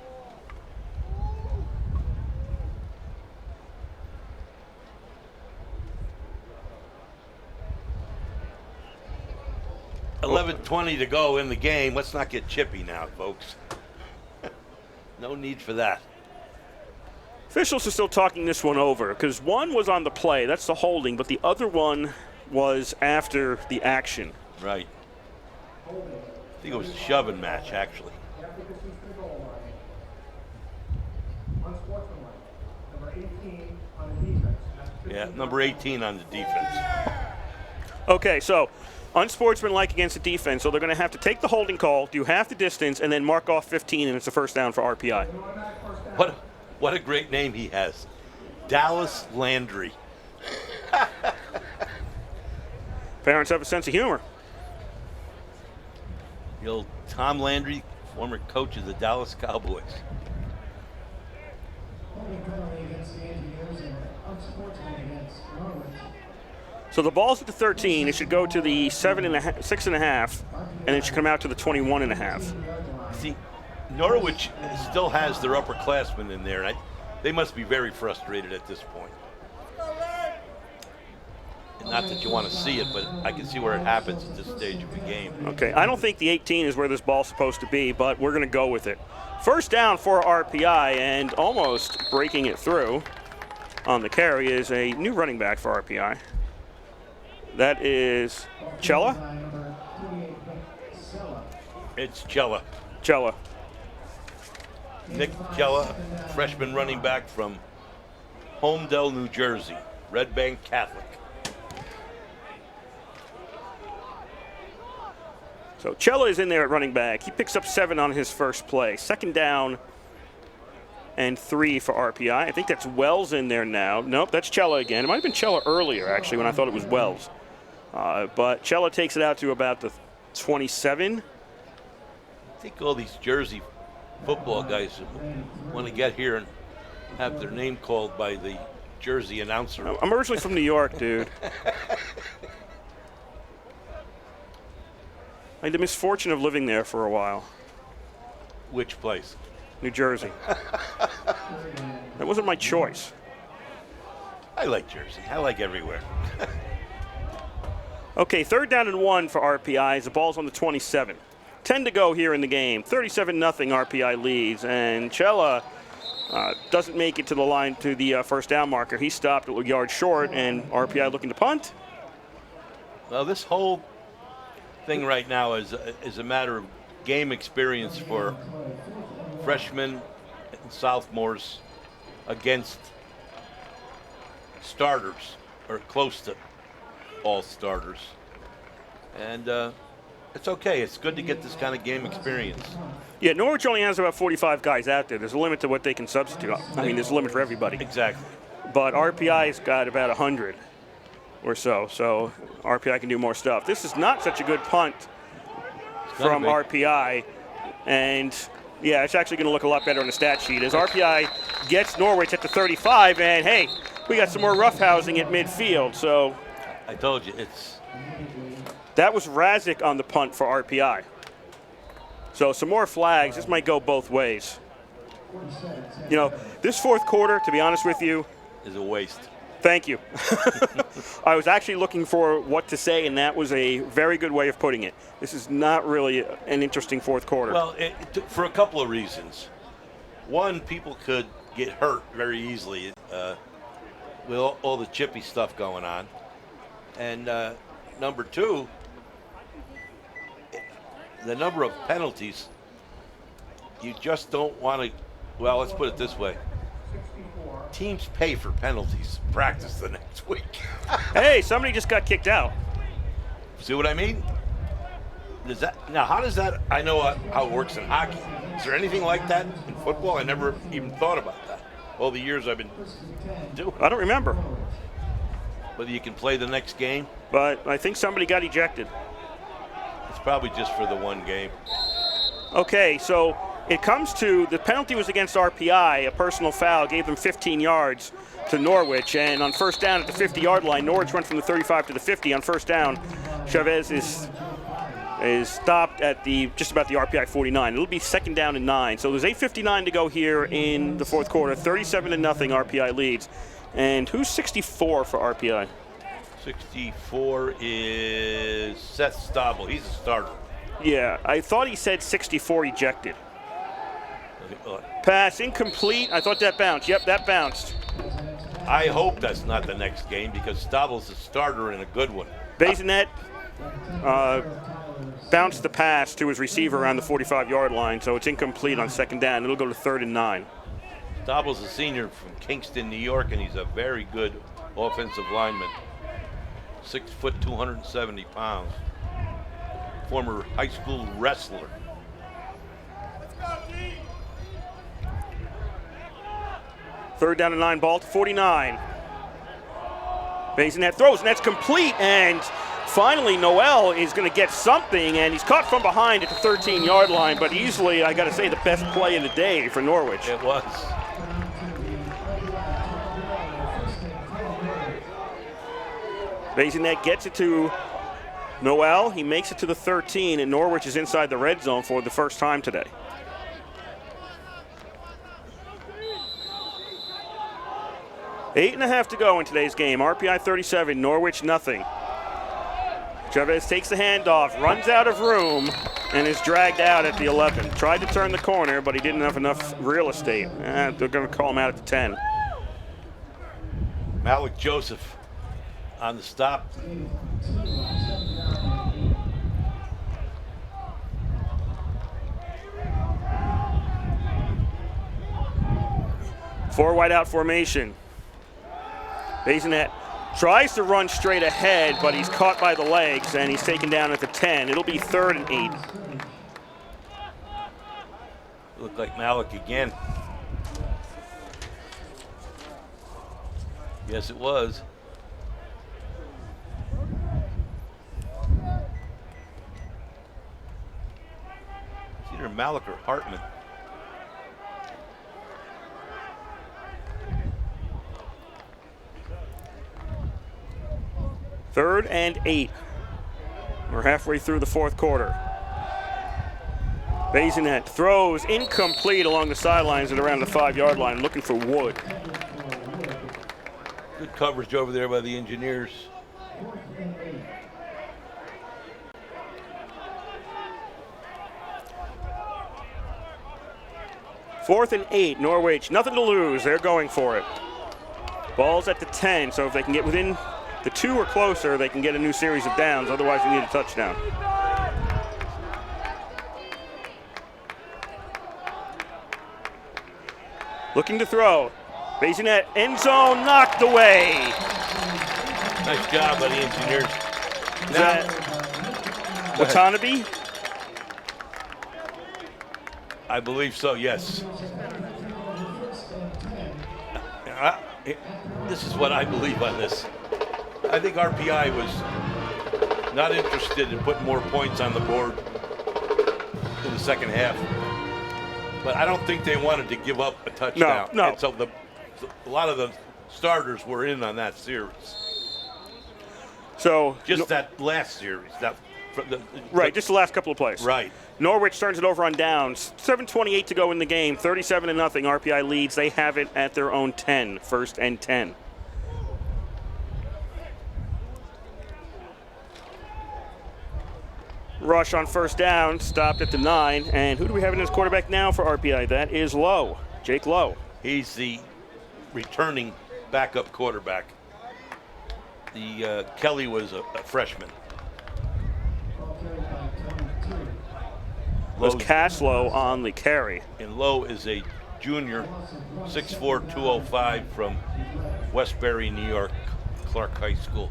$11:20 to go in the game. Let's not get chippy now, folks. No need for that. Officials are still talking this one over because one was on the play, that's the holding, but the other one was after the action. Right. I think it was a shoving match, actually. Yeah, number 18 on the defense. Okay, so unsportsmanlike against the defense, so they're going to have to take the holding call, do half the distance, and then mark off 15, and it's a first down for RPI. What a great name he has. Dallas Landry. Parents have a sense of humor. The old Tom Landry, former coach of the Dallas Cowboys. So the ball's at the 13. It should go to the 6.5, and it should come out to the 21.5. See, Norwich still has their upperclassmen in there. They must be very frustrated at this point. And not that you want to see it, but I can see where it happens at this stage of the game. Okay, I don't think the 18 is where this ball's supposed to be, but we're going to go with it. First down for RPI, and almost breaking it through on the carry is a new running back for RPI. That is Cella? It's Cella. Cella. Nick Cella, freshman running back from Homedale, New Jersey, Red Bank Catholic. So Cella is in there at running back. He picks up 7 on his first play. Second down and 3 for RPI. I think that's Wells in there now. Nope, that's Cella again. It might have been Cella earlier, actually, when I thought it was Wells. But Cella takes it out to about the 27. I think all these Jersey football guys want to get here and have their name called by the Jersey announcer. I'm originally from New York, dude. I had the misfortune of living there for a while. Which place? New Jersey. That wasn't my choice. I like Jersey. I like everywhere. Okay, third down and 1 for RPI as the ball's on the 27. 10 to go here in the game. 37-0 RPI leads, and Cella doesn't make it to the line to the first down marker. He stopped a yard short, and RPI looking to punt. Well, this whole thing right now is a matter of game experience for freshmen and sophomores against starters, or close to all starters. And it's okay. It's good to get this kind of game experience. Yeah, Norwich only has about 45 guys out there. There's a limit to what they can substitute. I mean, there's a limit for everybody. Exactly. But RPI's got about 100 or so RPI can do more stuff. This is not such a good punt from RPI, and yeah, it's actually going to look a lot better on the stat sheet as RPI gets Norwich at the 35, and hey, we got some more roughhousing at midfield. So I told you, that was Razik on the punt for RPI. So some more flags. This might go both ways. You know, this fourth quarter, to be honest with you, Is a waste. thank you. I was actually looking for what to say, and that was a very good way of putting it. This is not really an interesting fourth quarter. Well, for a couple of reasons. One, people could get hurt very easily with all the chippy stuff going on. And number two, the number of penalties, you just don't want to, well, let's put it this way. Teams pay for penalties, practice the next week. Hey, somebody just got kicked out. See what I mean? How does that, I know how it works in hockey. Is there anything like that in football? I never even thought about that. All the years I've been doing. I don't remember. Whether you can play the next game? But I think somebody got ejected. It's probably just for the one game. Okay, so it comes to the penalty was against RPI, a personal foul, gave them 15 yards to Norwich, and on first down at the 50-yard line, Norwich went from the 35 to the 50. On first down, Chavez is stopped at just about the RPI 49. It'll be second down and 9. So there's 8:59 to go here in the fourth quarter. 37-0 RPI leads. And who's 64 for RPI? 64 is Seth Stabile. He's a starter. Yeah, I thought he said 64 ejected. Pass incomplete. I thought that bounced. Yep, that bounced. I hope that's not the next game because Stabile's a starter and a good one. Bazinet bounced the pass to his receiver around the 45-yard line, so it's incomplete on second down. It'll go to 3rd and 9. Stabile's a senior from Kingston, New York, and he's a very good offensive lineman. 6 foot, 270 pounds. Former high school wrestler. Third down and 9, ball to 49. Bazinet throws, and that's complete, and finally Noel is going to get something, and he's caught from behind at the 13-yard line, but easily, I got to say, the best play of the day for Norwich. It was. Bazinet gets it to Noel. He makes it to the 13, and Norwich is inside the red zone for the first time today. Eight and a half to go in today's game. RPI 37, Norwich nothing. Chavez takes the handoff, runs out of room, and is dragged out at the 11. Tried to turn the corner, but he didn't have enough real estate. They're going to call him out at the 10. Malik Joseph on the stop. Four wide out formation. Bazinet tries to run straight ahead, but he's caught by the legs, and he's taken down at the 10. It'll be 3rd and 8. Looked like Malik again. Yes, it was. It's either Malik or Hartman. Third and 8. We're halfway through the fourth quarter. Bazinet throws incomplete along the sidelines at around the 5-yard line, looking for Wood. Good coverage over there by the Engineers. Fourth and 8, Norwich, nothing to lose. They're going for it. Ball's at the 10, so if they can get within the 2 or closer, they can get a new series of downs. Otherwise, we need a touchdown. Looking to throw. Bazinet, end zone, knocked away. Nice job by the Engineers. Is that Watanabe? I believe so, yes. This is what I believe on this. I think RPI was not interested in putting more points on the board in the second half. But I don't think they wanted to give up a touchdown. No. And so a lot of the starters were in on that series. So just that last series. That Right, just the last couple of plays. Right. Norwich turns it over on downs. 7:28 to go in the game. 37-0. RPI leads. They have it at their own 10. First and 10. Rush on first down, stopped at the 9. And who do we have in his quarterback now for RPI? That is Lowe, Jake Lowe. He's the returning backup quarterback. The Kelly was a freshman. Was Caslow on the carry. And Lowe is a junior, 6'4", 205 from Westbury, New York, Clark High School.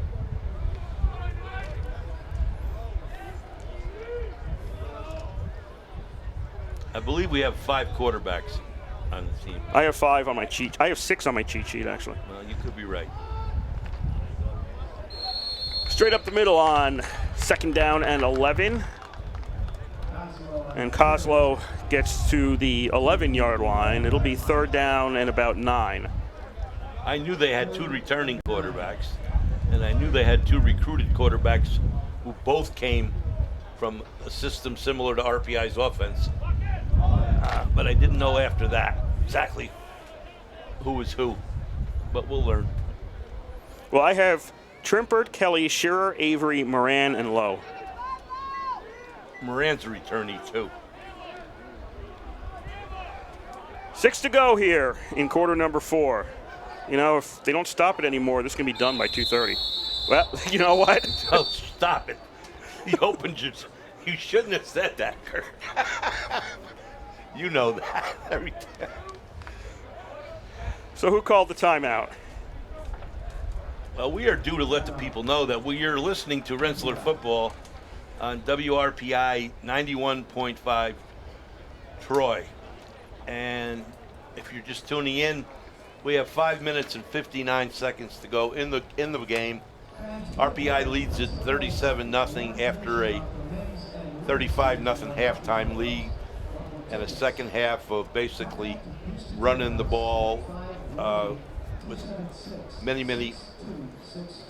I believe we have 5 quarterbacks on the team. I have 5 on my cheat. I have 6 on my cheat sheet, actually. Well, you could be right. Straight up the middle on second down and 11. And Coslow gets to the 11-yard line. It'll be third down and about 9. I knew they had 2 returning quarterbacks, and I knew they had 2 recruited quarterbacks who both came from a system similar to RPI's offense. But I didn't know after that exactly who was who. But we'll learn. Well, I have Trimpert, Kelly, Shearer, Avery, Moran, and Lowe. Moran's a returnee, too. 6 to go here in quarter number 4. You know, if they don't stop it anymore, this can be done by 2:30. Well, you know what? Oh, stop it. You opened your... You shouldn't have said that, Kurt. You know that every time. So who called the timeout? Well, we are due to let the people know that we are listening to Rensselaer Football on WRPI 91.5 Troy. And if you're just tuning in, we have 5 minutes and 59 seconds to go in the game. RPI leads it 37-0 after a 35-0 halftime lead and a second half of basically running the ball with many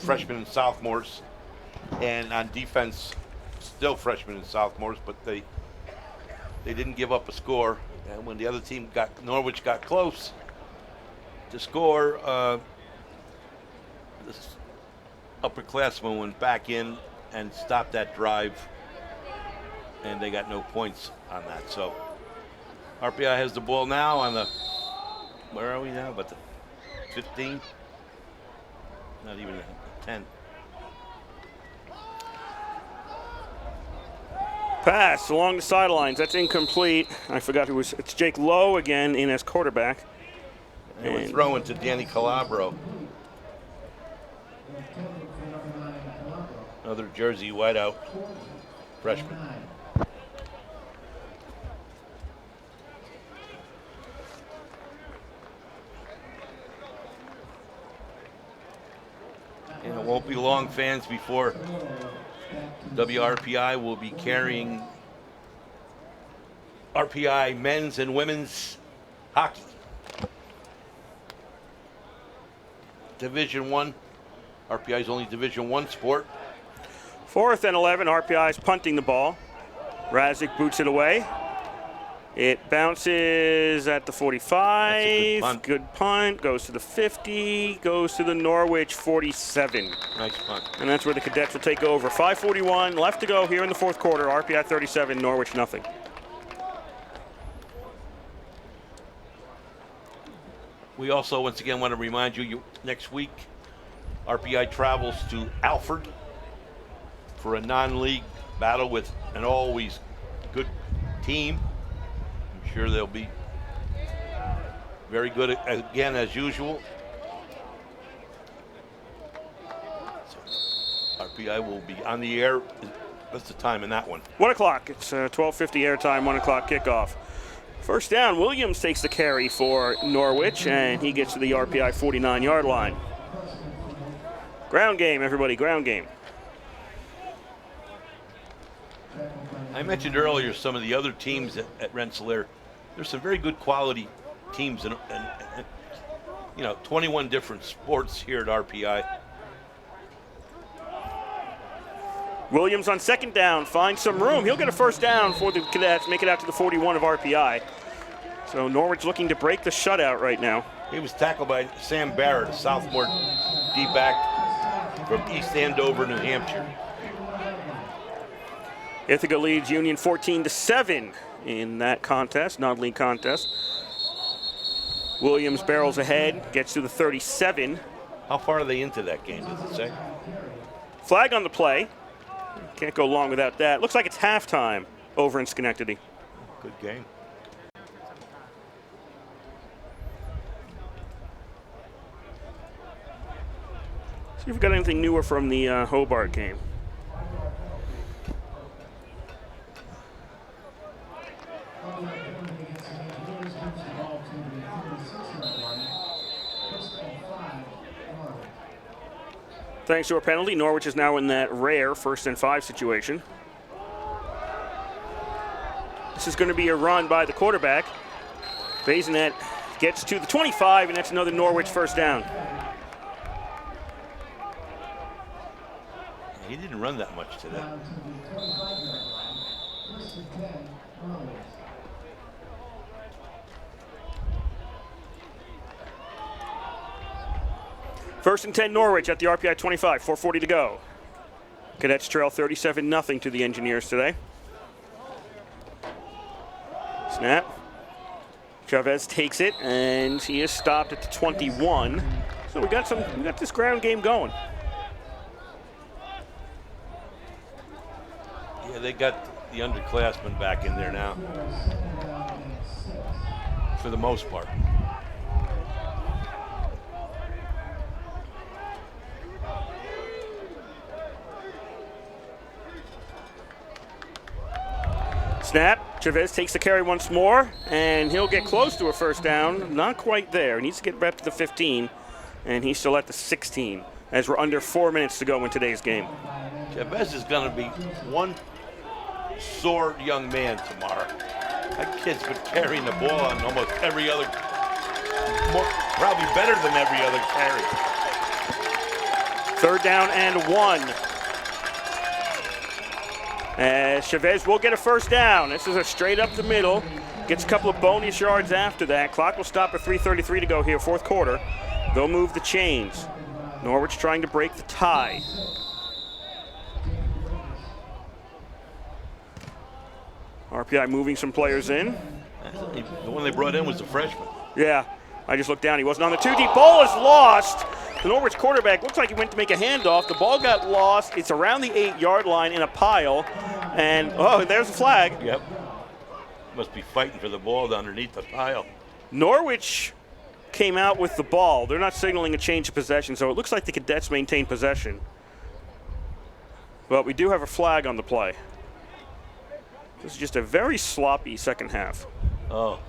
freshmen and sophomores, and on defense still freshmen and sophomores, but they didn't give up a score. And when the other team Norwich got close to score, this upperclassman went back in and stopped that drive, and they got no points on that. So RPI has the ball now on the, where are we now? But the 15? Not even 10. Pass along the sidelines. That's incomplete. I forgot who was. It's Jake Lowe again in as quarterback. And we're throwing to Danny Calabro. Another Jersey whiteout freshman. And it won't be long, fans, before WRPI will be carrying RPI men's and women's hockey. Division 1. RPI's only Division 1 sport. 4th and 11. RPI's punting the ball. Razik boots it away. It bounces at the 45. That's a good punt. Good punt. Goes to the 50. Goes to the Norwich 47. Nice punt. And that's where the Cadets will take over. 5:41 left to go here in the fourth quarter. RPI 37, Norwich nothing. We also, once again, want to remind you, next week, RPI travels to Alfred for a non-league battle with an always good team. I'm sure they'll be very good again, as usual. So RPI will be on the air. What's the time in that one? 1 o'clock. It's 12:50 airtime, 1 o'clock kickoff. First down, Williams takes the carry for Norwich, and he gets to the RPI 49-yard line. Ground game, everybody, ground game. I mentioned earlier some of the other teams at Rensselaer. There's some very good quality teams, and 21 different sports here at RPI. Williams on second down finds some room. He'll get a first down for the Cadets, make it out to the 41 of RPI. So Norwich looking to break the shutout right now. He was tackled by Sam Barrett, a sophomore D-back from East Andover, New Hampshire. Ithaca leads Union 14-7 in that contest, non-league contest. Williams barrels ahead, gets to the 37. How far are they into that game, does it say? Flag on the play. Can't go long without that. Looks like it's halftime over in Schenectady. Good game. See if we've got anything newer from the Hobart game. Thanks to a penalty, Norwich is now in that rare 1st and 5 situation. This is going to be a run by the quarterback. Bazinet gets to the 25, and that's another Norwich first down. He didn't run that much today. First and 10 Norwich at the RPI 25, 4:40 to go. Cadets trail 37-0 to the Engineers today. Snap. Chavez takes it, and he is stopped at the 21. So we got this ground game going. Yeah, they got the underclassmen back in there now, for the most part. Snap. Chavez takes the carry once more, and he'll get close to a first down. Not quite there. He needs to get back to the 15, and he's still at the 16, as we're under 4 minutes to go in today's game. Chavez is going to be one sore young man tomorrow. That kid's been carrying the ball on almost every other, probably better than every other carry. 3rd down and 1. As Chavez will get a first down. This is a straight up the middle. Gets a couple of bonus yards after that. Clock will stop at 3:33 to go here, 4th quarter. They'll move the chains. Norwich trying to break the tie. RPI moving some players in. The one they brought in was a freshman. Yeah, I just looked down. He wasn't on the 2 deep. Ball is lost. The Norwich quarterback looks like he went to make a handoff. The ball got lost. It's around the 8-yard line in a pile. And, oh, there's the flag. Yep. Must be fighting for the ball underneath the pile. Norwich came out with the ball. They're not signaling a change of possession, so it looks like the Cadets maintain possession. But we do have a flag on the play. This is just a very sloppy second half. Oh.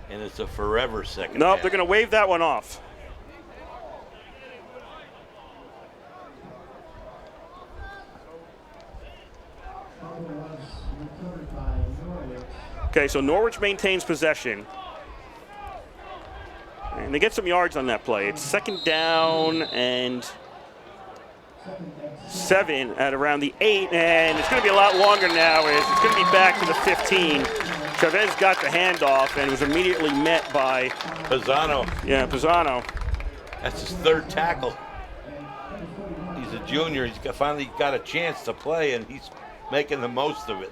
And it's a forever second Nope, half. they're going to wave that one off. Okay, so Norwich maintains possession. And they get some yards on that play. It's 2nd down and 7 at around the 8, and it's going to be a lot longer now as it's going to be back to the 15. Chavez got the handoff and was immediately met by Pisano. Yeah, Pisano. That's his 3rd tackle. He's a junior. He's finally got a chance to play, and he's making the most of it.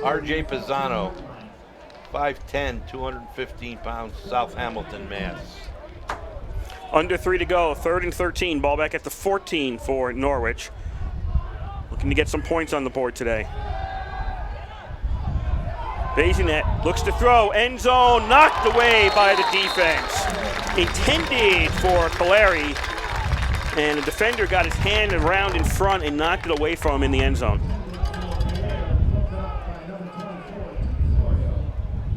R.J. Pisano, 5'10", 215 pounds, South Hamilton, Mass. Under 3 to go, 3rd and 13. Ball back at the 14 for Norwich. Looking to get some points on the board today. Bazinet looks to throw. End zone knocked away by the defense. Intended for Caleri. And the defender got his hand around in front and knocked it away from him in the end zone.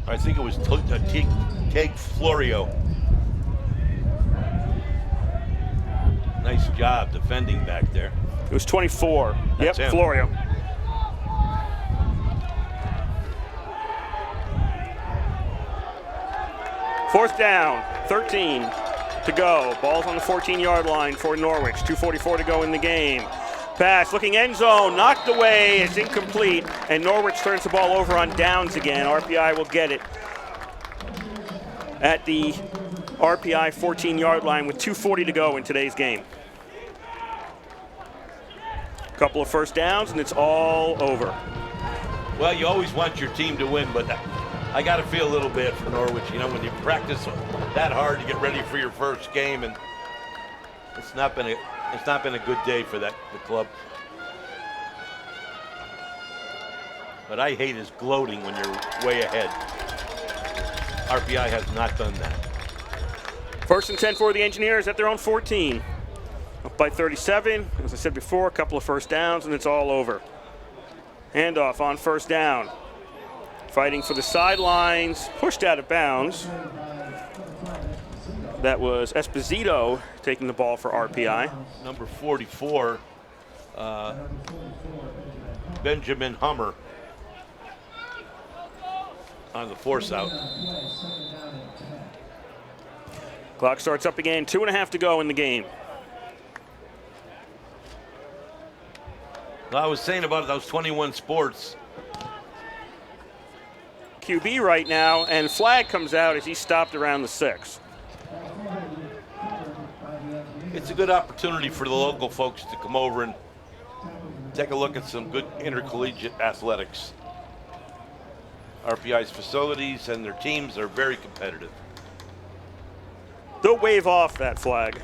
I think it was Teague Florio. Nice job defending back there. It was 24. That's yep, him. Florio. Fourth down, 13 to go. Ball's on the 14-yard line for Norwich. 2:44 to go in the game. Pass, looking end zone, knocked away, it's incomplete, and Norwich turns the ball over on downs again. RPI will get it at the RPI 14-yard line with 2:40 to go in today's game. Couple of first downs, and it's all over. Well, you always want your team to win, but I got to feel a little bad for Norwich. You know, when you practice that hard to get ready for your first game, and it's not been a good day for the club. But I hate his gloating when you're way ahead. RPI has not done that. First and 10 for the Engineers at their own 14. Up by 37. As I said before, a couple of first downs, and it's all over. Handoff on first down. Fighting for the sidelines, pushed out of bounds. That was Esposito taking the ball for RPI. Number 44, Benjamin Hummer on the force out. Clock starts up again, 2.5 to go in the game. Well, I was saying about those 21 sports. QB right now, and flag comes out as he stopped around the 6. It's a good opportunity for the local folks to come over and take a look at some good intercollegiate athletics. RPI's facilities and their teams are very competitive. They'll wave off that flag.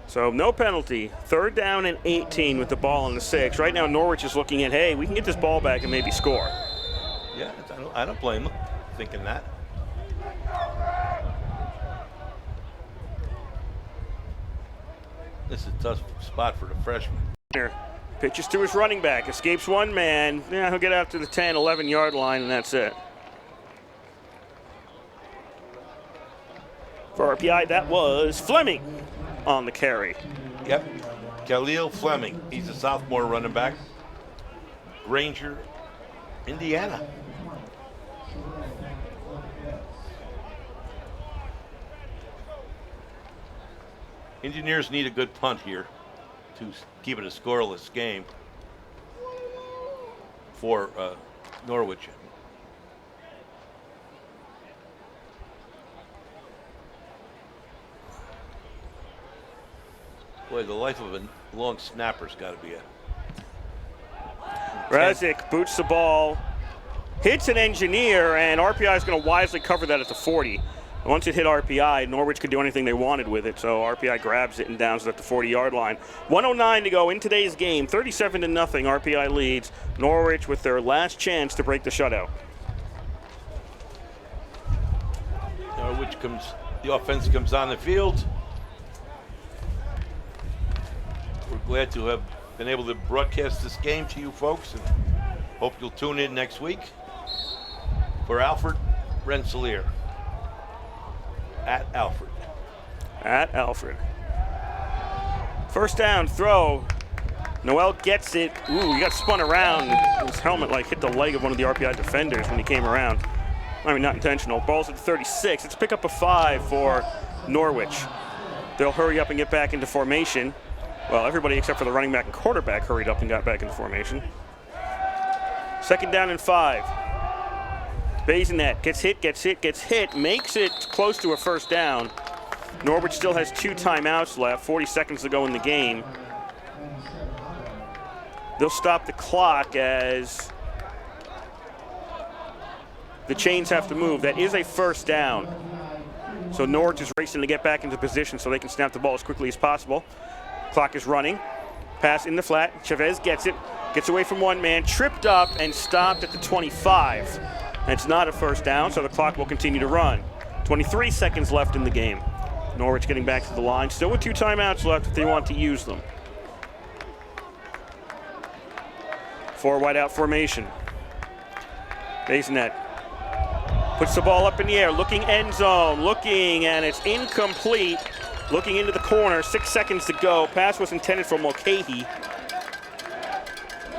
So no penalty. 3rd down and 18 with the ball on the 6. Right now Norwich is looking at, hey, we can get this ball back and maybe score. Yeah, I don't blame them thinking that. This is a tough spot for the freshman. Pitches to his running back, escapes one man. Yeah, he'll get out to the 10, 11-yard line, and that's it. For RPI, that was Fleming on the carry. Yep, Khalil Fleming. He's a sophomore running back. Granger, Indiana. Engineers need a good punt here to keep it a scoreless game for Norwich. Boy, the life of a long snapper's got to be a... Razik boots the ball, hits an Engineer, and RPI is going to wisely cover that at the 40. Once it hit RPI, Norwich could do anything they wanted with it, so RPI grabs it and downs it at the 40-yard line. 1:09 to go in today's game, 37-0. RPI leads Norwich with their last chance to break the shutout. Norwich the offense comes on the field. We're glad to have been able to broadcast this game to you folks, and hope you'll tune in next week for Alfred Rensselaer. At Alfred. At Alfred. First down, throw. Noel gets it. Ooh, he got spun around. His helmet hit the leg of one of the RPI defenders when he came around. I mean, not intentional. Ball's at 36. It's pick up a 5 for Norwich. They'll hurry up and get back into formation. Well, everybody except for the running back and quarterback hurried up and got back into formation. 2nd down and 5. Bazinet gets hit, makes it close to a first down. Norwich still has 2 timeouts left, 40 seconds to go in the game. They'll stop the clock as the chains have to move. That is a first down. So Norwich is racing to get back into position so they can snap the ball as quickly as possible. Clock is running. Pass in the flat. Chavez gets it, gets away from one man, tripped up and stopped at the 25. It's not a first down, so the clock will continue to run. 23 seconds left in the game. Norwich getting back to the line, still with 2 timeouts left if they want to use them. 4 wide out formation. Bazinet puts the ball up in the air, looking end zone, and it's incomplete. Looking into the corner, 6 seconds to go. Pass was intended for Mulcahy.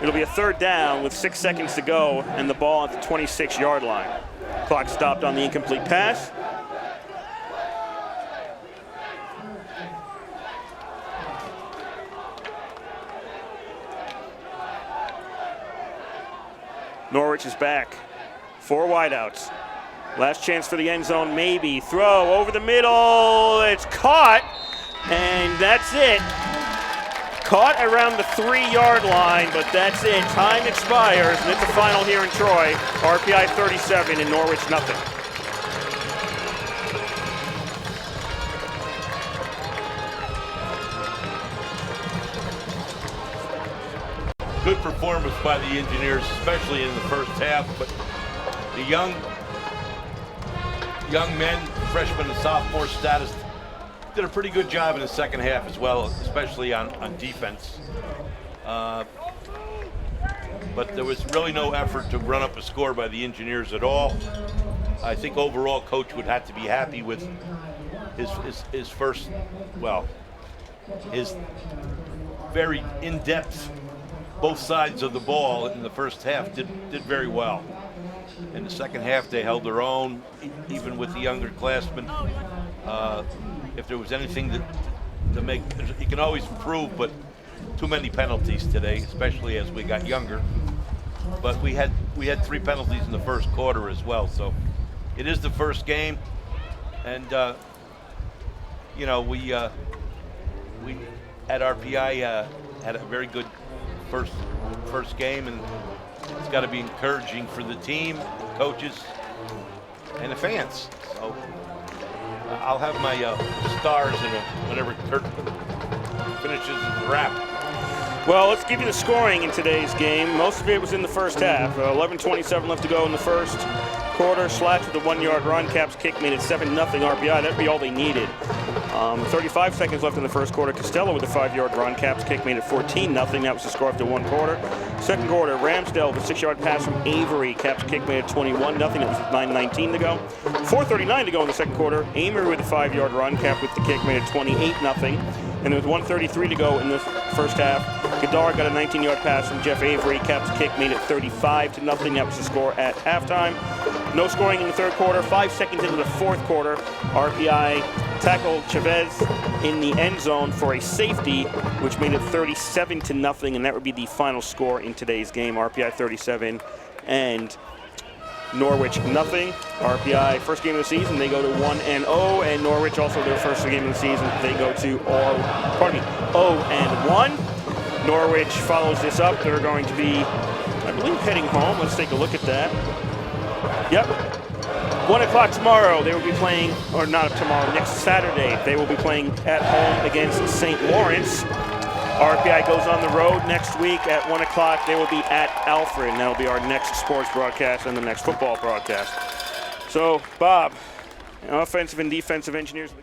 It'll be a third down with 6 seconds to go and the ball at the 26-yard line. Clock stopped on the incomplete pass. Norwich is back. 4 wideouts. Last chance for the end zone, maybe. Throw over the middle. It's caught, and that's it. Caught around the 3-yard line, but that's it. Time expires, and it's the final here in Troy. RPI 37 and Norwich nothing. Good performance by the Engineers, especially in the first half, but the young men, freshman and sophomore status, did a pretty good job in the second half as well, especially on defense. But there was really no effort to run up a score by the Engineers at all. I think overall coach would have to be happy with his first, well, his very in-depth both sides of the ball in the first half did very well. In the second half, they held their own, even with the younger classmen. If there was anything to make, you can always improve, but too many penalties today, especially as we got younger. But we had 3 penalties in the first quarter as well. So it is the first game, and you know, we at RPI had a very good first game, and it's got to be encouraging for the team, coaches, and the fans. So I'll have my stars whenever Kurt finishes his wrap. Well, let's give you the scoring in today's game. Most of it was in the first half. 11:27 left to go in the first quarter. Slats with a 1-yard run. Caps kick made it 7-0 RPI. That'd be all they needed. 35 seconds left in the first quarter. Costello with a 5-yard run. Caps kick made it 14-0. That was the score after 1 quarter. Second quarter, Ramsdale with a 6-yard pass from Avery. Caps kick made it 21-0. That was 9:19 to go. 4:39 to go in the second quarter. Amory with a 5-yard run. Cap with the kick made it 28-0. And there was 1:33 to go in the first half. Godard got a 19-yard pass from Jeff Avery. Caps kick made it 35-0. That was the score at halftime. No scoring in the third quarter. 5 seconds into the fourth quarter, RPI tackled Chavez in the end zone for a safety, which made it 37-0, and that would be the final score in today's game. RPI 37 and Norwich nothing. RPI first game of the season, they go to 1-0, and Norwich also their first game of the season, they go to 0-1. Norwich follows this up. They're going to be, I believe, heading home. Let's take a look at that. Yep. 1 o'clock tomorrow, they will be playing, or not tomorrow, next Saturday, they will be playing at home against St. Lawrence. RPI goes on the road next week at 1 o'clock. They will be at Alfred, and that'll be our next sports broadcast and the next football broadcast. So, Bob, offensive and defensive engineers.